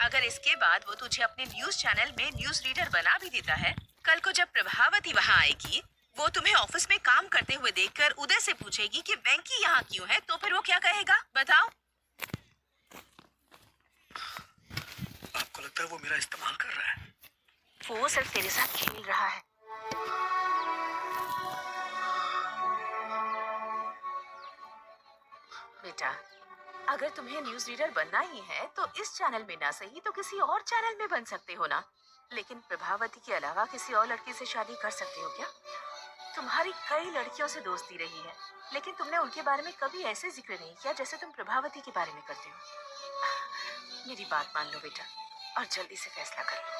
अगर इसके बाद वो तुझे अपने न्यूज चैनल में न्यूज रीडर बना भी देता है, कल को जब प्रभावती वहाँ आएगी, वो तुम्हें ऑफिस में काम करते हुए देखकर उदय से पूछेगी कि वेंकी यहाँ क्यों है, तो फिर वो क्या कहेगा बताओ? आपको लगता है वो मेरा इस्तेमाल कर रहा है? वो सिर्फ तेरे साथ खेल रहा है। बेटा, अगर तुम्हें न्यूज रीडर बनना ही है तो इस चैनल में ना सही तो किसी और चैनल में बन सकते हो ना। लेकिन प्रभावती के अलावा किसी और लड़की से शादी कर सकते हो क्या? तुम्हारी कई लड़कियों से दोस्ती रही है, लेकिन तुमने उनके बारे में कभी ऐसे जिक्र नहीं किया जैसे तुम प्रभावती के बारे में करते हो। मेरी बात मान लो बेटा और जल्दी से फैसला कर लो।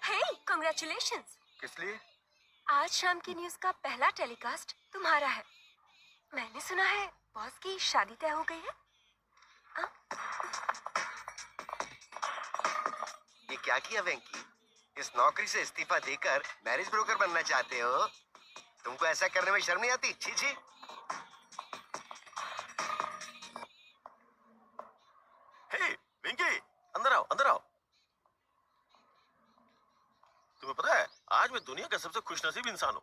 हे, कांग्रेचुलेशंस। किस लिए? आज शाम की न्यूज का पहला टेलीकास्ट तुम्हारा है। मैंने सुना है बॉस की शादी तय हो गई है। ये क्या किया वेंकी? इस नौकरी से इस्तीफा देकर मैरिज ब्रोकर बनना चाहते हो? तुमको ऐसा करने में शर्म नहीं आती? छी छी। हे वेंकी, अंदर आओ अंदर आओ। तुम्हें पता है आज मैं दुनिया का सबसे खुशनसीब इंसान हूँ,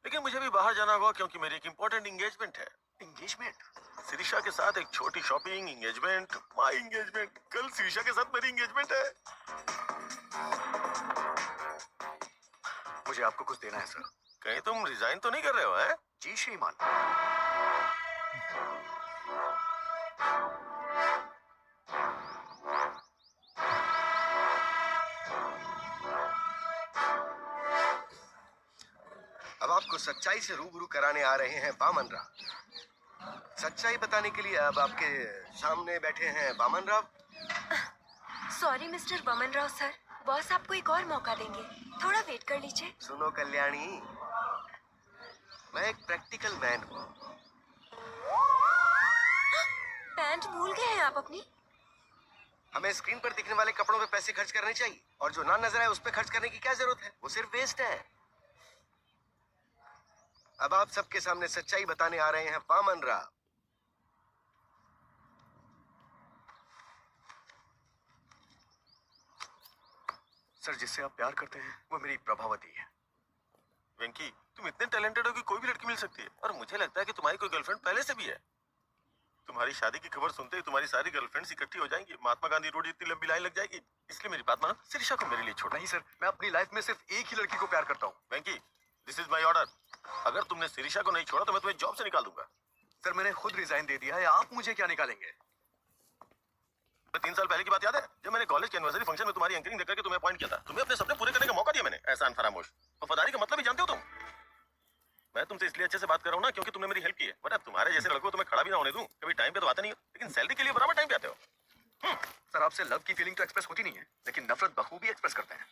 लेकिन मुझे भी बाहर जाना होगा क्योंकि मेरी एक इम्पोर्टेंट एंगेजमेंट है। एंगेजमेंट? सिरिशा के साथ एक छोटी शॉपिंग, एंगेजमेंट, माय एंगेजमेंट। कल सिरिशा के साथ मेरी एंगेजमेंट है। मुझे आपको कुछ देना है सर। कहीं तुम रिजाइन तो नहीं कर रहे हो? हैं? जी श्रीमान। अब आपको सच्चाई से रूबरू कराने आ रहे हैं वामन राव। सच्चाई बताने के लिए अब आपके सामने बैठे हैं Vaman Rao. Sorry mister Boman Rao sir, boss आपको एक और मौका देंगे, थोड़ा वेट कर लीजिए। सुनो कल्याणी, मैं एक प्रैक्टिकल मैन हूँ। पैंट भूल गए हैं आप अपनी? हमें स्क्रीन पर दिखने वाले कपड़ों पे पैसे खर्च करने चाहिए और जो ना नजर आए उस पे खर्च करने की क्या जरूरत है? वो सिर्फ वेस्ट है। अब आप सबके सामने सच्चाई बताने आ रहे हैं वामन राव। सर, जिससे आप प्यार करते हैं वो मेरी प्रभावती है। वेंकी, तुम इतने टैलेंटेड हो कि कोई भी लड़की मिल सकती है, और मुझे लगता है कि तुम्हारी कोई गर्लफ्रेंड पहले से भी है। तुम्हारी शादी की खबर सुनते ही तुम्हारी सारी गर्लफ्रेंड्स इकट्ठी हो जाएंगी, महात्मा गांधी रोड इतनी लंबी लाइन लग जाएगी। इसलिए मेरी बात मानो, शिरीषा को मेरे लिए छोड़ो। नहीं सर, मैं अपनी लाइफ में सिर्फ एक ही लड़की को प्यार करता हूँ। वेंकी, दिस इज माय ऑर्डर। अगर तुमने शिरीषा को नहीं छोड़ा तो मैं तुम्हें जॉब से निकाल दूंगा। सर मैंने खुद रिजाइन दे दिया है, आप मुझे क्या निकालेंगे? 3 साल पहले की बात याद है, जब मैंने कॉलेज के एनिवर्सरी फंक्शन में तुम्हारी एंकरिंग देकर के तुम्हें अपॉइंट किया था? तुम्हें अपने सपने पूरे करने का मौका दिया मैंने। एहसान फरामोश। वफादारी का मतलब ही जानते हो तुम? मैं तुमसे इसलिए अच्छे से बात कर रहा हूँ ना, क्योंकि तुमने मेरी हेल्प की है, वरना तुम्हारे जैसे लड़कों को तुम्हें खड़ा भी ना होने दूं। कभी टाइम पे तो आते नहीं हो, लेकिन सैलरी के लिए बराबर टाइम पे आते हो। सर आपसे लव की फीलिंग तो एक्सप्रेस होती नहीं है, लेकिन नफरत बखूबी एक्सप्रेस करते हैं।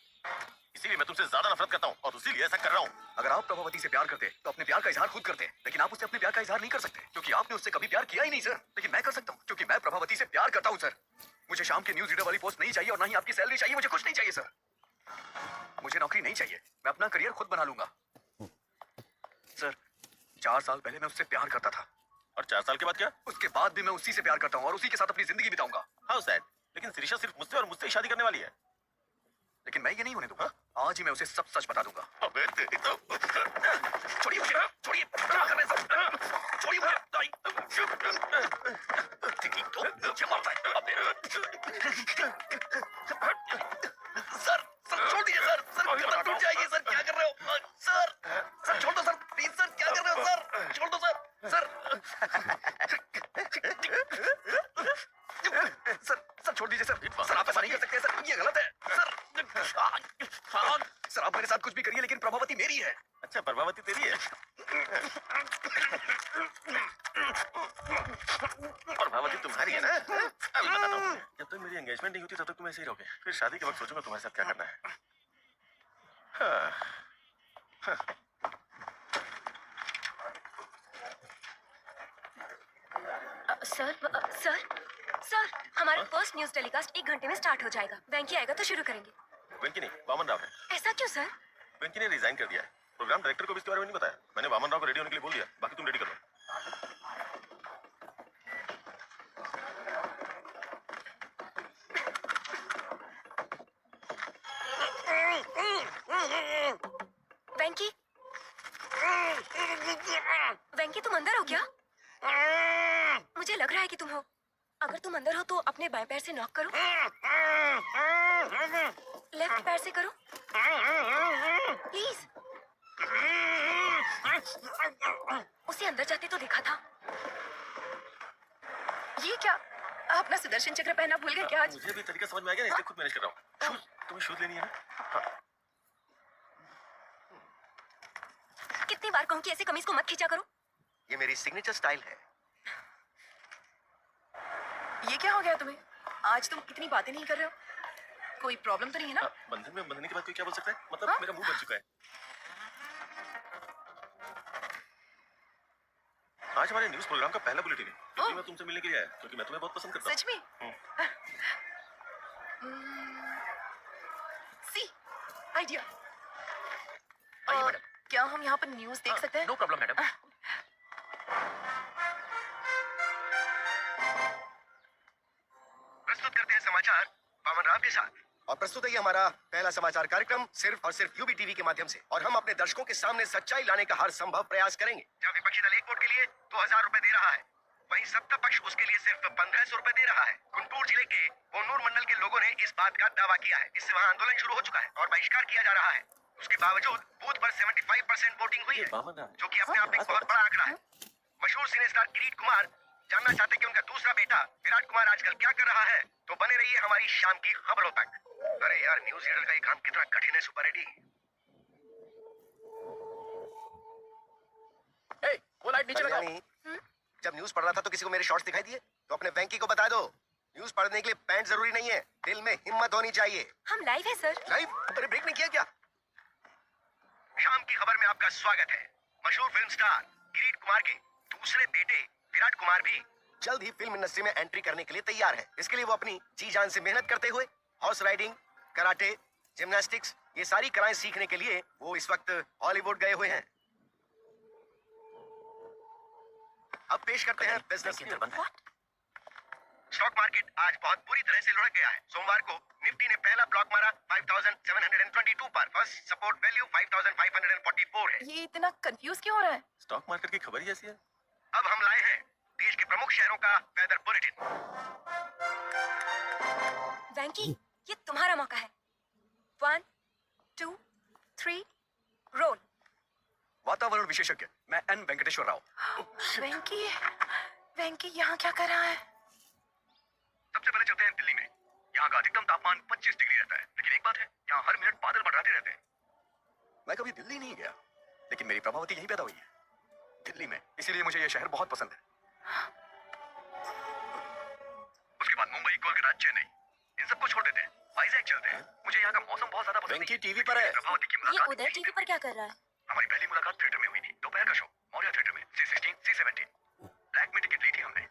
इसीलिए मैं तुमसे ज्यादा नफरत करता हूँ और इसीलिए ऐसा कर रहा हूँ। अगर आप प्रभावती से प्यार करते तो अपने प्यार का इजहार खुद करते, लेकिन आप उससे अपने प्यार का इजहार नहीं कर सकते क्योंकि आपने उससे कभी प्यार किया ही नहीं सर। लेकिन मैं कर सकता हूँ क्योंकि मैं प्रभावती से प्यार करता हूँ सर। मुझे शाम के न्यूज रीडर वाली पोस्ट नहीं चाहिए और ना ही आपकी सैलरी चाहिए, मुझे कुछ नहीं चाहिए सर। मुझे नौकरी नहीं चाहिए, मैं अपना करियर खुद बना लूंगा। सर 4 साल पहले मैं उससे प्यार करता था, और 4 साल के बाद क्या? उसके बाद भी मैं उसी से प्यार करता हूँ और उसी के साथ अपनी जिंदगी बिताऊंगा। How sad. लेकिन शिरीषा सिर्फ मुझसे और मुझसे ही शादी करने वाली है। लेकिन मैं ये नहीं होने दूंगा। आज ही मैं उसे सब सच बता दूंगा। अबे तेरी तो छोड़िए मुझे, छोड़िए, क्या कर रहे हैं सब? छोड़िए मुझे, तेरी तो मुझे मारता है। सर सर छोड़ दीजिए सर, सर गर्दन टूट जाएगी सर, क्या कर रहे हो सर? सर छोड़ दो सर, प्लीज सर, क्या कर रहे हो सर? छोड़ दो सर, सर सर छोड़ दीजिए सर। सर आप ऐसा नहीं कर सकते सर, ये गलत है सर। सर आप मेरे साथ कुछ भी करिए लेकिन प्रभावती मेरी है। अच्छा, प्रभावती तेरी है? प्रभावती तुम्हारी है ना? अभी बताता हूँ। जब तक मेरी एंगेजमेंट नहीं होती तब तक तुम ऐसे ही रहोगे, फिर शादी के वक्त सोचूंगा तुम्हारे साथ क्या करना है। सर सर हमारा फर्स्ट न्यूज टेलीकास्ट 1 घंटे में स्टार्ट हो जाएगा। वेंकी आएगा तो शुरू करेंगे। वेंकी नहीं, वामन राव है। ऐसा क्यों सर? वेंकी ने रिजाइन कर दिया है। प्रोग्राम डायरेक्टर को भी इसके बारे में नहीं बताया। मैंने वामन राव को रेडी होने के लिए बोल दिया, बाकी तुम रेडी कर लो। वेंकी वेंकी तुम अंदर हो क्या? मुझे लग रहा है कि तुम हो। अगर तुम अंदर हो तो अपने बाएं पैर से नॉक करो, लेफ्ट पैर से करो प्लीज। उसे अंदर जाते तो देखा था। ये क्या, अपना सुदर्शन चक्र पहना भूल गए क्या आज? मुझे भी तरीका समझ में आ गया, इसलिए खुद मैनेज कर रहा हूँ। शूज, तुम्हें शूज लेनी है ना? हाँ। कितनी बार कहूँ कि ऐसे कमीज को मत खींचा करो। ये मेरी सिग्नेचर स्टाइल है। ये क्या हो गया तुम्हें? आज तुम इतनी बातें नहीं कर रहे हो। कोई प्रॉब्लम तो नहीं है ना? बंधन में बंधने के बाद कोई क्या बोल सकता है? मतलब मेरा मुंह बन चुका है। आज हमारे न्यूज प्रोग्राम का पहला बुलेटिन है, क्योंकि मैं तुमसे मिलने के लिए आया, क्योंकि मैं तुम्हें बहुत पसंद करता हूँ। सच में? सी आइडिया। आइए मैडम, क्या हम यहाँ पर न्यूज देख सकते हैं? No problem madam. प्रस्तुत करते हैं समाचार वामन राव के साथ। और प्रस्तुत है ये हमारा पहला समाचार कार्यक्रम सिर्फ और सिर्फ यूबी टीवी के माध्यम से, और हम अपने दर्शकों के सामने सच्चाई लाने का हर संभव प्रयास करेंगे। जब विपक्षी दल एक वोट के लिए 2000 रुपए दे रहा है, वहीं सत्ता पक्ष उसके लिए सिर्फ 1500 रुपए दे रहा है। गुंटूर जिले के कोन्नूर मंडल के लोगों ने इस बात का दावा किया है। इससे वहां आंदोलन शुरू हो चुका है और बहिष्कार किया जा रहा है। उसके बावजूद बूथ पर 75% वोटिंग हुई है, जो कि अपने आप में एक बहुत बड़ा आंकड़ा है। मशहूर सिने स्टार किरीट कुमार जानना चाहते कि उनका दूसरा बेटा विराट कुमार आजकल क्या कर रहा है, तो बने रहिए हमारी शाम की खबरों तक। अरे यार, न्यूज रीडर का ये काम कितना कठिन है सुपर रेडी। वो लाइट नीचे लगाओ। जब न्यूज पढ़ रहा था तो किसी को मेरे शॉर्ट्स दिखाई दिए? तो अपने वेंकी को बता दो, न्यूज पढ़ने के लिए पैंट जरूरी नहीं है, दिल में हिम्मत होनी चाहिए। हम लाइव है सर। लाइव? अरे ब्रेक नहीं किया क्या? शाम की खबर में आपका स्वागत है। मशहूर फिल्म स्टार किरीट कुमार के दूसरे बेटे विराट कुमार भी जल्द ही फिल्म इंडस्ट्री में एंट्री करने के लिए तैयार है। इसके लिए वो अपनी जी जान से मेहनत करते हुए हॉर्स राइडिंग, कराटे, जिम्नास्टिक्स, ये सारी कलाएं सीखने के लिए वो इस वक्त हॉलीवुड गए हुए हैं। अब पेश करते हैं बिजनेस न्यूज़। स्टॉक मार्केट आज बहुत बुरी तरह से लुढ़क गया है। सोमवार को निफ्टी ने पहला ब्लॉक मारा 5722 पर। पास सपोर्ट वैल्यू 5544 है। ये इतना कंफ्यूज क्यों हो रहा है? स्टॉक मार्केट की खबर ही ऐसी है। अब हम लाए हैं देश के प्रमुख शहरों का वेदर बुलेटिन। वैंकी, ये तुम्हारा मौका है। 1, 2, 3, रोल। वातावरण विशेषज्ञ मैं एन वेंकटेश्वर राव। वेंकी, वेंकी यहाँ क्या कर रहा है? सबसे पहले चलते हैं दिल्ली में। यहाँ का अधिकतम तापमान 25 डिग्री रहता है, लेकिन एक बात है, यहाँ हर मिनट बादल मंडराते रहते हैं। मैं कभी दिल्ली नहीं गया, लेकिन मेरी प्रभावती यहीं पैदा हुई है, दिल्ली में, इसीलिए मुझे यह शहर बहुत पसंद है। उसके बाद मुंबई, कोलकाता, चेन्नई, इन सबको छोड़ देते हैं, वाइजैक चलते हैं। मुझे यहाँ का मौसम बहुत ज्यादा पसंद है। वेंकी टीवी पर है। प्रभावती की ये मुलाकात उधर टीवी पर क्या कर रहा है? हमारी पहली मुलाकात थिएटर में हुई थी, दोपहर का शो, मौर्या थिएटर में, C16, C17। ब्लैक में टिकट ली थी हमने।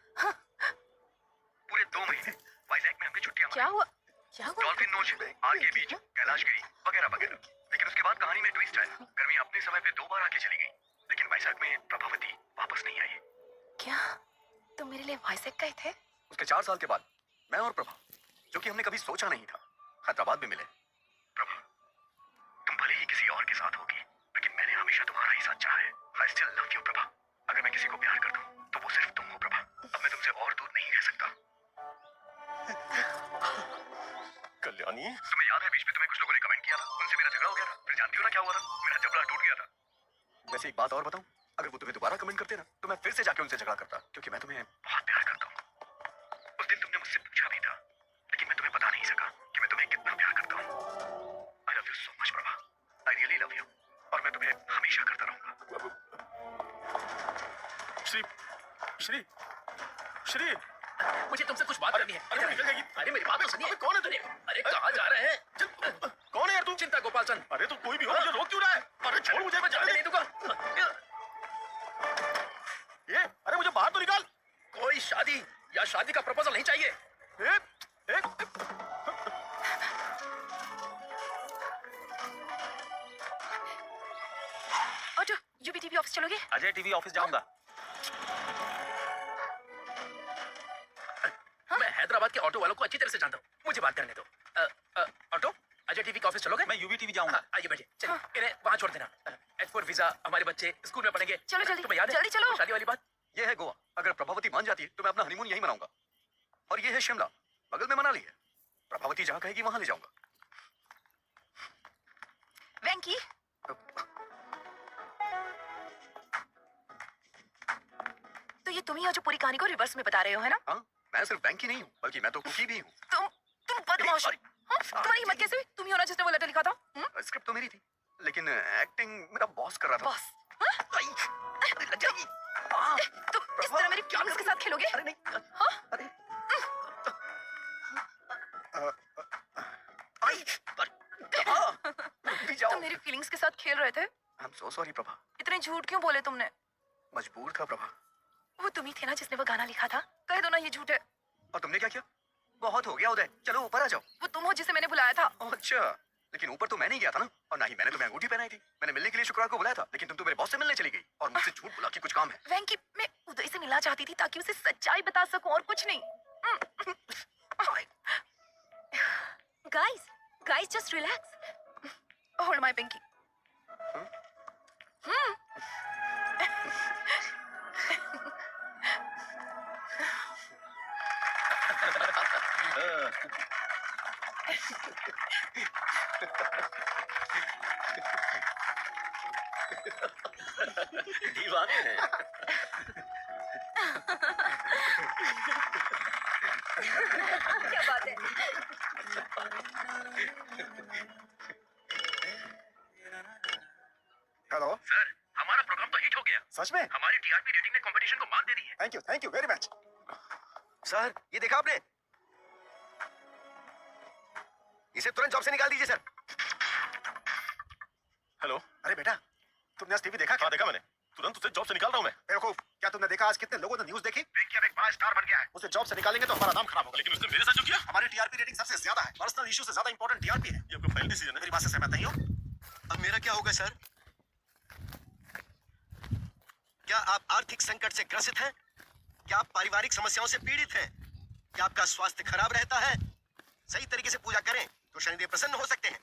पूरे 2 महीने वाइजैक में हमने छुट्टियां क्या हुआ? क्या हुआ? डॉल्फिन नोच, आरके बीच, कैलाशगिरी वगैरह वगैरह। लेकिन उसके बाद कहानी में ट्विस्ट आया। गर्मी अपने समय पे 2 बार आके चली गई, लेकिन वैशाख में प्रभावती वापस नहीं आई। क्या तुम मेरे लिए वाइजैक गए थे? उसके 4 साल के बाद मैं और प्रभा, जो कि हमने कभी सोचा नहीं था, हैदराबाद में मिले। प्रभा, तुम भले ही किसी और के साथ होगी, लेकिन मैंने हमेशा तुम्हारा ही साथ चाहा है। I still love you, Prabha. अगर मैं किसी को प्यार करता हूँ, तो वो सिर्फ तुम हो, प्रभा। अब मैं तुमसे और दूर नहीं रह सकता। कल्याणी, तुम्हें याद है बीच में तुम्हें कुछ लोगों ने कमेंट किया था, उनसे मेरा झगड़ा हो गया था। फिर जानती हो ना क्या हुआ था? मेरा जबड़ा टूट गया था। वैसे एक बात और बताऊं, अगर वो तुम्हें दोबारा कमेंट करते ना, तो मैं फिर से जाके उनसे झगड़ा करता, क्योंकि मैं तुम्हें बहुत प्यार करता हूँ। उस दिन तुमने मुझसे पूछा भी था, लेकिन मैं तुम्हें बता नहीं सका कि मैं तुम्हें कितना प्यार करता हूँ। I love you so much, Prabha. I really love you। और मैं तुम्हें हमेशा करता रहूंगा। श्री श्री श्री, मुझे तुमसे कुछ बात करनी है। अरे निकल जाएगी। अरे मेरी बात तो सुनिए। कौन है तुम? अरे कहाँ जा रहे हैं? कौन है यार तू? चिंता गोपाल चंद। अरे तो कोई भी हो, मुझे रोक क्यों रहा है? अरे छोड़ मुझे, मैं जाने नहीं दूंगा। ये, अरे मुझे बाहर तो निकाल। कोई शादी या शादी का प्रपोजल नहीं चाहिए। ऑटो, यूबी टीवी ऑफिस चलोगे? अजय टीवी ऑफिस जाऊंगा। मैं हैदराबाद के ऑटो वालों को अच्छी तरह से जानता हूँ, मुझे बात करने दो। ऑटो, अजय टीवी के ऑफिस चलोगे? मैं यूबी टीवी जाऊंगा। आइए बैठिए, चलिए इन्हें वहाँ छोड़ देना। H4 वीजा, हमारे बच्चे स्कूल में पढ़ेंगे। चलो जल्दी, तुम्हें याद है जल्दी चलो। वो शादी वाली बात? ये है गोवा। अगर प्रभावती मान जाती है, तो मैं अपना हनीमून यहीं मनाऊंगा। और ये है शिमला, बगल में मनाली है। प्रभावती जहाँ कहेगी वहां ले जाऊंगा। वेंकी, तो ये तुम ही हो जो पूरी कहानी को रिवर्स में बता रहे हो, है ना? हाँ, मैं सिर्फ बैंक ही नहीं हूँ, बल्कि मैं तो कुकी भी हूँ। तुम बदमाश हो। हाँ, तुम्हारी हिम्मत कैसे हुई? तुम ही हो ना जिसने वो लेटर लिखा था? स्क्रिप्ट तो मेरी थी, लेकिन एक्टिंग मेरा बॉस कर रहा था। बॉस, लग जाएगी। तुम इस तरह मेरी फीलिंग्स के साथ खेलोगे? अरे नहीं, हाँ? अरे भी जाओ। तुम मेरी फीलिंग्स के साथ खेल रहे थे? I am so sorry Prabha. इतने झूठ क्यों बोले तुमने? मजबूर था प्रभा। वो तुम ही थे ना जिसने वो गाना लिखा था? कह दो ना ये झूठ है। और तुमने क्या किया? बहुत हो गया उदय, चलो ऊपर आ जाओ। वो तुम हो जिसे मैंने बुलाया था। अच्छा, लेकिन ऊपर तो मैं नहीं गया था ना, और ना ही मैंने तुम्हें अंगूठी पहनाई थी। मैंने मिलने के लिए शुक्रवार को बुलाया था, लेकिन तुम तो मेरे बॉस से मिलने चली गई और मुझसे झूठ बुला के कुछ काम है। वेंकी, मैं उदय से मिलना चाहती थी ताकि उसे सच्चाई बता सकूं और कुछ नहीं। Guys just relax. Hold my pinky. दीवाने हैं। क्या बात है? हेलो सर, हमारा प्रोग्राम तो हिट हो गया। सच में? हमारी टीआरपी रेटिंग ने कंपटीशन को मात दे दी है। Thank you very much. Sir, ये देखा आपने? इसे तुरंत जॉब से निकाल दीजिए सर। हेलो। अरे बेटा, तुमने आज टीवी देखा क्या? हाँ देखा मैंने, तुरंत उसे जॉब से निकाल रहा हूँ मैं। बेवकूफ, क्या तुमने देखा आज कितने लोगों ने न्यूज़ देखी? वेंकी अब एक बड़ा स्टार बन गया है। उसे जॉब से निकालेंगे तो हमारा नाम खराब होगा। लेकिन उसने मेरे साथ जो किया, हमारी टीआरपी रेटिंग सबसे ज्यादा है। पर्सनल इशू से ज्यादा इंपॉर्टेंट टीआरपी है। ये आपका फाइनल डिसीजन है। मेरी बात से सहमत नहीं हो? अब मेरा क्या होगा सर? क्या आप आर्थिक संकट से ग्रसित हैं? क्या आप पारिवारिक समस्याओं से पीड़ित हैं? क्या आपका स्वास्थ्य खराब रहता है? सही तरीके से पूजा करें तो शनिदेव प्रसन्न हो सकते हैं।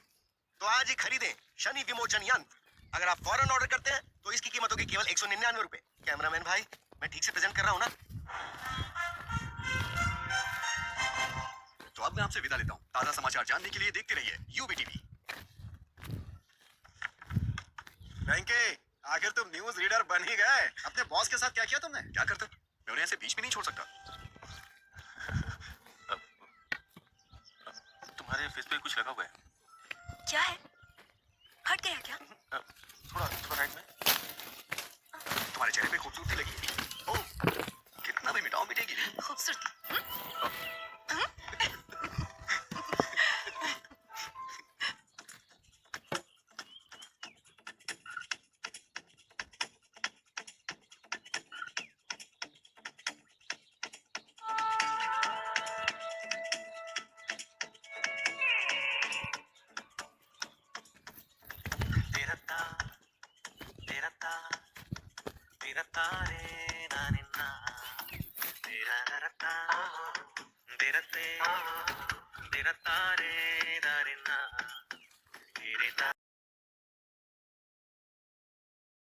तो आज ही खरीदें शनि विमोचन यंत्र। अगर आप फौरन ऑर्डर करते हैं तो इसकी कीमत होगी केवल 199 रुपए। कैमरामैन भाई, मैं ठीक से प्रेजेंट कर रहा हूँ ना? तो अब मैं आपसे विदा लेता हूँ। ताजा समाचार जानने के लिए देखते रहिए यूबीटीवी। वेंकी, आखिर तुम न्यूज रीडर बन ही गए। अपने बॉस के साथ क्या किया तुमने? क्या करता, मैं उन्हें ऐसे बीच में नहीं छोड़ सकता। तुम्हारे फेस पे कुछ लगा हुआ है। क्या है? हट गया क्या? थोड़ा थोड़ा राइट में। तुम्हारे चेहरे पे खूबसूरती लगी है। ओह, कितना भी मिटाओ मिटेगी नहीं। खूबसूरती। तेरा तारे ना निन्ना तेरा रता तेरा तारे ना निन्ना